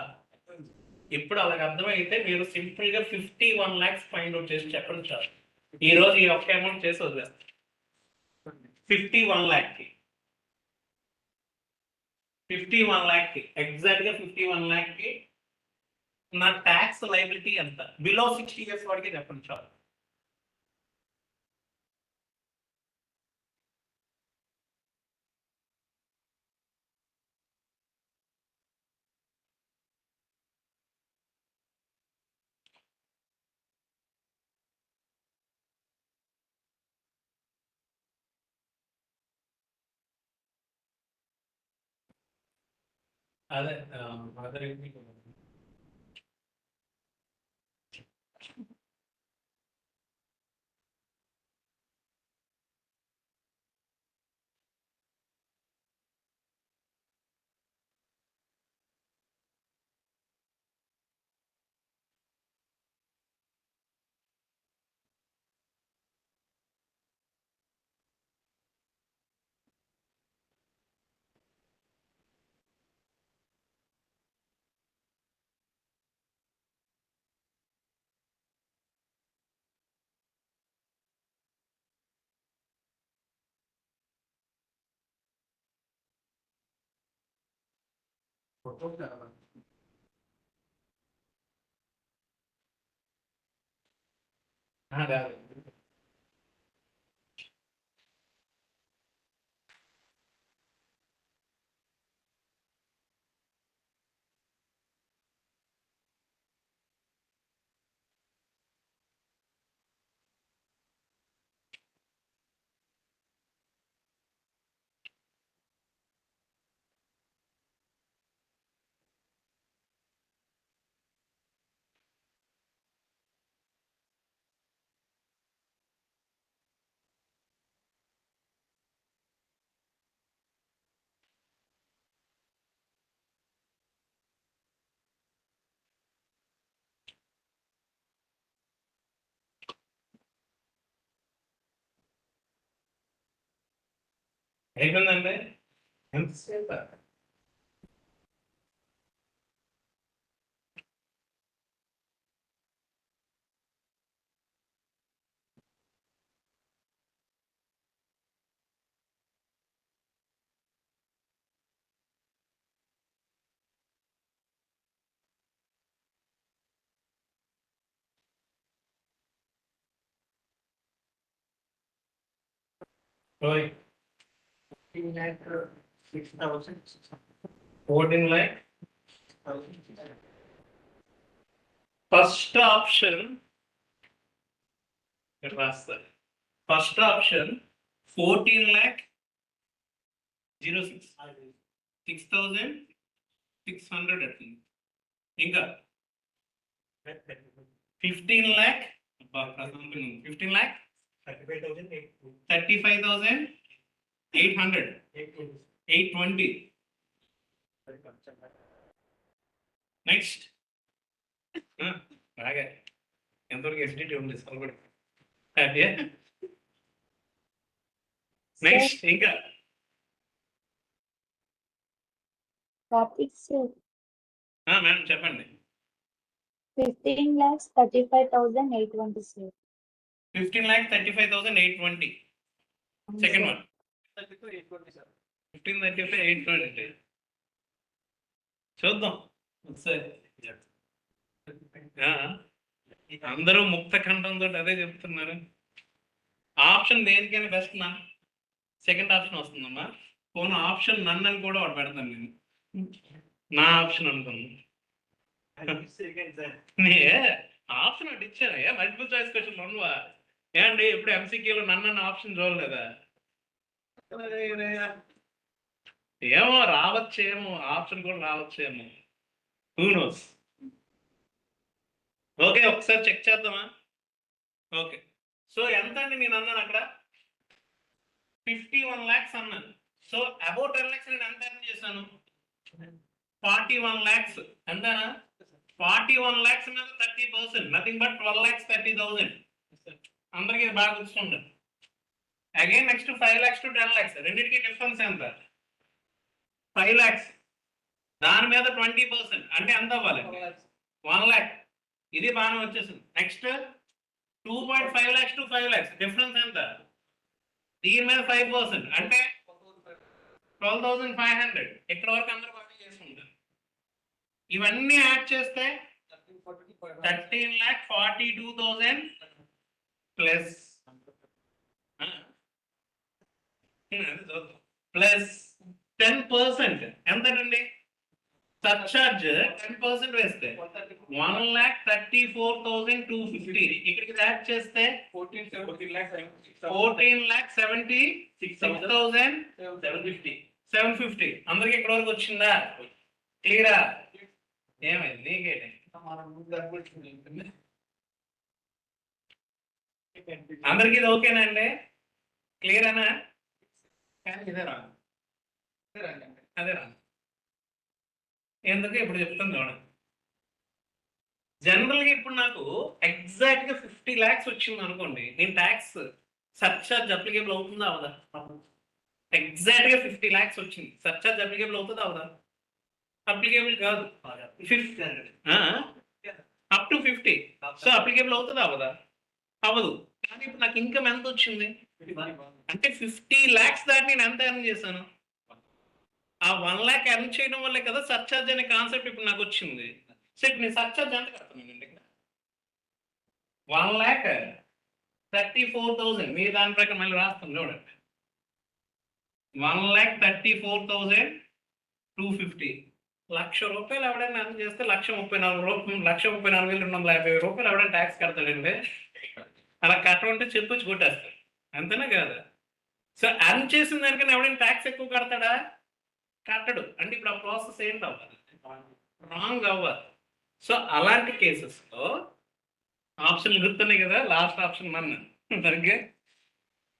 ఇప్పుడు అలాగ అర్థమైతే మీరు సింపుల్ గా 51 lakhs ఫైండ్ అవుట్ చేసి చెప్పండి చాలు. ఈ రోజు ఈ ఒక్క అమౌంట్ చేసి వదిలేస్తాం. 51 lakh కి 51 lakh కి ఎగ్జాక్ట్ గా 51 lakh కి నా ట్యాక్స్ లైబిలిటీ ఎంత, బిలో 60 years వాడికి చెప్పండి చాలు. అదే అదే అదే అయిపోయిందండి. ఎంతసేపు ఓయ్ 14 lakh. ఫస్ట్ ఆప్షన్ రాస్తారు. ఫస్ట్ ఆప్షన్ 14,06,6,600 అట్లా. ఇంకా 15 lakh 15 lakh 35,800 820 నెక్స్ట్ బాగా ఎంతవరకు ఎస్డిటీ ఉంది సరిపడి హ్యాపీయా నెక్స్ట్ ఇంకా Topic sir. మేడం చెప్పండి 15,35,820 sir. 15,35,820 సెకండ్ వన్ 15,35,820 చూద్దాం ఒకసారి అందరూ ముక్త కంఠంతో అదే చెప్తున్నారు. ఆప్షన్ దేనికైనా బెస్ట్ నా సెకండ్ ఆప్షన్ వస్తుందమ్మా. పోను ఆప్షన్ నన్ను అని కూడా ఒకటి పెడతాను నేను, నా ఆప్షన్ అనుకున్నాను. ఆప్షన్ ఒకటి ఇచ్చాను. మల్టిపుల్ చాయిస్ క్వశ్చన్ ఉండవా ఏమండి? ఇప్పుడు ఎంసీక్యూలో నన్ను అన్న ఆప్షన్ చూడలేదా? ఏమో రావచ్చేమో, ఆప్షన్ కూడా రావచ్చేమో, హూ నోస్. ఓకే ఒకసారి చెక్ చేద్దామా? ఓకే సో ఎంత అండి నేను అన్నాను అక్కడ 51 lakhs అన్నాను. సో అబౌట్ 10 lakhs నేను ఎంత ఎర్న్ చేశాను? 41 lakhs. ఎంతనా? 41 lakhs మీద 30%, నథింగ్ బట్ 12,30,000. అందరికీ బాగా గుర్తుంటుంది. Again next 5 lakhs to 10 lakhs, రెండింటికి డిఫరెన్స్ ఎంత? 5 lakhs. దాని మీద 20% అంటే ఎంత అవ్వాలి? 1 lakh. ఇది బాగానే వచ్చేసింది. Next 2.5 lakhs to 5 lakhs, difference ఎంత? దీని మీద 5% అంటే 12,500. ఇక్కడ వరకు అందరూ బాగా చేసుకుంటారు. ఇవన్నీ యాడ్ చేస్తే 13,42,000 ప్లస్ ప్లస్ 10% ఎంతండి? సర్చార్జ్ 10% వేస్తే 1,34,250. ఇక్కడికి యాడ్ చేస్తే 14,76,750. అందరికి ఇక్కడ వరకు వచ్చిందా? క్లియరా? ఏమైంది నీకేంటి? అందరికి ఇది ఓకేనండి? క్లియరేనా? కానీ ఇదే రా అదే రా ఎందుకు ఇప్పుడు చెప్తాను చూడండి. జనరల్గా ఇప్పుడు నాకు ఎగ్జాక్ట్ గా 50 lakhs వచ్చింది అనుకోండి, నేను ట్యాక్స్ సర్చార్జ్ అప్లికేబుల్ అవుతుందా అవదా? ఎగ్జాక్ట్ గా 50 lakhs వచ్చింది, సర్చార్జ్ అప్లికేబుల్ అవుతుందా అవదా? అప్లికేబుల్ కాదు. Up to 50. సో అప్లికేబుల్ అవుతుందా అవదా? అవ్వదు. కానీ ఇప్పుడు నాకు ఇన్కమ్ ఎంత వచ్చింది అంటే 50 lakhs దాటి నేను ఎంత ఎర్న్ చేశాను? ఆ 1 lakh ఎర్న్ చేయడం వల్లే కదా సర్చార్జ్ అనే కాన్సెప్ట్ ఇప్పుడు నాకు వచ్చింది. సో ఇప్పుడు నేను సర్చార్జ్ ఎంత కడతానండి? 1,34,000. మీ దాని ప్రకారం మళ్ళీ రాస్తాను చూడండి. 1,34,250. ₹1,00,000 ఎవడైనా ఎర్న్ చేస్తే ₹1,34,250 ఎవడైనా ట్యాక్స్ కడతాడండి? అలా కట్టమంటే చెప్పొచ్చి కొట్టేస్తారు, అంతేనా కదా? సో ఎర్న్ చేసిన దానికన్నా ఎవడైనా ట్యాక్స్ ఎక్కువ కడతాడా? కట్టడు. అంటే ఇప్పుడు ఆ ప్రాసెస్ ఏంటి అవ్వాలి? రాంగ్ అవ్వాలి. సో అలాంటి కేసెస్లో ఆప్షన్ గుర్తున్నాయి కదా, లాస్ట్ ఆప్షన్ మన సరిగ్గా.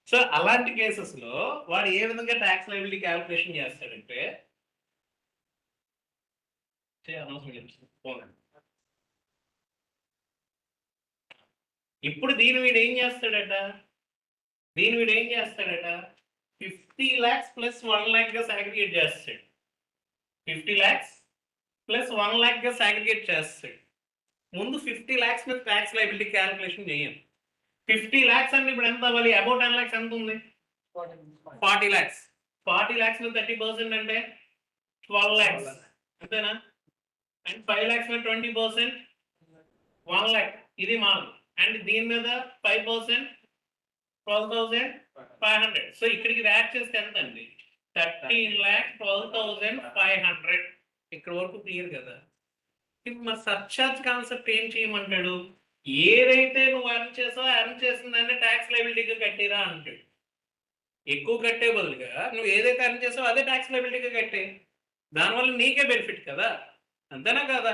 సో అలాంటి కేసెస్లో వాడు ఏ విధంగా ట్యాక్స్ లయబిలిటీ క్యాలిక్యులేషన్ చేస్తాడంటే ఇప్పుడు దీని వీడు ఏం చేస్తాడట? 50 lakhs ప్లస్ 1 lakh గా సాగ్రిగేట్ చేస్తాడు. 50 lakhs ప్లస్ 1 lakh గా సాగ్రిగేట్ చేస్తాడు. ముందు 50 lakhs మీద ట్యాక్స్ లయబిలిటీ క్యాలిక్యులేషన్ చేయండి. 50 lakhs అంటే ఇప్పుడు ఎంత అవ్వాలి? అబౌట్ 10 lakhs ఎంత ఉంది? 40 lakhs. 40 lakhs మీద 30% అంటే 12 lakhs, అంతేనా? అండ్ 5 lakhs మీద 20% 1 lakh. ఇది మాల్. అండ్ దీని మీద 5% 12,500. సో ఇక్కడికి యాడ్ చేస్తే ఎంత అండి? 13,12,500. ఇక్కడ వరకు క్లియర్ కదా? ఇప్పుడు మరి సర్చార్జ్ కాన్సెప్ట్ ఏం చేయమంటాడు? ఏదైతే నువ్వు ఎర్న్ చేసావో ఎర్న్ చేసిన దాన్ని ట్యాక్స్ లయబిలిటీగా కట్టిరా అంటాడు. ఎక్కువ కట్టే బదులుగా నువ్వు ఏదైతే ఎర్న్ చేసావో అదే ట్యాక్స్ లయబిలిటీగా కట్టే, దానివల్ల నీకే బెనిఫిట్ కదా, అంతేనా కదా?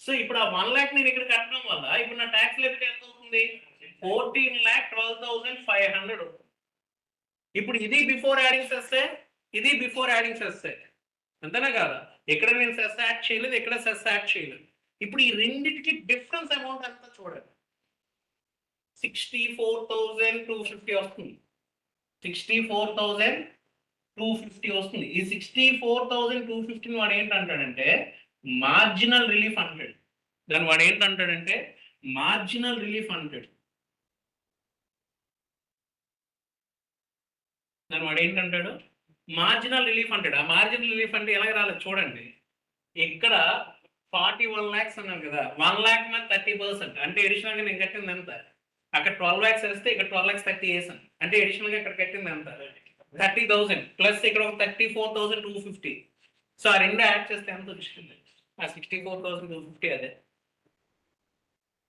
సో ఇప్పుడు ఆ 1 lakh నేను ఇక్కడ కట్టడం వల్ల ఇప్పుడు నా ట్యాక్స్ లయబిలిటీ ఎంత అవుతుంది? 14,12,500. ఇప్పుడు ఇది బిఫోర్ యాడింగ్ చేస్తే, ఇది బిఫోర్ యాడింగ్ చేస్తే, అంతేనా కదా? ఇక్కడ నేను సెస్ యాడ్ చేయలేదు, ఇక్కడ సెస్ యాడ్ చేయలేదు. ఇప్పుడు ఈ రెండింటికి డిఫరెన్స్ అమౌంట్ ఎంత చూడండి. 64,250 వస్తుంది. 64,250 వస్తుంది. ఈ 64,250 వాడు ఏంటంటాడంటే మార్జినల్ రిలీఫ్ అంటాడు. దాని వాడు ఏంటంటాడంటే మార్జినల్ రిలీఫ్ అంటాడు. దాని వాడు ఏంటంటాడు మార్జినల్ రిలీఫ్ అంటాడు. ఆ మార్జినల్ రిలీఫ్ అంటే ఎలాగ రాలేదు చూడండి. ఇక్కడ 41 lakhs అన్నాను కదా, 1 lakh మీద 30%. అంటే అడిషనల్ గా నేను కట్టింది ఎంత? అక్కడ 12 lakhs వేస్తే ఇక్కడ 12 lakhs 30 వేసాను. అంటే అడిషనల్ గా ఇక్కడ కట్టింది ఎంత? 30,000 ప్లస్ ఇక్కడ ఒక 34,250. సో ఆ రెండు యాడ్ చేస్తే ఎంత వచ్చింది? ఆ 64,250 అదే.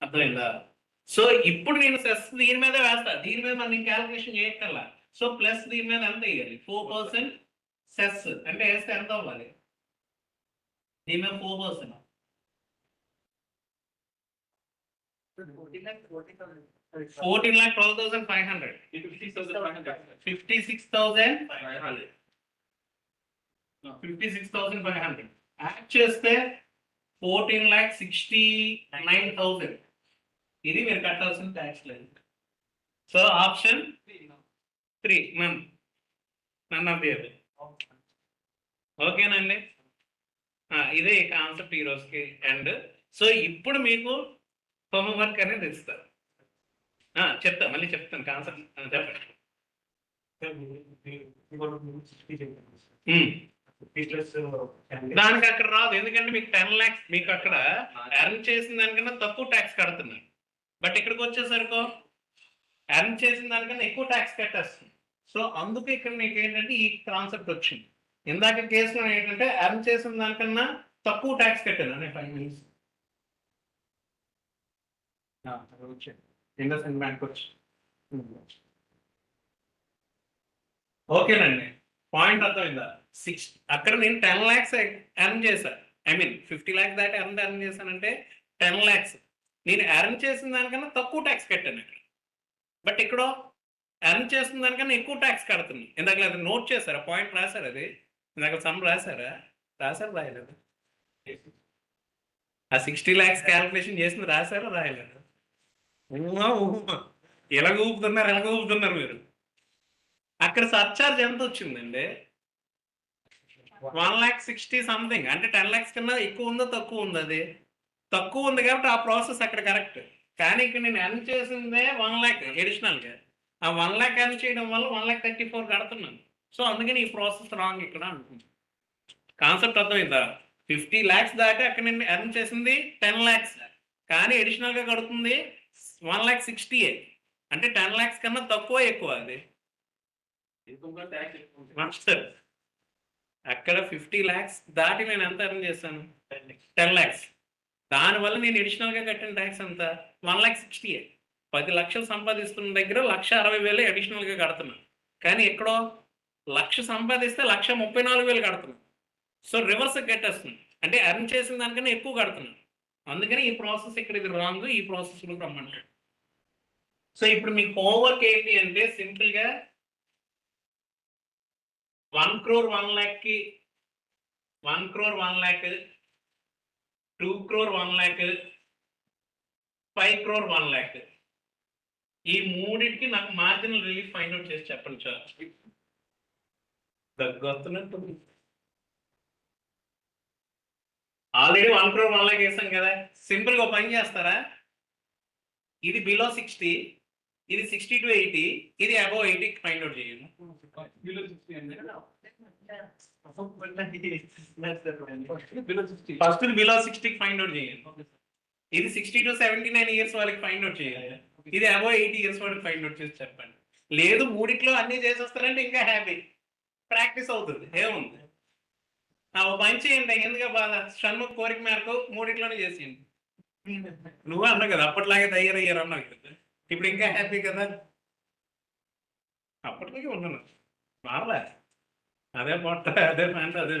అర్థమైందా? సో ఇప్పుడు నేను సెస్ దీని మీద వేస్తా, దీని మీద మనం క్యాలిక్యులేషన్ చేయక్కర్లా. సో ప్లస్ దీని మీద ఎంత వేయాలి? 4% సెస్ అంటే వేస్తే ఎంత అవ్వాలి? దీని మీద 4%. 14,12,500. 56,500 యాడ్ చేస్తే 14,69,000. ఇది మీరు కట్టాల్సిన ట్యాక్స్ లేదు. So option 3 none of the above. ఓకేనండి, ఇదే కాన్సెప్ట్ ఈ రోజుకి. అండ్ సో ఇప్పుడు మీకు హోంవర్క్ అనేది ఇస్తారు. చెప్తా, మళ్ళీ చెప్తాను కాన్సెప్ట్. చెప్పండి. దానికి అక్కడ రాదు, ఎందుకంటే మీకు 10 lakhs మీకు అక్కడ ఎర్న్ చేసిన దానికన్నా తక్కువ ట్యాక్స్ కడుతున్నారు. బట్ ఇక్కడికి వచ్చేసరికి ఎర్న్ చేసిన దానికన్నా ఎక్కువ ట్యాక్స్ కట్టేస్తుంది. సో అందుకు ఇక్కడ నీకు ఏంటంటే ఈ కాన్సెప్ట్ వచ్చింది. ఇందాక కేసులో ఏంటంటే ఎర్న్ చేసిన దానికన్నా తక్కువ ట్యాక్స్ కట్టాను నేను 5 minutes. ఇండస్ఇండ్ బ్యాంక్ వచ్చి ఓకేనండి, పాయింట్ అర్థమైందా? అక్కడ నేను 10 lakhs ఎర్న్ చేశాను. ఐ మీన్ 50 lakhs దాటి ఎర్న్ చేశానంటే 10 lakhs నేను ఎర్న్ చేసిన దానికన్నా తక్కువ ట్యాక్స్ కట్టాను ఇక్కడ. బట్ ఇక్కడ ఎర్న్ చేసిన దానికన్నా ఎక్కువ ట్యాక్స్ కడుతున్నాను. ఇందాక అది నోట్ చేశారా? పాయింట్ రాశారు, అది ఇందాక సమ్ రాశారా? రాయలేదు. ఆ 60 lakhs క్యాల్కులేషన్ చేసింది రాశారా? రాయలేదు. ఎలాగ ఊపుతున్నారు మీరు. అక్కడ సర్చార్జ్ ఎంత వచ్చిందండి? 1,60,000 సంథింగ్. అంటే 10 lakhs కన్నా ఎక్కువ ఉందో తక్కువ ఉందో? అది తక్కువ ఉంది కాబట్టి ఆ ప్రాసెస్ అక్కడ కరెక్ట్. కానీ ఇక్కడ నేను ఎర్న్ చేసిందే 1 lakh అడిషనల్ గా. ఆ 1 lakh ఎర్న్ చేయడం వల్ల 1,34,000 కడుతున్నాను. సో అందుకని ఈ ప్రాసెస్ రాంగ్ ఇక్కడ అనుకుంటున్నాను. కాన్సెప్ట్ అర్థమైందా? 50 lakhs దాటి అక్కడ నేను ఎర్న్ చేసింది 10 lakhs, కానీ అడిషనల్ గా కడుతుంది 1,60,000. అంటే 10 lakhs కన్నా తక్కువ ఎక్కువ? అది అక్కడ 50 lakhs దాటి నేను ఎంత ఎర్న్ చేశాను? 10 lakhs. దానివల్ల నేను అడిషనల్ గా కట్టిన ట్యాక్స్ ఎంత? 1,60,000. 10 లక్షలు సంపాదిస్తున్న దగ్గర 1,60,000 అడిషనల్ గా కడుతున్నాను. కానీ ఎక్కడో 1,00,000 సంపాదిస్తే 1,34,000 కడుతున్నాను. సో రివర్స్ కట్టేస్తుంది, అంటే ఎర్న్ చేసిన దానికన్నా ఎక్కువ కడుతున్నాను. అందుకని ఈ ప్రాసెస్ ఇక్కడ ఇది రాంగ్, ఈ ప్రాసెస్ లో రమ్మంటాడు. సో ఇప్పుడు మీకు హోంవర్క్ ఏంటి అంటే సింపుల్ గా 1 crore 1 lakh కి 1 crore 1 lakh, 2 crore 1 lakh, 5 crore 1 lakh, ఈ మూడింటికి నాకు మార్జినల్ రిలీఫ్ ఫైండ్ అవుట్ చేసి చెప్పండి సార్. దగ్గొస్తున్నట్టు ఆల్రెడీ 1 crore 1 lakh వేసాం కదా. సింపుల్ గా పని చేస్తారా? ఇది బిలో 60, ఇది 60 to 80, ఇది అబౌవ్ 80 ఫైండ్ అవుట్ చేయండి. ఫస్ట్ బిలో 60 ఫైండ్ అవుట్ చేయండి. ఇది 60 to 79 years వాళ్ళకి ఫైండ్ అవుట్ చేయాలి. ఇది అబౌవ్ 80 years వాళ్ళకి ఫైండ్ అవుట్ చేసి చెప్పండి. లేదు మూడిట్లో అన్ని చేసేస్తారంటే ఇంకా హ్యాపీ, ప్రాక్టీస్ అవుతుంది. ఏముంది, పని చేయండి. ఎందుకు బాధ? షణ్ముఖ్ కోరిక మేరకు మూడిట్లోనే చేసేయండి. నువ్వు అన్నావు కదా అప్పట్లాగే తయారయ్యారు అన్నావు కదా, ఇప్పుడు ఇంకా హ్యాపీ కదా. అప్పటికే ఉన్నాను మారలే, అదే పొట్ట, అదే ప్యాంట్, అదే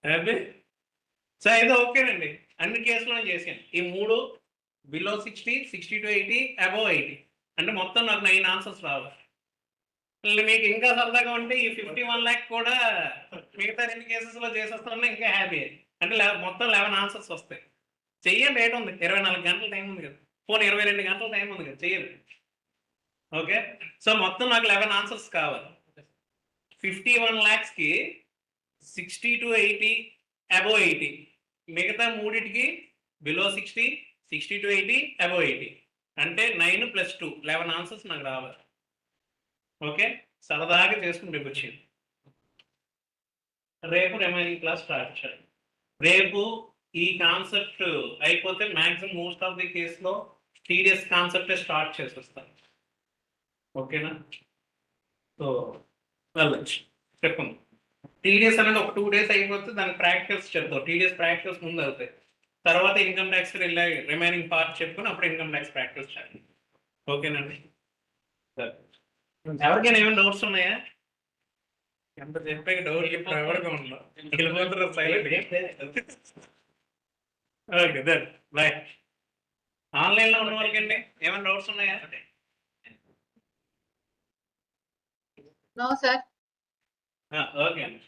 హ్యాపీ. సో అయితే ఓకేనండి, అన్ని కేసులో చేసాను. ఈ మూడు బిలో 60, 60 to 80, అబౌవ్ 80, అంటే మొత్తం నాకు 9 ఆన్సర్స్ రావాలి. మీకు ఇంకా సరదాగా ఉంటే ఈ 51 lakh కూడా మిగతా 2 కేసెస్ లో చేసేస్తున్నా ఇంకా హ్యాపీ. అంటే మొత్తం 11 ఆన్సర్స్ వస్తాయి. చెయ్యండి, డేట్ ఉంది, 24 గంటల టైం ఉంది కదా, పోనీ 22 గంటల టైం ఉంది కదా, చెయ్యండి. ఓకే, సో మొత్తం నాకు 11 ఆన్సర్స్ కావాలి. 51 lakhs కి 60 to 80 అబోవ్ 80, మిగతా మూడిటికి బిలో 60, 60 to 80 అబోవ్ 80, అంటే 9 + 2 11 ఆన్సర్స్ నాకు రావాలి. ఓకే, సరదాగా చేసుకుని రేపు వచ్చింది. రేపు రిమైనింగ్ క్లాస్ స్టార్ట్ చేయాలి. రేపు ఈ కాన్సెప్ట్ అయిపోతే మ్యాక్సిమం మోస్ట్ ఆఫ్ ది కేసులో టీడీఎస్ కాన్సెప్ట్ స్టార్ట్ చేసేస్తాను. ఓకేనా? సో వెళ్ళచ్చు, చెప్పండి. టీడీఎస్ అనేది ఒక 2 days అయిపోతే దాని ప్రాక్టికల్స్ చెప్తాం. టీడీఎస్ ప్రాక్టికల్స్ ముందు అవుతాయి, తర్వాత ఇన్కమ్ ట్యాక్స్ రిమైనింగ్ పార్ట్ చెప్పుకొని అప్పుడు ఇన్కమ్ ట్యాక్స్ ప్రాక్టికల్స్ చేయాలి. ఓకేనండి? సరే, ఎవరికైనా ఏమైనా డౌట్స్ ఉన్నాయా? ఎంత చెప్పే డౌట్ ఎవరిగా ఉన్నా వెళ్ళిపోతారు సైలెంట్. Okay then bye. ఆన్లైన్లో ఉన్న వాళ్ళకండి ఏమైనా డౌట్స్ ఉన్నాయా? No, sir. ఓకే అండి.